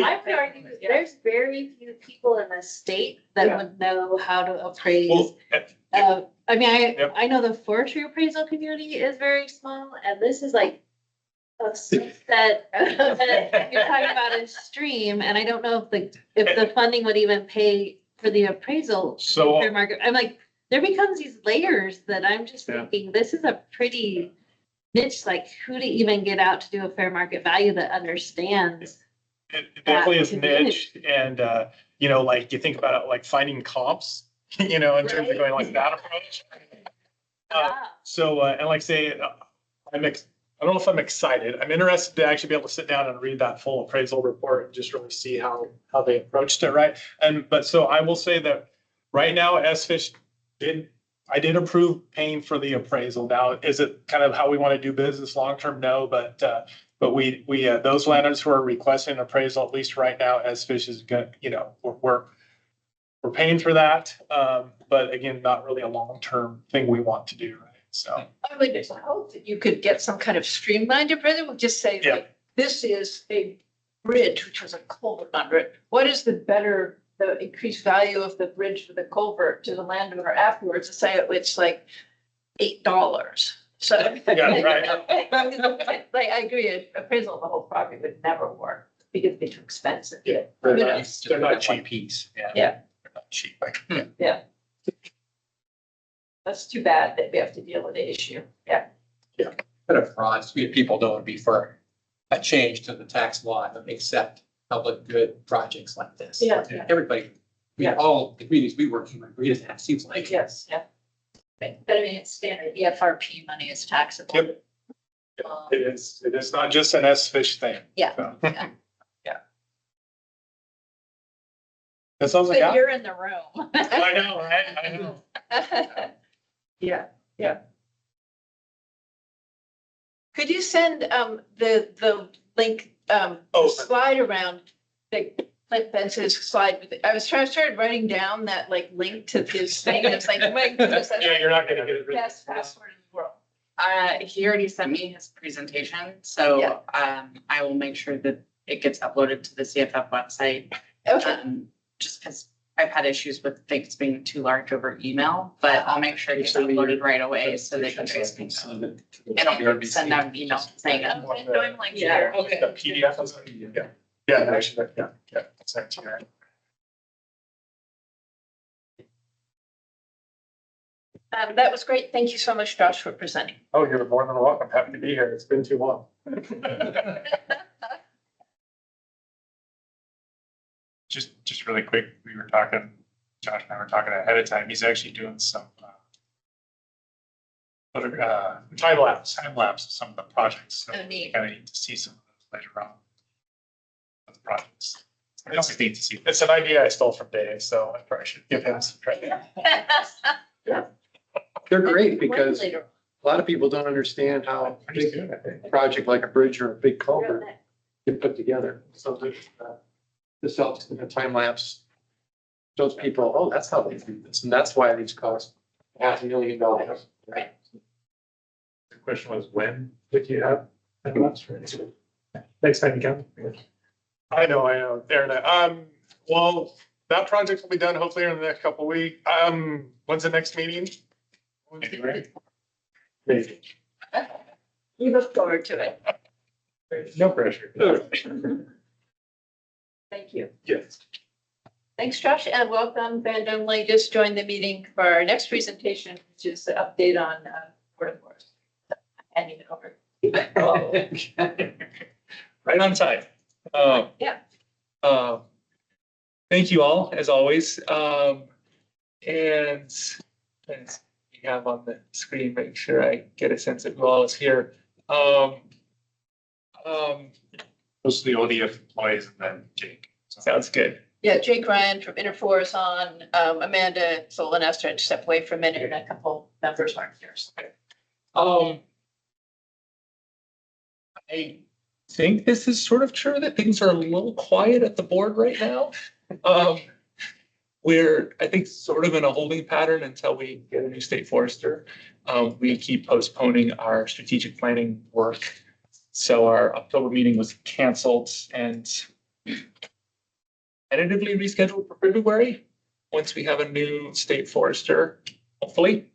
I would argue that there's very few people in the state that would know how to appraise. I mean, I know the forestry appraisal community is very small, and this is like a subset. You're talking about a stream, and I don't know if the funding would even pay for the appraisal. So fair market. I'm like, there becomes these layers that I'm just thinking, this is a pretty niche, like who to even get out to do a fair market value that understands. It definitely is niche, and like you think about it, like finding comps, in terms of going like that approach. So and like say, I don't know if I'm excited. I'm interested to actually be able to sit down and read that full appraisal report and just really see how they approached it, right? But so I will say that right now, SFish I did approve paying for the appraisal. Now, is it kind of how we want to do business long term? No, but we those landowners who are requesting an appraisal, at least right now, SFish is good. We're paying for that, but again, not really a long term thing we want to do, right? So I would just hope that you could get some kind of streamlined appraisal. We'll just say like this is a bridge which has a culvert under it. What is the increased value of the bridge for the culvert to the landowner afterwards? To say it's like $8. So. Yeah, right. Like, I agree, appraisal of the whole property would never work because it'd be too expensive. Yeah, Who they're not, knows? they're not cheap piece. Yeah. They're not cheap. Yeah. That's too bad that we have to deal with the issue. Yeah. Bit of frauds, we have people don't want to be for a change to the tax law and accept public good projects like this. Yeah. Everybody, all the communities we work in agree with that, seems like. Yes, yeah. But I mean, it's standard EFRP money is taxable. Yep. It is not just an S-fish thing. Yeah. So. Yeah. That sounds like. But you're in the room. I know, right? I know. Yeah, yeah. Could you send the link slide around the Clint Bence's slide? I started writing down that like link to his thing. And it's like, oh my goodness, that's Yeah, you're not gonna get it. the best password in the world. He already sent me his presentation, so I will make sure that it gets uploaded to the CFF website. Okay. Just because I've had issues with things being too large over email, but I'll make sure it's uploaded right away so that you guys can go. And I'll send out an email saying that. I'm like, Yeah. okay. The PDF is, yeah. Yeah, actually, yeah. Sent to you. That was great. Thank you so much, Josh, for presenting. Oh, you're more than welcome. Happy to be here. It's been too long. Just really quick, we were talking, Josh and I were talking ahead of time. He's actually doing some time lapse of some of the projects. So Oh, neat. kind of need to see some of those later on. Of the projects. It's neat to see. It's an idea I stole from Dave, so I probably should give him some credit. They're great because Later. a lot of people don't understand how a big project like a bridge or a big culvert get put together. So this helps in a time lapse. Shows people, oh, that's how they do this, and that's why these cost $500,000. Right. The question was, when did you have? Next time you come. I know, Aaron. Well, that project will be done hopefully in the next couple of weeks. When's the next meeting? January. Maybe. We look forward to it. No pressure. Thank you. Yes. Thanks, Josh, and welcome. Van Dunley just joined the meeting for our next presentation, which is the update on Port Forest. Handing it over. Right on time. Yeah. Thank you all, as always. And as you have on the screen, make sure I get a sense of who all is here. Those are the ODF employees and then Jake. Sounds good. Yeah, Jake Ryan from Interfor is on. Amanda Solon asked her to step away for a minute, and a couple members aren't here. So. I think this is sort of true that things are a little quiet at the board right now. We're, I think, sort of in a holding pattern until we get a new state forester. We keep postponing our strategic planning work. So our October meeting was canceled and tentatively rescheduled for February, once we have a new state forester, hopefully.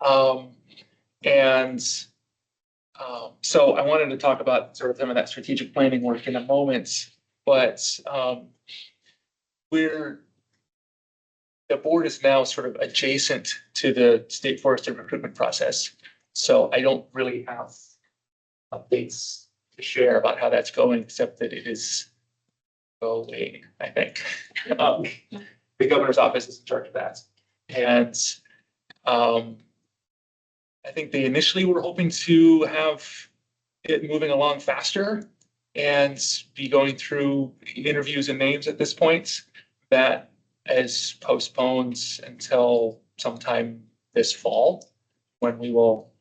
So I wanted to talk about sort of some of that strategic planning work in a moment, but the board is now sort of adjacent to the state forester recruitment process. So I don't really have updates to share about how that's going, except that it is going, I think. The governor's office is in charge of that. And I think they initially were hoping to have it moving along faster and be going through interviews and names at this point. That is postponed until sometime this fall, when we will,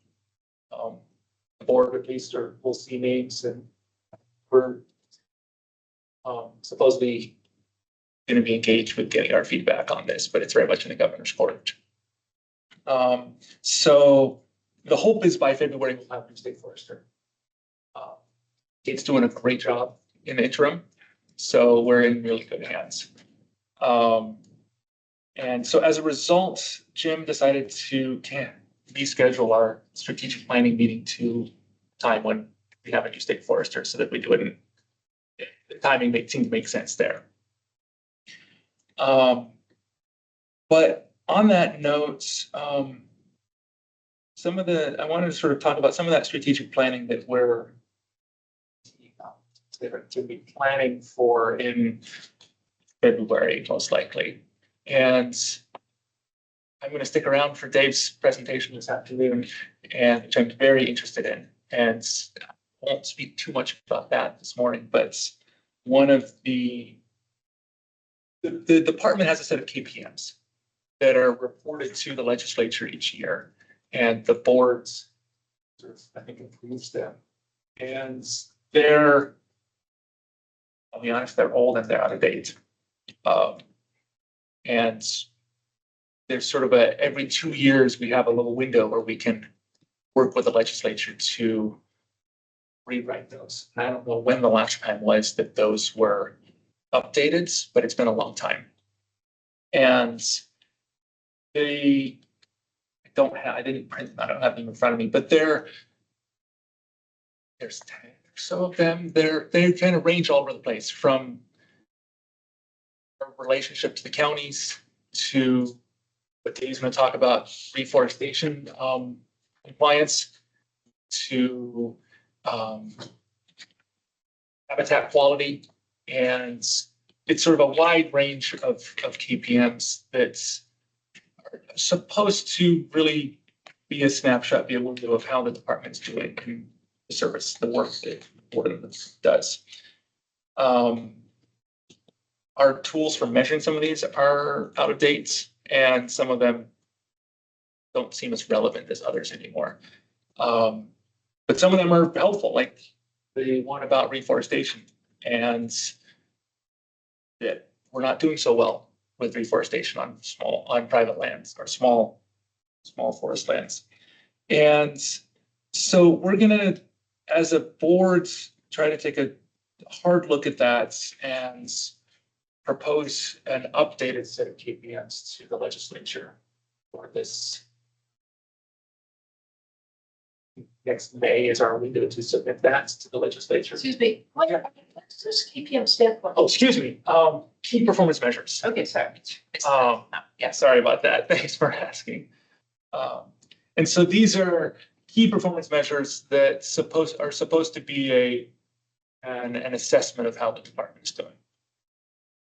the board at least, or we'll see names, and we're supposedly going to be engaged with getting our feedback on this, but it's very much in the governor's court. So the hope is by February we'll have a new state forester. Kate's doing a great job in the interim, so we're in really good hands. And so as a result, Jim decided to reschedule our strategic planning meeting to time when we have a new state forester so that we do it in, the timing seemed to make sense there. But on that note, some of the, I wanted to sort of talk about some of that strategic planning that we're to be planning for in February, most likely. And I'm going to stick around for Dave's presentation this afternoon, and which I'm very interested in. And I won't speak too much about that this morning, but one of the department has a set of KPMs that are reported to the legislature each year, and the boards sort of, I think, approves them. And they're, I'll be honest, they're old and they're out of date. And there's sort of every 2 years, we have a little window where we can work with the legislature to rewrite those. I don't know when the last time was that those were updated, but it's been a long time. And I didn't print them, I don't have them in front of me, but there's 10 or so of them. They kind of range all over the place, from our relationship to the counties to what Dave's going to talk about, reforestation compliance, to habitat quality. And it's sort of a wide range of KPMs that's supposed to really be a snapshot, be a window of how the department's doing and the service, the work that the board does. Our tools for measuring some of these are out of date, and some of them don't seem as relevant as others anymore. But some of them are helpful, like the one about reforestation, and that we're not doing so well with reforestation on private lands or small forest lands. And so we're gonna, as a board, try to take a hard look at that and propose an updated set of KPMs to the legislature for this. Next May is our window to submit that to the legislature. Excuse me, what does this KPM stand for? Oh, excuse me, key performance measures. Okay, sorry. Yeah, sorry about that. Thanks for asking. And so these are key performance measures that are supposed to be an assessment of how the department is doing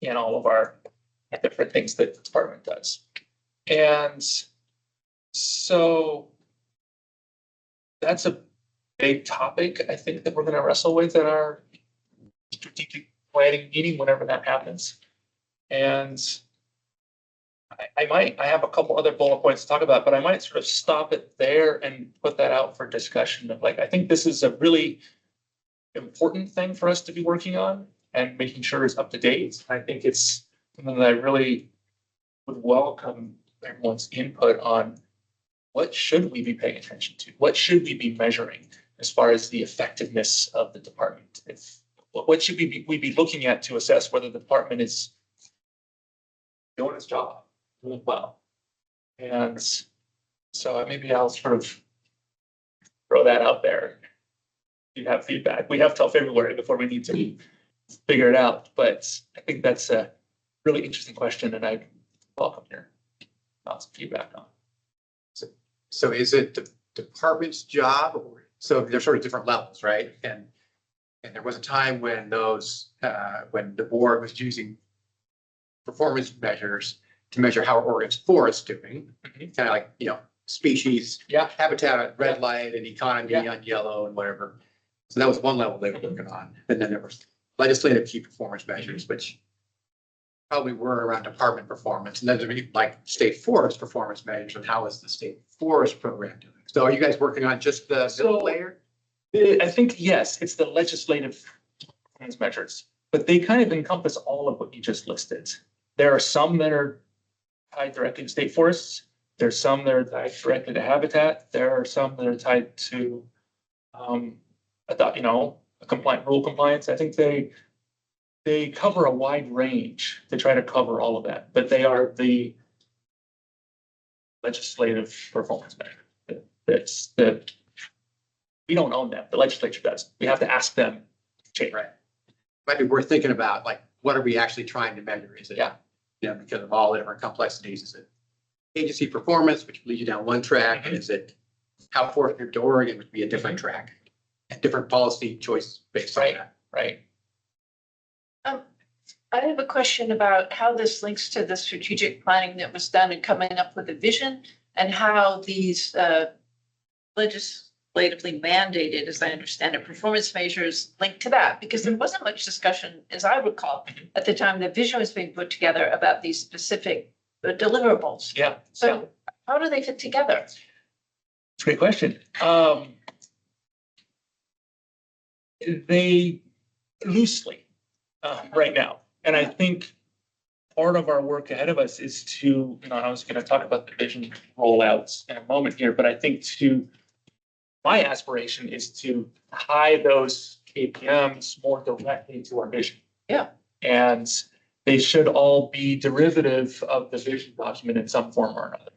in all of our different things that the department does. And so that's a big topic, I think, that we're going to wrestle with at our strategic planning meeting, whenever that happens. And I have a couple other bullet points to talk about, but I might sort of stop it there and put that out for discussion of, like, I think this is a really important thing for us to be working on and making sure it's up to date. I think it's something that I really would welcome everyone's input on. What should we be paying attention to? What should we be measuring as far as the effectiveness of the department? What should we be looking at to assess whether the department is doing its job, doing well? And so maybe I'll sort of throw that out there. If you have feedback, we have till February before we need to figure it out. But I think that's a really interesting question, and I welcome your thoughts and feedback on. So is it the department's job, or so they're sort of different levels, right? And there was a time when when the board was using performance measures to measure how Oregon's forest doing, kind of like, species, habitat, red light, and economy on yellow and whatever. So that was one level they were working on. And then there was legislative key performance measures, which probably were around department performance. And then there'd be like state forest performance measures, and how is the state forest program doing? So are you guys working on just the middle layer? I think, yes, it's the legislative performance measures, but they kind of encompass all of what you just listed. There are some that are tied directly to state forests. There's some that are tied directly to habitat. There are some that are tied to, a compliant rule compliance. I think they cover a wide range to try to cover all of that, but they are the legislative performance measure that we don't own them. The legislature does. We have to ask them to change. Right. Might be worth thinking about, like, what are we actually trying to measure? Is it, because of all the different complexities, is it agency performance, which leads you down one track? And is it how forward to Oregon, which would be a different track, and different policy choice based on that? Right. I have a question about how this links to the strategic planning that was done and coming up with a vision, and how these legislatively mandated, as I understand it, performance measures link to that, because there wasn't much discussion, as I recall, at the time the vision was being put together about these specific deliverables. Yeah. So how do they fit together? It's a great question. They loosely right now. And I think part of our work ahead of us is to, I was going to talk about the vision rollouts in a moment here, but I think my aspiration is to tie those KPMs more directly to our vision. Yeah. And they should all be derivative of the vision document in some form or another.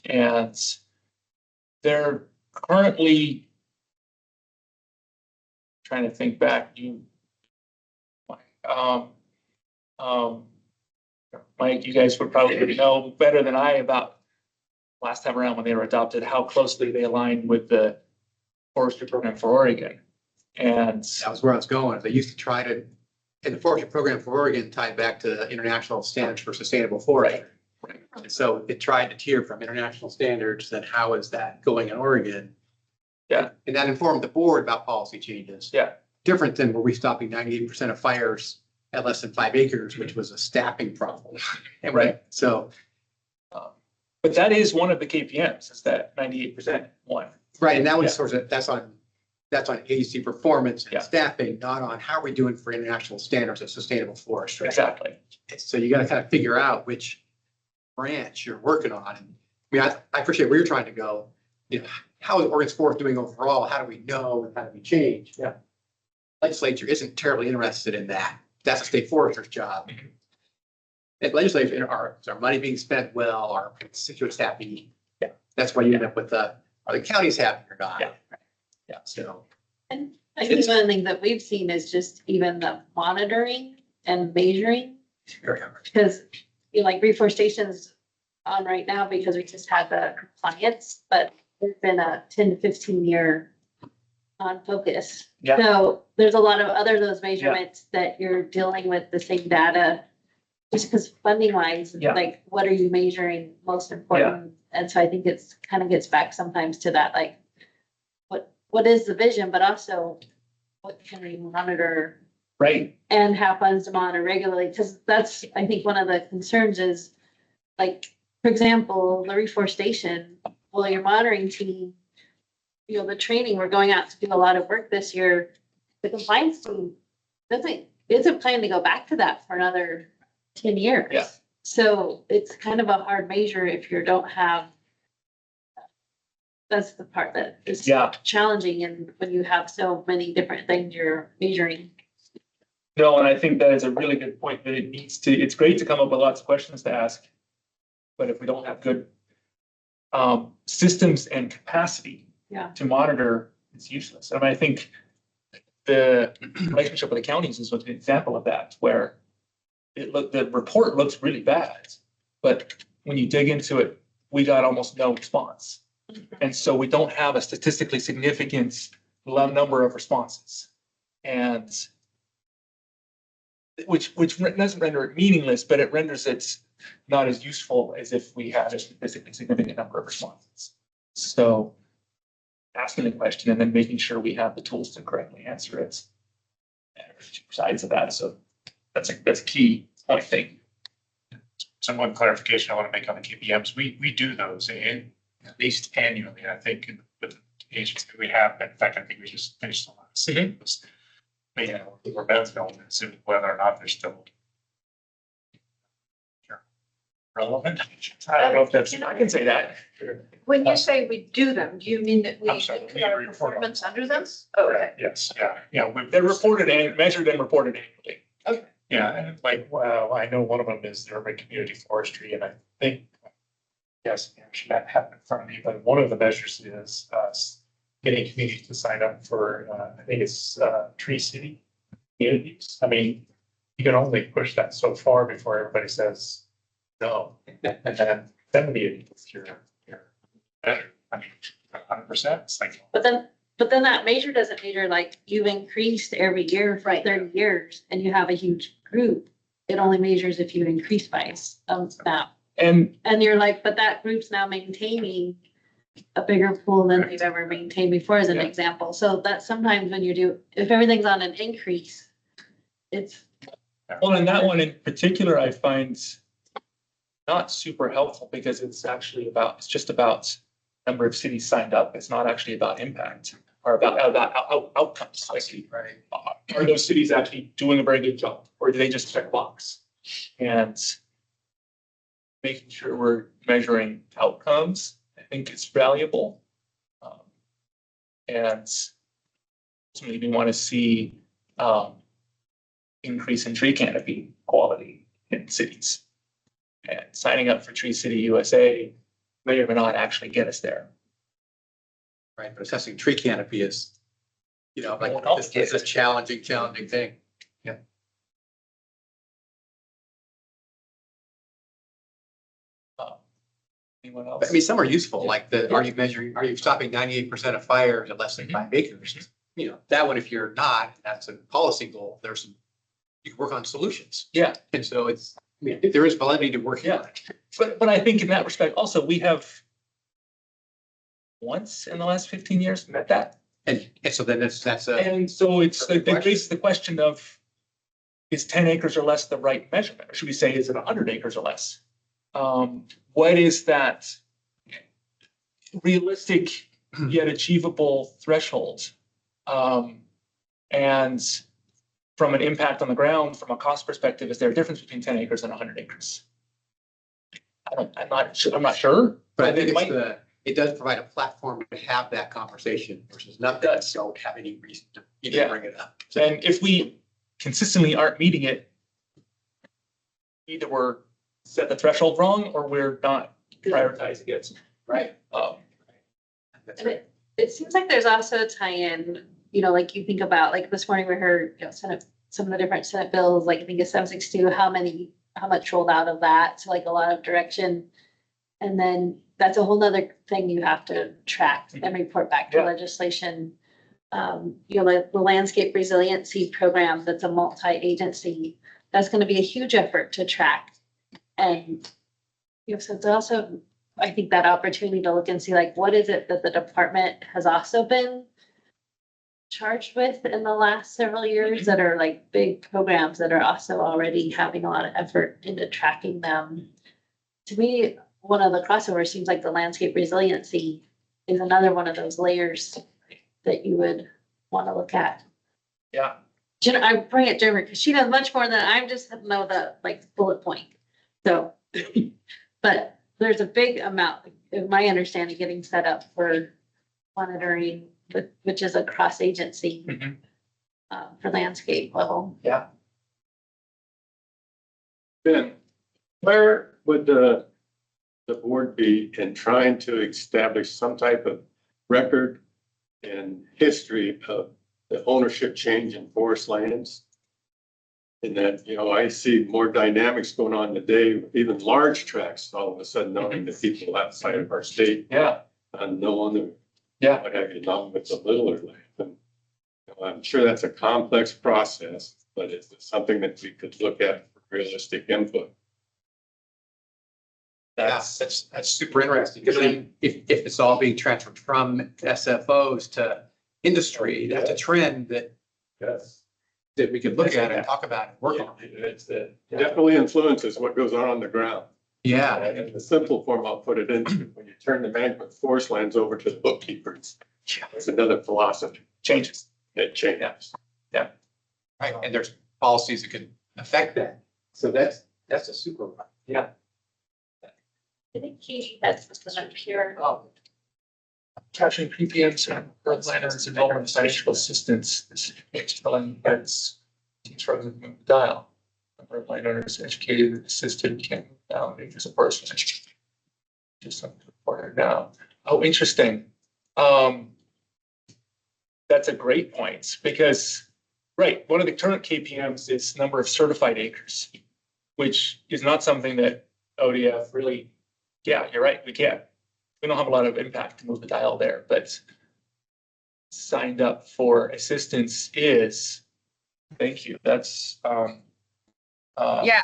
And they're currently trying to think back. Mike, you guys would probably know better than I about last time around when they were adopted, how closely they aligned with the forestry program for Oregon. And that was where I was going. They used to try to, in the forestry program for Oregon, tied back to the international standards for sustainable forestry. Right. And so it tried to tier from international standards, then how is that going in Oregon? Yeah. And that informed the board about policy changes. Yeah. Different than were we stopping 98% of fires at less than 5 acres, which was a staffing problem. Right. So. But that is one of the KPMs, is that 98% one. Right, and that was sort of, that's on agency performance and staffing, not on how are we doing for international standards of sustainable forestry. Exactly. So you got to kind of figure out which branch you're working on. And I appreciate where you're trying to go. How is Oregon's forest doing overall? How do we know and how do we change? Yeah. Legislature isn't terribly interested in that. That's a state forester's job. And legislature, is our money being spent well? Are constituents happy? Yeah. That's why you end up with are the counties happy or not? Yeah. So. And I think one thing that we've seen is just even the monitoring and measuring. Very hard. Because, like reforestation's on right now because we just had the compliance, but there's been a 10 to 15 year on focus. Yeah. So there's a lot of other those measurements that you're dealing with the same data. Just because funding wise, like what are you measuring most important? And so I think it's kind of gets back sometimes to that, like what is the vision, but also what can we monitor? Right. And have funds to monitor regularly, because that's, I think, one of the concerns is, like, for example, the reforestation, well, your monitoring team, the training, we're going out to do a lot of work this year. The compliance team isn't planning to go back to that for another 10 years. Yeah. So it's kind of a hard measure if you don't have, that's the part that is challenging, and when you have so many different things you're measuring. No, and I think that is a really good point, that it's great to come up with lots of questions to ask. But if we don't have good systems and capacity to monitor, it's useless. I think the relationship with the counties is an example of that, where the report looks really bad, but when you dig into it, we got almost no response. And so we don't have a statistically significant number of responses, and which doesn't render it meaningless, but it renders it not as useful as if we had a statistically significant number of responses. So asking the question and then making sure we have the tools to correctly answer it. There's two sides of that. So that's a key point thing. So one clarification I want to make on the KPMs, we do those at least annually, I think, with the agencies we have. In fact, I think we just finished the last. We're both going to see whether or not they're still relevant. I don't know if that's, I can say that. When you say we do them, do you mean that we I'm sorry, put we our report performance under them? Oh, okay. Yes, yeah. They're reported and measured and reported annually. Okay. Yeah, and I know one of them is the urban community forestry, and I think Yes, I should not have it in front of me, but one of the measures is getting communities to sign up for, I think it's Tree City communities. I mean, you can only push that so far before everybody says no. And then you're better. I mean, 100%. It's like, But then that measure doesn't measure like you've increased every year for 30 years and you have a huge group. It only measures if you increase by that. And you're like, but that group's now maintaining a bigger pool than they've ever maintained before, as an example. So that sometimes when you do, if everything's on an increase, it's. well, and that one in particular, I find not super helpful because it's just about number of cities signed up. It's not actually about impact or about outcomes. Like, Right. are those cities actually doing a very good job, or do they just check a box? And making sure we're measuring outcomes, I think is valuable. And ultimately, we want to see increase in tree canopy quality in cities. And signing up for Tree City USA may or may not actually get us there. Right, but assessing tree canopy is, like, Well, this is a challenging thing. Anyone else? I mean, some are useful, like are you stopping 98% of fires at less than 5 acres? That one, if you're not, that's a policy goal, you can work on solutions. Yeah. And so there is validity to working on it. But I think in that respect, also, we have once in the last 15 years met that. And so then and so it raises the question of, is 10 acres or less the right measurement? Or should we say, is it 100 acres or less? What is that realistic yet achievable threshold? And from an impact on the ground, from a cost perspective, is there a difference between 10 acres and 100 acres? I'm not sure. But I think it does provide a platform to have that conversation versus nothing that don't have any reason to bring it up. And if we consistently aren't meeting it, either we're set the threshold wrong or we're not prioritizing it. Right. It seems like there's also a tie-in, like you think about, like this morning we heard, Senate, some of the different Senate bills, like I think it's 762, how much rolled out of that. So like a lot of direction. And then that's a whole nother thing you have to track and report back to legislation. Like the landscape resiliency program, that's a multi-agency, that's going to be a huge effort to track. And so it's also, I think, that opportunity to look and see, like, what is it that the department has also been charged with in the last several years that are like big programs that are also already having a lot of effort into tracking them. To me, one of the crossovers seems like the landscape resiliency is another one of those layers that you would want to look at. Yeah. I bring it Jennifer because she knows much more than I just know the like bullet point. So, but there's a big amount, in my understanding, getting set up for monitoring, which is a cross agency for landscape level. Yeah. Ben, where would the board be in trying to establish some type of record and history of the ownership change in forest lands? In that, I see more dynamics going on today, even large tracts all of a sudden knowing the people outside of our state. Yeah. Unknown. What have you done with the littler land? And I'm sure that's a complex process, but it's something that we could look at for realistic input. That's super interesting, because then if it's all being transferred from SFOs to industry, that's a trend that we could look at and talk about and work on. It definitely influences what goes on the ground. Yeah. In the simple form, I'll put it in, when you turn the management forest lands over to the bookkeepers, it's another philosophy. Changes. It changes. Yeah. Right, and there's policies that could affect that. So that's a super one. Yeah. I think Katie had something up here. Capturing PPMs and landowners involvement in financial assistance. This is telling heads teams for to move the dial. Number of landowners educated, assisted, can't move down, as a person. Just something for her now. Oh, interesting. That's a great point because, right, one of the current KPMs is number of certified acres, which is not something that ODF really, yeah, you're right, we don't have a lot of impact to move the dial there, but signed up for assistance is, thank you, that's, Yeah.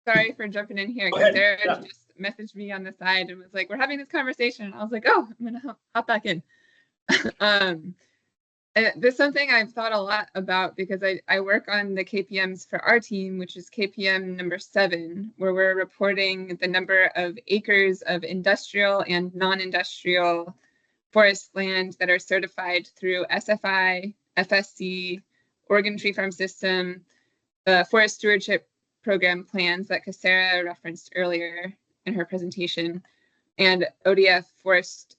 Sorry for jumping in here. Go ahead. Sarah Yeah. just messaged me on the side and was like, we're having this conversation. I was like, oh, I'm gonna hop back in. There's something I've thought a lot about because I work on the KPMs for our team, which is KPM number 7, where we're reporting the number of acres of industrial and non-industrial forest land that are certified through SFI, FSC, Oregon Tree Farm System, the Forest Stewardship Program plans that Cassara referenced earlier in her presentation, and ODF Forest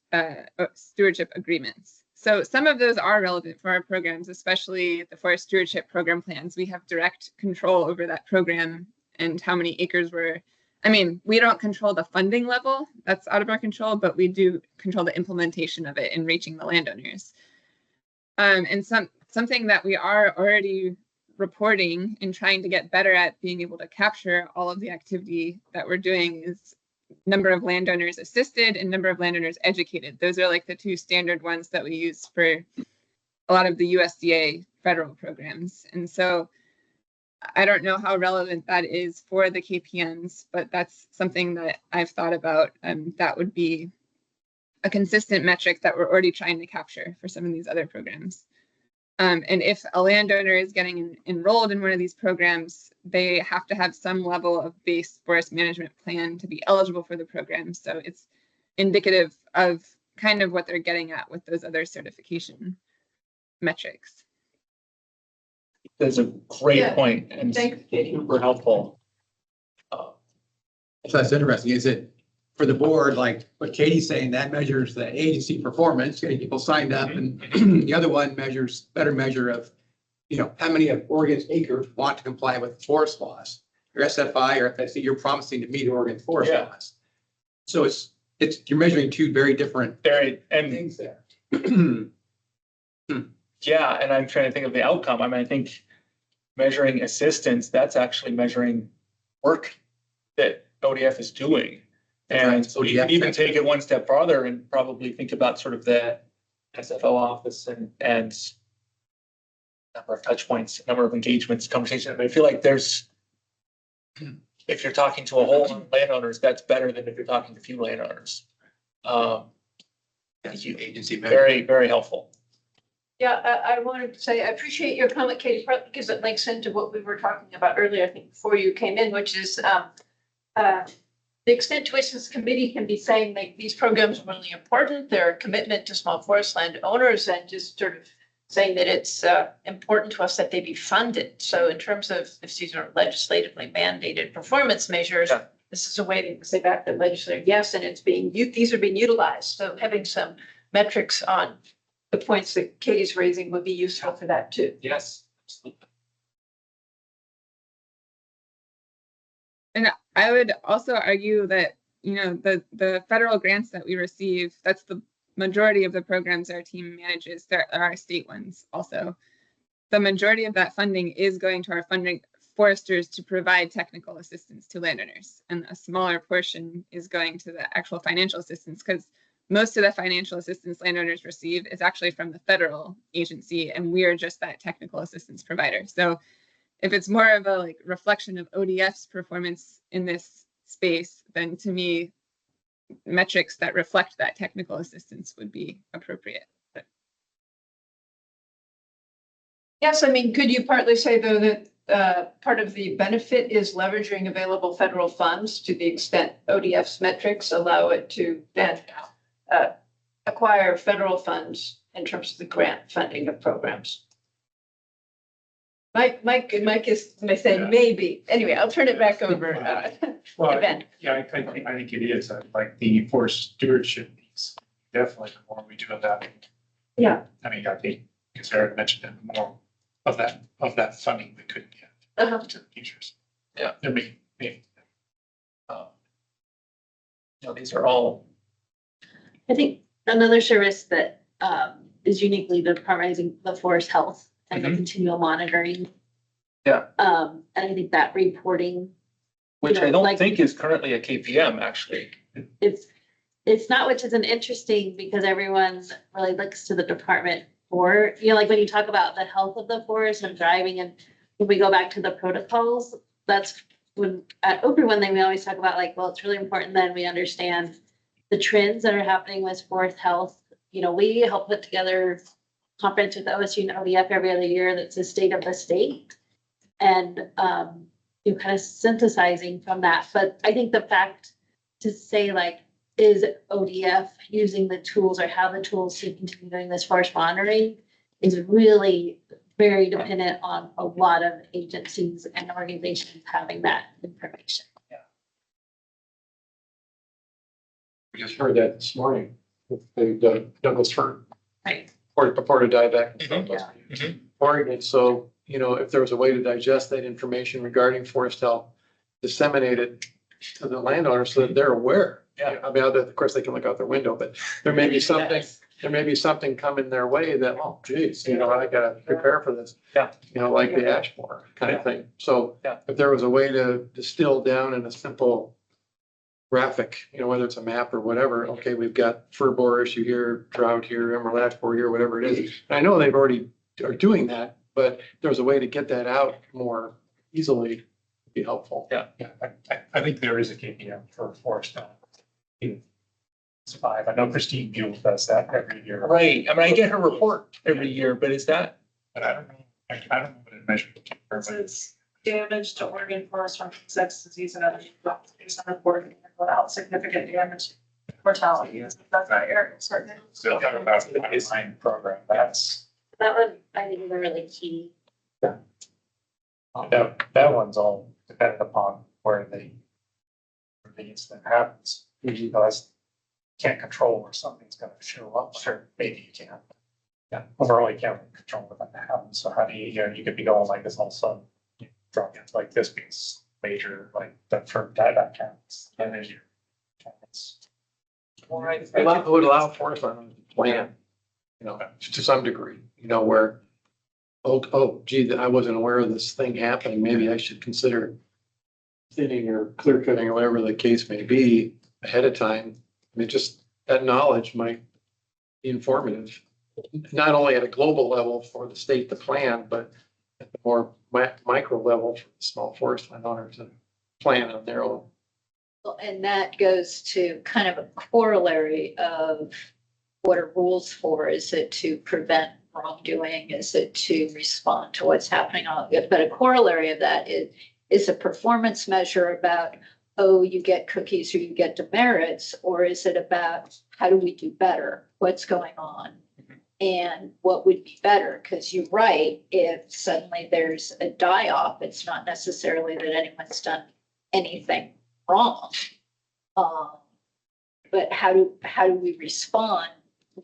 Stewardship Agreements. So some of those are relevant for our programs, especially the Forest Stewardship Program plans. We have direct control over that program and how many acres we don't control the funding level, that's out of our control, but we do control the implementation of it and reaching the landowners. And something that we are already reporting and trying to get better at being able to capture all of the activity that we're doing is number of landowners assisted and number of landowners educated. Those are like the 2 standard ones that we use for a lot of the USDA federal programs. And so I don't know how relevant that is for the KPMs, but that's something that I've thought about. That would be a consistent metric that we're already trying to capture for some of these other programs. And if a landowner is getting enrolled in one of these programs, they have to have some level of base forest management plan to be eligible for the program. So it's indicative of kind of what they're getting at with those other certification metrics. That's a great Yeah. point and Thanks, Katie. super helpful. So that's interesting. Is it for the board, like what Katie's saying, that measures the agency performance, getting people signed up, and the other one measures better measure of, how many of Oregon's acres want to comply with forest laws. Your SFI or FSC, you're promising to meet Oregon forest laws. So it's you're measuring 2 very different things there. Yeah, and I'm trying to think of the outcome. I think measuring assistance, that's actually measuring work that ODF is doing. And so you can even take it one step farther and probably think about sort of the SFO office and number of touch points, number of engagements, conversations. I feel like if you're talking to a whole lot of landowners, that's better than if you're talking to a few landowners. Agency very, very helpful. Yeah, I wanted to say, I appreciate your comment, Katie, partly because it links into what we were talking about earlier, I think, before you came in, which is the extent to which this committee can be saying like these programs are really important, they're a commitment to small forest land owners, and just sort of saying that it's important to us that they be funded. So in terms of if these are legislatively mandated performance measures, this is a way to say back to the legislature, yes, and these are being utilized. So having some metrics on the points that Katie's raising would be useful for that too. Yes, absolutely. And I would also argue that, the federal grants that we receive, that's the majority of the programs our team manages. There are state ones also. The majority of that funding is going to our funding foresters to provide technical assistance to landowners. And a smaller portion is going to the actual financial assistance, because most of the financial assistance landowners receive is actually from the federal agency, and we are just that technical assistance provider. So if it's more of a reflection of ODF's performance in this space, then to me, metrics that reflect that technical assistance would be appropriate. Yes, could you partly say though that part of the benefit is leveraging available federal funds to the extent ODF's metrics allow it to then acquire federal funds in terms of the grant funding of programs? Mike is saying maybe. Anyway, I'll turn it back over to Ben. Yeah, I think it is. Like the forest stewardship piece, definitely the more we do of that. Yeah. I think Sarah mentioned that more of that funding we could get to the futures. Yeah. There may these are all, I think another service that is uniquely the department the forest health and the continual monitoring. Yeah. And I think that reporting. which I know, don't like- think is currently a KPM, actually. It's not, which is an interesting because everyone really looks to the department for, like when you talk about the health of the forest and driving, and when we go back to the protocols, that's when at Open one thing we always talk about, like, well, it's really important then we understand the trends that are happening with forest health. We help put together conference with OSU and ODF every other year that's the state of the state. And you kind of synthesizing from that. But I think the fact to say, like, is ODF using the tools or have the tools to continue doing this forest monitoring is really very dependent on a lot of agencies and organizations having that information. We just heard that this morning with the Douglas fir. Right. Before to die back in Mhm. Oregon. So, if there was a way to digest that information regarding forest health, disseminate it to the landowners so that they're aware. Yeah. I mean, of course, they can look out their window, but there may be something, Yes. there may be something coming their way that, oh geez, I gotta prepare for this. Yeah. Like the ash borer kind of thing. So Yeah. if there was a way to distill down in a simple graphic, whether it's a map or whatever, okay, we've got fir borer issue here, drought here, emerald ash borer here, whatever it is. And I know they've already are doing that, but if there's a way to get that out more easily, it'd be helpful. Yeah. Yeah, I think there is a KPM for forest health. It's 5. I know Christine Buell does that every year. Right, I mean, I get her report every year, but is that, But I don't know, I don't know what it measures. This is damage to Oregon forest from insects, disease, and other based on reporting without significant damage, mortality. That's not area, certainly. Still got about a baseline program. That's, That one, I think, is a really key. that one's all dependent upon where the incident happens. Because you can't control where something's gonna show up. Sure, maybe you can. Yeah, overall, you can't control when that happens. So how do you, you could be going like this all of a sudden, drop it like this being major, like that for dieback counts. And there's your counts. It would allow forest landowners to plan, to some degree, where, oh, gee, I wasn't aware of this thing happening. Maybe I should consider thinning or clear cutting or whatever the case may be ahead of time. I mean, just that knowledge might be informative, not only at a global level for the state to plan, but at the more micro level for the small forest landowners to plan on their own. Well, and that goes to kind of a corollary of what are rules for? Is it to prevent wrongdoing? Is it to respond to what's happening on it? But a corollary of that is a performance measure about, oh, you get cookies or you get demerits, or is it about how do we do better? What's going on? And what would be better? Because you're right, if suddenly there's a die-off, it's not necessarily that anyone's done anything wrong. But how do we respond?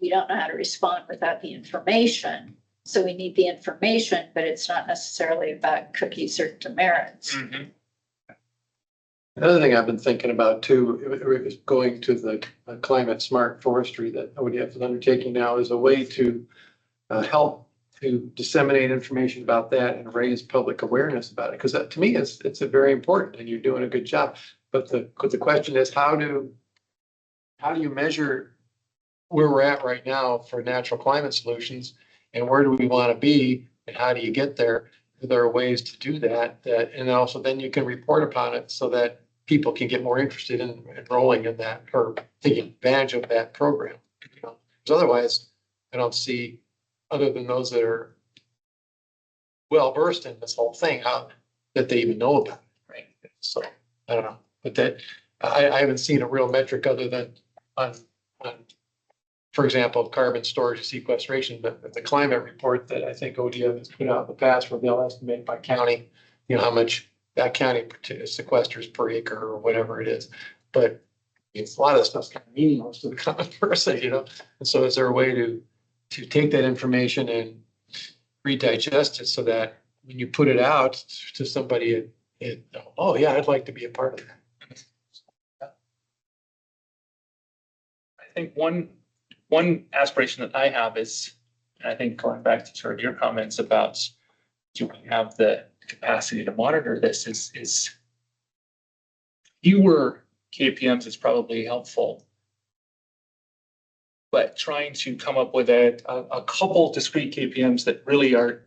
We don't know how to respond without the information. So we need the information, but it's not necessarily about cookies or demerits. Another thing I've been thinking about too, is going to the climate smart forestry that ODF is undertaking now is a way to help to disseminate information about that and raise public awareness about it. Because to me, it's a very important and you're doing a good job. But the question is, how do you measure where we're at right now for natural climate solutions, and where do we want to be, and how do you get there? There are ways to do that, and also then you can report upon it so that people can get more interested in enrolling in that or taking advantage of that program. Because otherwise, I don't see, other than those that are well versed in this whole thing, how that they even know about it. Right. So I don't know, but that I haven't seen a real metric other than on for example, carbon storage and sequestration, but the climate report that I think ODF has put out in the past, where they'll estimate by county, how much that county sequesters per acre or whatever it is. But it's a lot of this stuff's kind of meaningless to the common person, And so is there a way to take that information and redigest it so that when you put it out to somebody, oh yeah, I'd like to be a part of that. think one aspiration that I have is, and I think going back to sort of your comments about do we have the capacity to monitor this is fewer KPMs is probably helpful. But trying to come up with a couple discrete KPMs that really are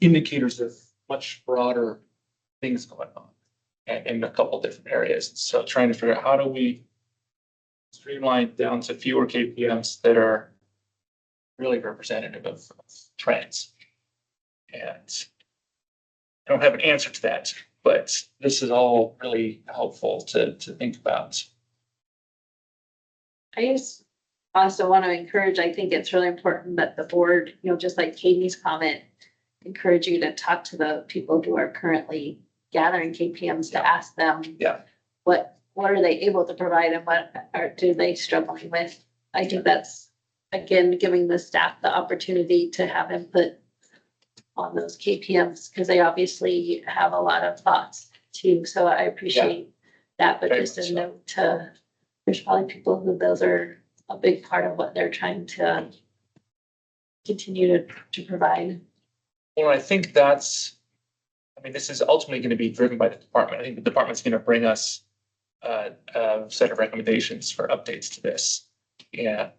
indicators of much broader things going on in a couple different areas. So trying to figure out how do we streamline down to fewer KPMs that are really representative of trends. And I don't have an answer to that, but this is all really helpful to think about. I just also want to encourage, I think it's really important that the board, just like Katie's comment, encourage you to talk to the people who are currently gathering KPMs to ask them. Yeah. What are they able to provide and what do they struggling with? I think that's, again, giving the staff the opportunity to have input on those KPMs, because they obviously have a lot of thoughts too. So I appreciate that, but Very just much a so. note to, there's probably people who those are a big part of what they're trying to continue to provide. Well, I think this is ultimately going to be driven by the department. I think the department's going to bring us a set of recommendations for updates to this. And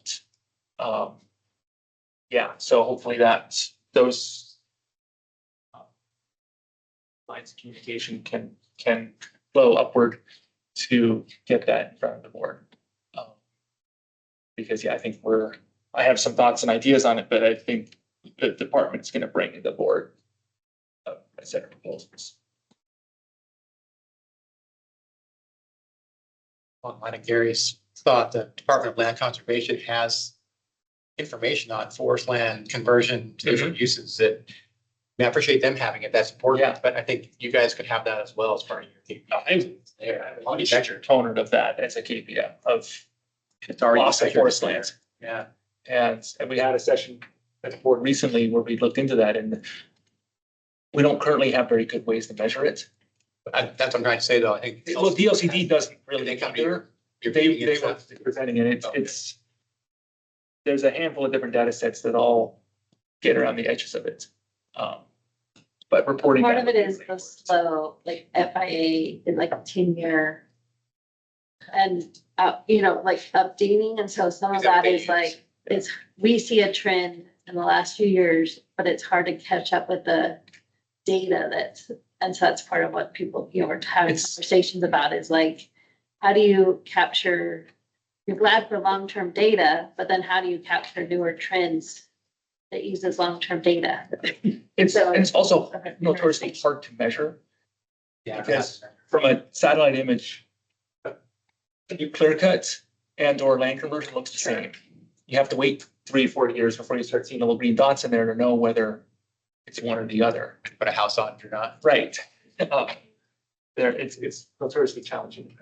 so hopefully those lines of communication can flow upward to get that in front of the board. Because I think I have some thoughts and ideas on it, but I think the department is going to bring to the board a set of proposals. On line of Gary's thought, the Department of Land Conservation has information on forest land conversion to different uses that I appreciate them having it. That's important. Yeah. But I think you guys could have that as well as part of your KPI. I'm a huge proponent of that as a KPI of It's already loss of measured forest there. lands. Yeah. And we had a session at the board recently where we looked into that, and we don't currently have very good ways to measure it. That's what I'm trying to say, though. I think. Well, DLCD doesn't really. They come to either. your They meeting and were stuff. presenting it. It's there's a handful of different data sets that all get around the edges of it. But reporting. Part that of it would be is really the important. slow, like FIA in like a 10-year. And, like updating. And so some of that is like, we see a trend in the last few years, but it's hard to catch up with the data and so that's part of what people, are having conversations about is like, how do you capture, you're glad for long-term data, but then how do you capture newer trends that uses long-term data? It's also notoriously hard to measure. Yeah. Because from a satellite image, you clear cut and or land conversion looks the same. You have to wait 3 or 4 years before you start seeing little green dots in there to know whether it's one or the other. Put a house on it or not. Right. It's notoriously challenging.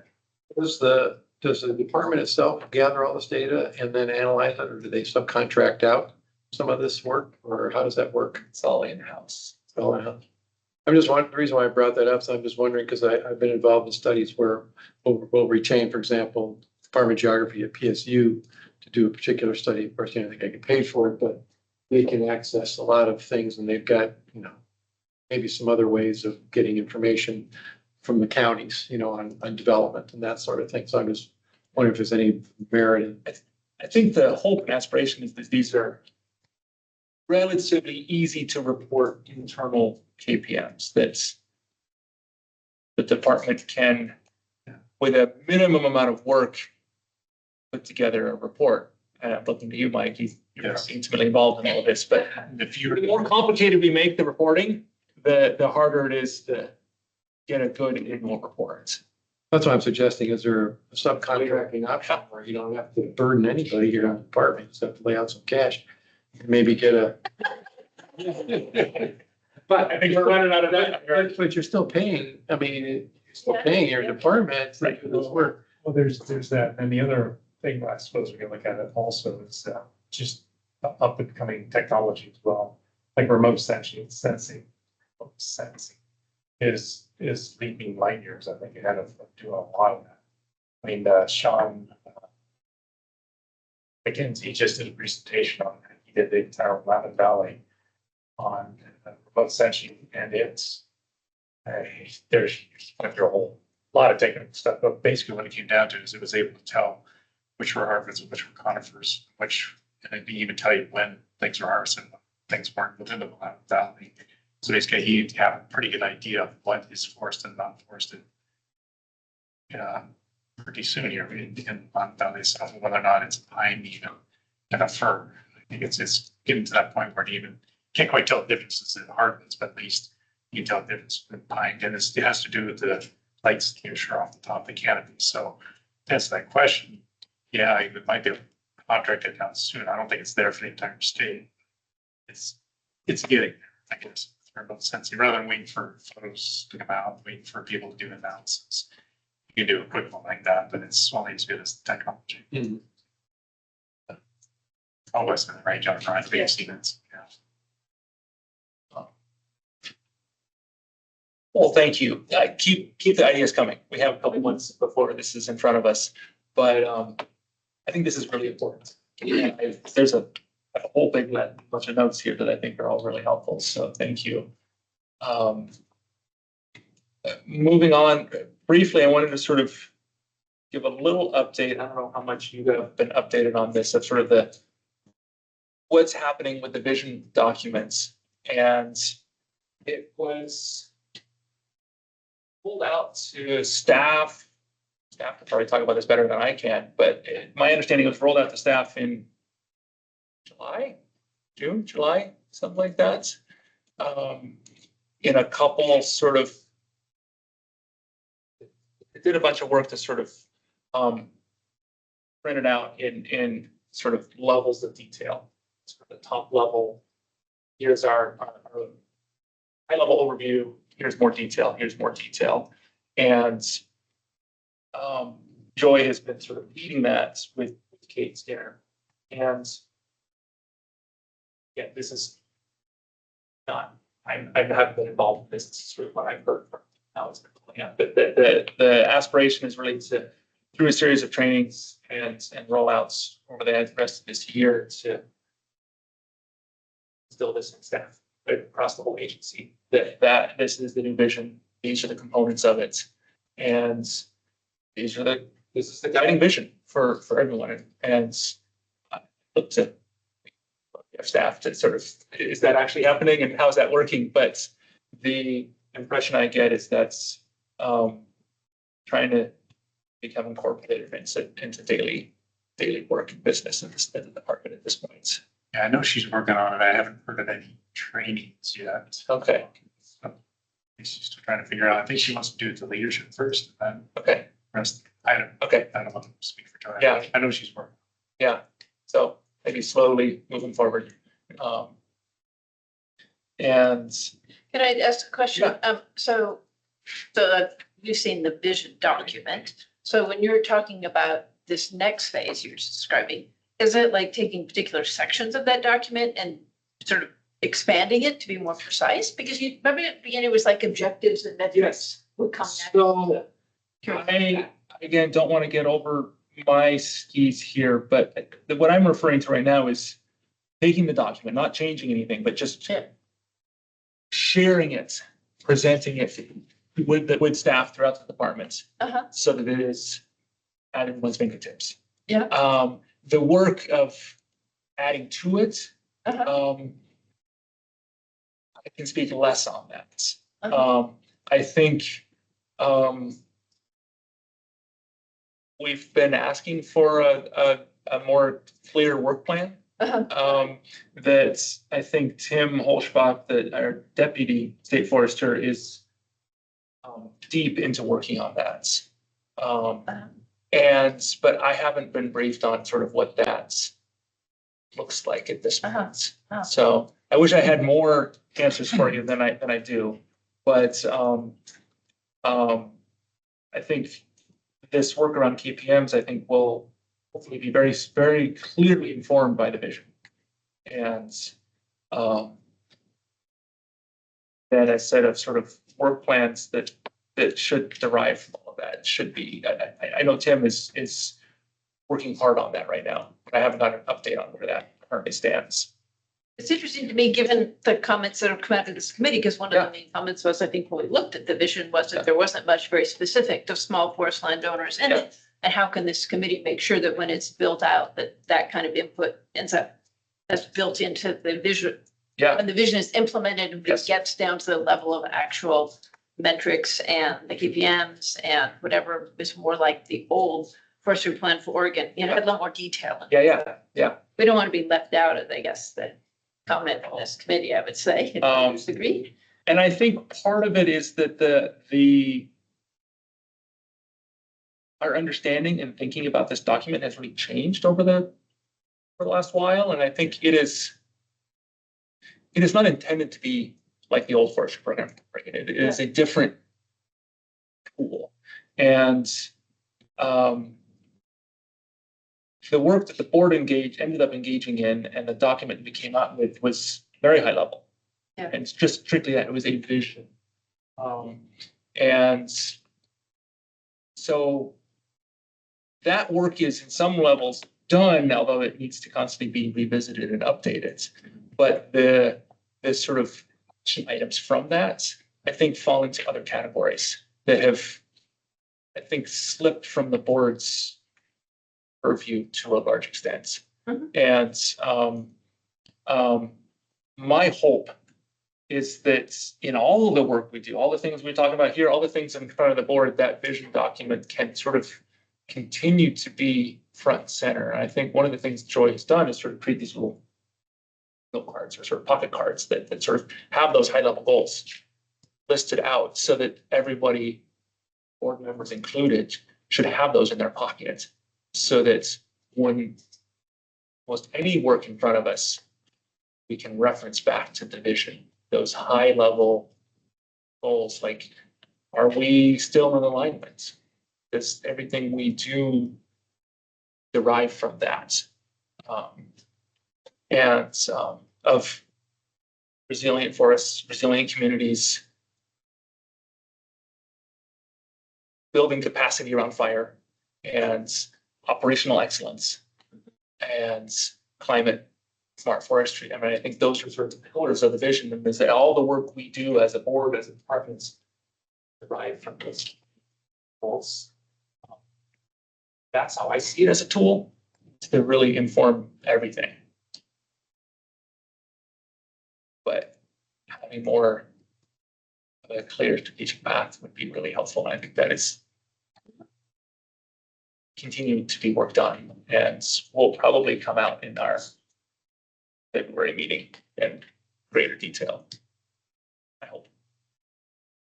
Does the department itself gather all this data and then analyze it, or do they subcontract out some of this work, or how does that work? It's all in-house. I'm just wondering, the reason why I brought that up, so I'm just wondering, because I've been involved in studies where we'll retain, for example, Department of Geography at PSU to do a particular study. Of course, I think I get paid for it, but they can access a lot of things, and they've got, maybe some other ways of getting information from the counties, on development and that sort of thing. So I'm just wondering if there's any merit in. I think the hope and aspiration is that these are relatively easy to report internal KPMs that the department can, with a minimum amount of work, put together a report. And I'm looking to you, Mike, you're intimately involved in all of this, but the more complicated we make the reporting, the harder it is to get a good annual report. That's what I'm suggesting. Is there a subcontracting option where you don't have to burden anybody here on the department, you just have to lay out some cash? Maybe get a. But I think we're running out of that. But you're still paying, you're still paying your department to do this work. Well, there's that. And the other thing I suppose we can look at it also is just up and coming technology as well. Like remote sensing is leaping light years, I think, ahead of doing a lot of that. Sean McKinsey just did a presentation on that. He did the entire Willamette Valley on remote sensing, and it's there's went through a whole lot of technical stuff, but basically what it came down to is it was able to tell which were harvests and which were conifers, and it'd even tell you when things were harvested, and when things weren't within the Willamette Valley. So basically, he'd have a pretty good idea of what is forested and not forested. Pretty soon here in Willamette Valley itself, whether or not it's a pine even and a fir. I think it's getting to that point where you even can't quite tell the differences in hardwoods, but at least you can tell the difference in pine. And it has to do with the lights that sure off the top of the canopy. So to answer that question, yeah, it might be able to contract it down soon. I don't think it's there for the entire state. It's getting there, I guess, for both sense. Rather than waiting for photos to come out, waiting for people to do analysis. You can do a quick one like that, but it's only as good as the technology. Always been the right job trying to be Siemens. Yeah. Well, thank you. Keep the ideas coming. We have a couple months before this is in front of us, but I think this is really important. Yeah, there's a whole big bunch of notes here that I think are all really helpful. So thank you. Moving on briefly, I wanted to sort of give a little update. I don't know how much you have been updated on this, of sort of what's happening with the vision documents. And it was pulled out to staff. Staff can probably talk about this better than I can, but my understanding it was rolled out to staff in July, something like that. In a couple sort of, it did a bunch of work to sort of print it out in sort of levels of detail. So the top level, here's our high level overview. Here's more detail. Here's more detail. And Joy has been sort of leading that with Kate Skinner. And yeah, this is not, I haven't been involved in this. This is sort of what I've heard from how it's been playing out. But the aspiration is really to, through a series of trainings and rollouts over the rest of this year, to instill this in staff across the whole agency, that this is the new vision. These are the components of it. And this is the guiding vision for everyone. And I look to staff to sort of, is that actually happening and how's that working? But the impression I get is that's trying to become incorporated into daily work and business in the department at this point. Yeah, I know she's working on it. I haven't heard of any trainings yet. Okay. So she's still trying to figure out. I think she wants to do it to leadership first, and then okay. Rest. I don't want to speak for Joy. Yeah, I know she's working. Yeah. So maybe slowly moving forward. And can I ask a question? Yeah. So you've seen the vision document. So when you're talking about this next phase you're describing, is it like taking particular sections of that document and sort of expanding it to be more precise? Because you remember at the beginning it was like objectives and metrics would come next. So I, again, don't want to get over my skis here, but what I'm referring to right now is taking the document, not changing anything, but just sharing it, presenting it with staff throughout the department, so that it is at everyone's fingertips. Yeah. The work of adding to it, I can speak less on that. I think we've been asking for a more clear work plan. That I think Tim Holschbach, our deputy state forester, is deep into working on that. But I haven't been briefed on sort of what that looks like at this point. So I wish I had more answers for you than I do. But I think this work around KPMs, I think, will hopefully be very, very clearly informed by the vision. And then a set of sort of work plans that should derive from all of that should be, I know Tim is working hard on that right now. I haven't got an update on where that currently stands. It's interesting to me, given the comments that have come out of this committee, because one of the main comments was, I think, when we looked at the vision, was that there wasn't much very specific to small forest landowners in it. And how can this committee make sure that when it's built out, that that kind of input ends up, that's built into the vision? Yeah. When the vision is implemented and it gets down to the level of actual metrics and the KPMs and whatever is more like the old forestry plan for Oregon, you know, had a lot more detail. Yeah. We don't want to be left out of, I guess, the comment from this committee, I would say, if you disagree. And I think part of it is that our understanding and thinking about this document has really changed over the last while. And I think it is not intended to be like the old forestry program. It is a different tool. And the work that the board ended up engaging in, and the document we came out with, was very high level. Yeah. And it's just strictly that, it was a vision. And so that work is in some levels done, although it needs to constantly be revisited and updated. But the sort of key items from that, I think, fall into other categories that have, I think, slipped from the board's purview to a large extent. And my hope is that in all of the work we do, all the things we talk about here, all the things in front of the board, that vision document can sort of continue to be front and center. And I think one of the things Joy has done is sort of create these little cards, or sort of pocket cards that sort of have those high level goals listed out, so that everybody, board members included, should have those in their pocket, so that when almost any work in front of us, we can reference back to the vision, those high level goals. Like, are we still in alignment? Does everything we do derive from that? Of resilient forests, resilient communities, building capacity around fire, and operational excellence, and climate smart forestry. I mean, I think those are sort of the pillars of the vision, and is that all the work we do as a board, as a departments, derive from those goals. That's how I see it as a tool to really inform everything. But having more of a clear strategic path would be really helpful. And I think that is continuing to be worked on, and will probably come out in our February meeting in greater detail, I hope.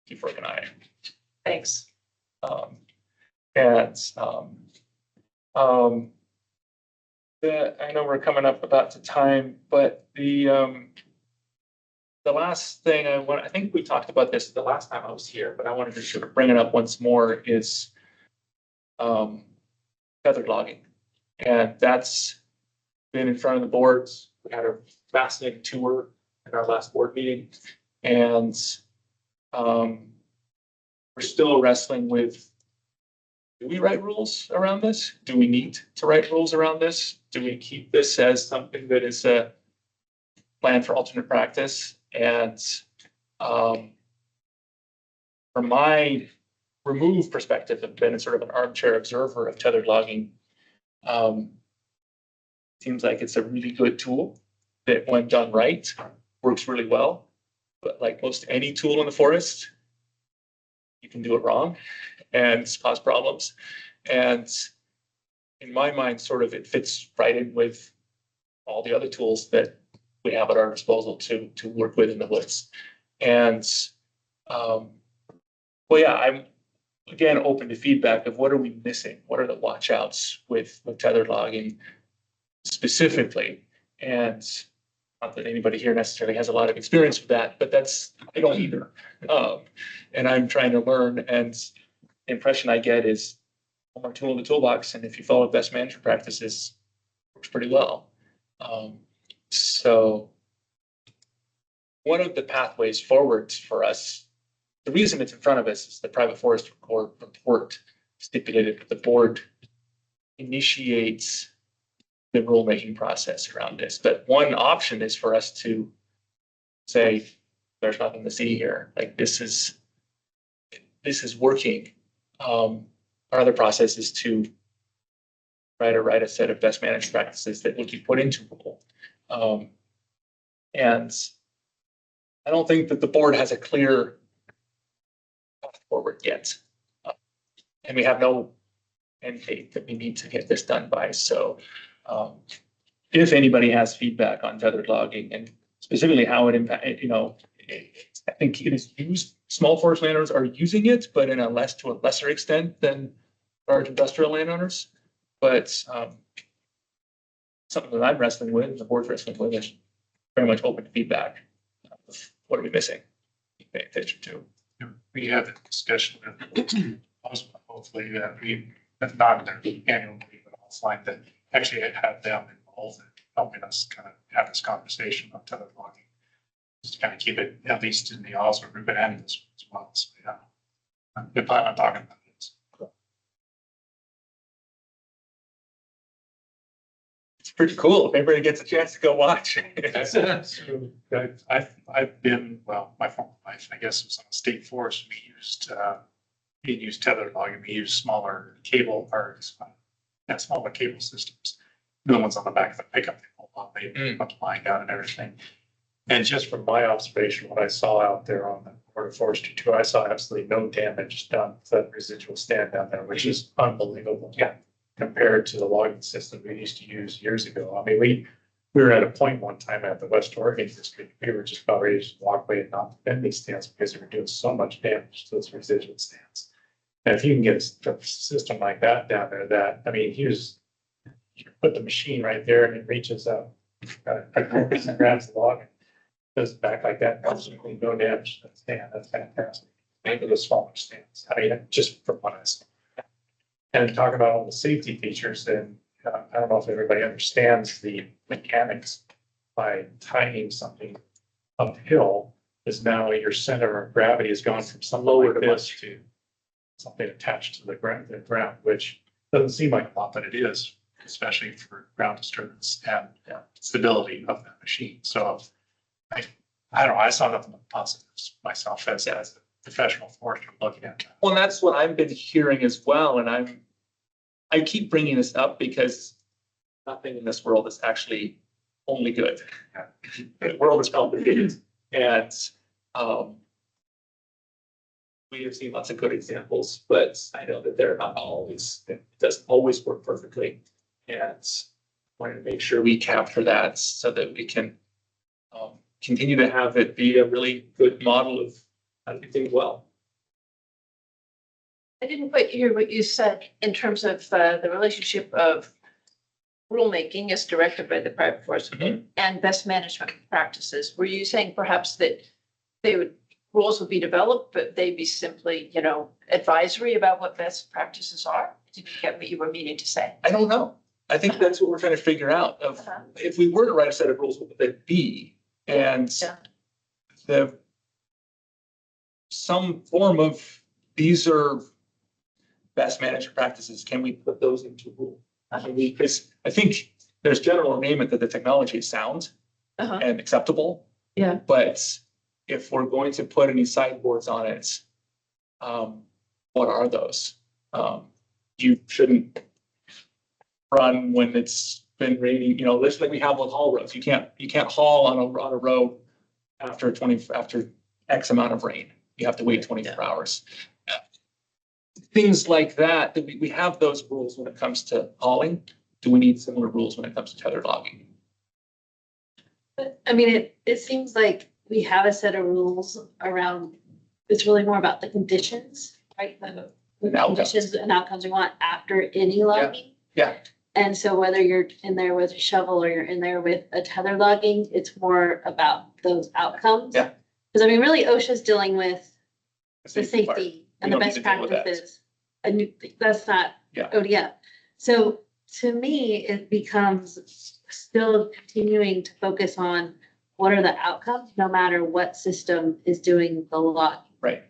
Keep working on it. Thanks. I know we're coming up about to time, but the last thing I think we talked about this the last time I was here, but I wanted to sort of bring it up once more, is feathered logging. And that's been in front of the boards. We had a fascinating tour at our last board meeting, and we're still wrestling with, do we write rules around this? Do we need to write rules around this? Do we keep this as something that is a plan for alternate practice? And from my removed perspective, I've been sort of an armchair observer of tethered logging. Seems like it's a really good tool that, when done right, works really well. But like most any tool in the forest, you can do it wrong and cause problems. And in my mind, sort of it fits right in with all the other tools that we have at our disposal to work with in the woods. And well, yeah, I'm again open to feedback of what are we missing? What are the watch outs with tethered logging specifically? And not that anybody here necessarily has a lot of experience with that, but I don't either. And I'm trying to learn, and the impression I get is one more tool in the toolbox, and if you follow best management practices, it works pretty well. So one of the pathways forward for us, the reason it's in front of us is the private forest report stipulated that the board initiate the rulemaking process around this. But one option is for us to say, there's nothing to see here. Like this is working. Our other process is to write a set of best management practices that we can put into rule. And I don't think that the board has a clear path forward yet. And we have no end date that we need to get this done by. So if anybody has feedback on tethered logging and specifically how it impacts, I think it is used, small forest landowners are using it, but to a lesser extent than large industrial landowners. But something that I'm wrestling with, and the board's wrestling with, is very much open to feedback. What are we missing? Pay attention to. We had a discussion with hopefully that we, that's not in their annual meeting, but offline, that actually had them involved in helping us kind of have this conversation on tethered logging. Just to kind of keep it at least in the Oslo group and this as well. So yeah, I'm planning on talking about this. It's pretty cool if everybody gets a chance to go watch. So I've been, well, my former life, I guess, was on a state forest. We used tethered logging. We used smaller cable or smaller cable systems. The ones on the back of the pickup, they put the line down and everything. And just from my observation, what I saw out there on the Board of Forestry too, I saw absolutely no damage done to that residual stand down there, which is unbelievable. Yeah. Compared to the logging system we used to use years ago. I mean, we were at a point one time at the West Oregon district, we were just about ready to just walk away and not defend these stands because they were doing so much damage to those residual stands. And if you can get a system like that down there, you put the machine right there and it reaches out, grabs the log and goes back like that, absolutely no damage to the stand. That's fantastic. Maybe the smaller stands. I mean, just from what I saw. And talk about all the safety features, and I don't know if everybody understands the mechanics by tying something uphill is now your center of gravity has gone from something like this to something attached to the ground, which doesn't seem like a lot, but it is, especially for ground disturbance and stability of that machine. So I don't know, I saw nothing but positives myself as a professional forester looking at that. Well, and that's what I've been hearing as well. And I keep bringing this up because nothing in this world is actually only good. The world is complicated. And we have seen lots of good examples, but I know that they're not always, it doesn't always work perfectly. And I want to make sure we capture that so that we can continue to have it be a really good model of how to do things well. I didn't quite hear what you said in terms of the relationship of rulemaking as directed by the private forest and best management practices. Were you saying perhaps that rules would be developed, but they'd be simply, advisory about what best practices are? Did you get what you were meaning to say? I don't know. I think that's what we're trying to figure out. If we were to write a set of rules, what would they be? And some form of these are best management practices. Can we put those into rule? Because I think there's general agreement that the technology is sound and acceptable. Yeah. But if we're going to put any sideboards on it, what are those? You shouldn't run when it's been raining, just like we have with haul roads. You can't haul on a road after X amount of rain. You have to wait 24 hours. Things like that we have those rules when it comes to hauling. Do we need similar rules when it comes to tethered logging? But I mean, it seems like we have a set of rules around, it's really more about the conditions, right? The conditions and outcomes we want after any logging. Yeah. And so whether you're in there with a shovel or you're in there with a tether logging, it's more about those outcomes. Yeah. Because I mean, really OSHA's dealing with the safety and the best practices. And that's not ODF. So to me, it becomes still continuing to focus on what are the outcomes, no matter what system is doing the logging. Right.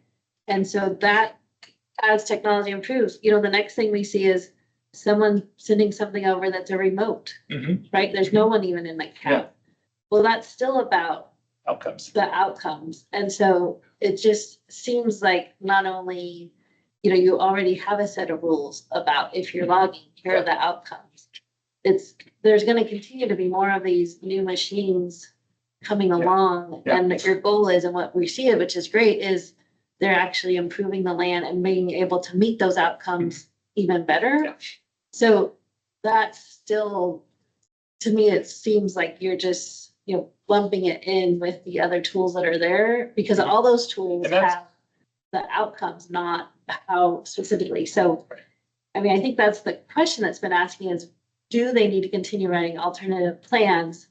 And so that as technology improves, the next thing we see is someone sending something over that's a remote, right? There's no one even in the cab. Well, that's still about Outcomes. the outcomes. And so it just seems like not only, you already have a set of rules about if you're logging, here are the outcomes. There's gonna continue to be more of these new machines coming along. And your goal is, and what we see, which is great, is they're actually improving the land and being able to meet those outcomes even better. So that's still, to me, it seems like you're just, lumping it in with the other tools that are there, because all those tools have the outcomes, not how specifically. So, I mean, I think that's the question that's been asking is, do they need to continue writing alternative plans?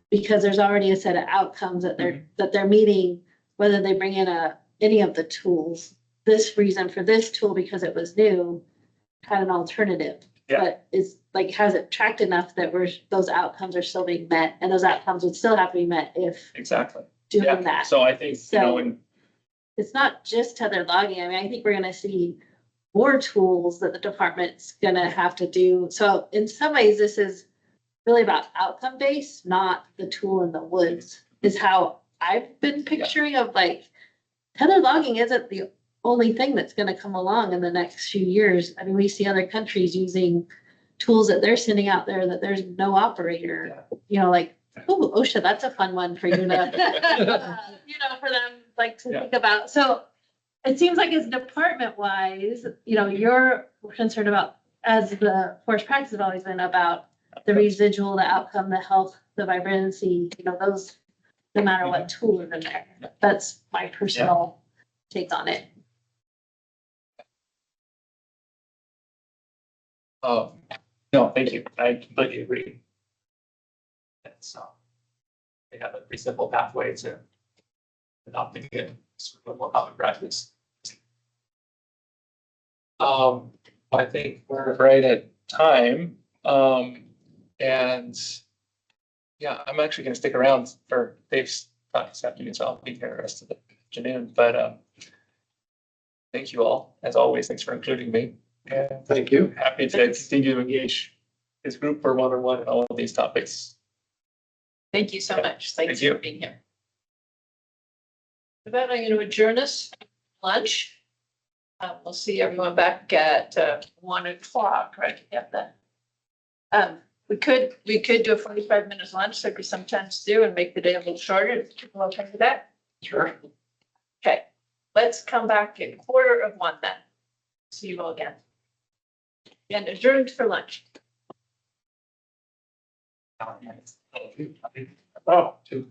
Because there's already a set of outcomes that they're meeting, whether they bring in any of the tools. This reason for this tool, because it was new, had an alternative. But it's like, has it tracked enough that those outcomes are still being met, and those outcomes would still have to be met if doing that. So I think, It's not just tether logging. I mean, I think we're gonna see more tools that the department's gonna have to do. So in some ways, this is really about outcome based, not the tool in the woods, is how I've been picturing of like, tether logging isn't the only thing that's gonna come along in the next few years. I mean, we see other countries using tools that they're sending out there that there's no operator, like, oh, OSHA, that's a fun one for you to, for them like to think about. So it seems like it's department wise, you're concerned about, as the forest practice has always been about the residual, the outcome, the health, the vibrancy, those, no matter what tool is in there. That's my personal take on it. No, thank you. I completely agree. So they have a pretty simple pathway to adopting it, sort of more common practice. I think we're right at time. And yeah, I'm actually going to stick around for Dave's talk this afternoon, so I'll be here the rest of the afternoon. But thank you all, as always. Thanks for including me. And thank you. Happy to continue to engage this group for one-on-one on all of these topics. Thank you so much. Thanks Thank you. for being here. With that, I'm going to adjourn us lunch. We'll see everyone back at 1 o'clock, right? Yep, that. We could do a 45 minutes lunch like we sometimes do and make the day a little shorter. Is people okay with that? Sure. Okay, let's come back at 1:45 then. See you all again. And adjourned for lunch. Oh, two.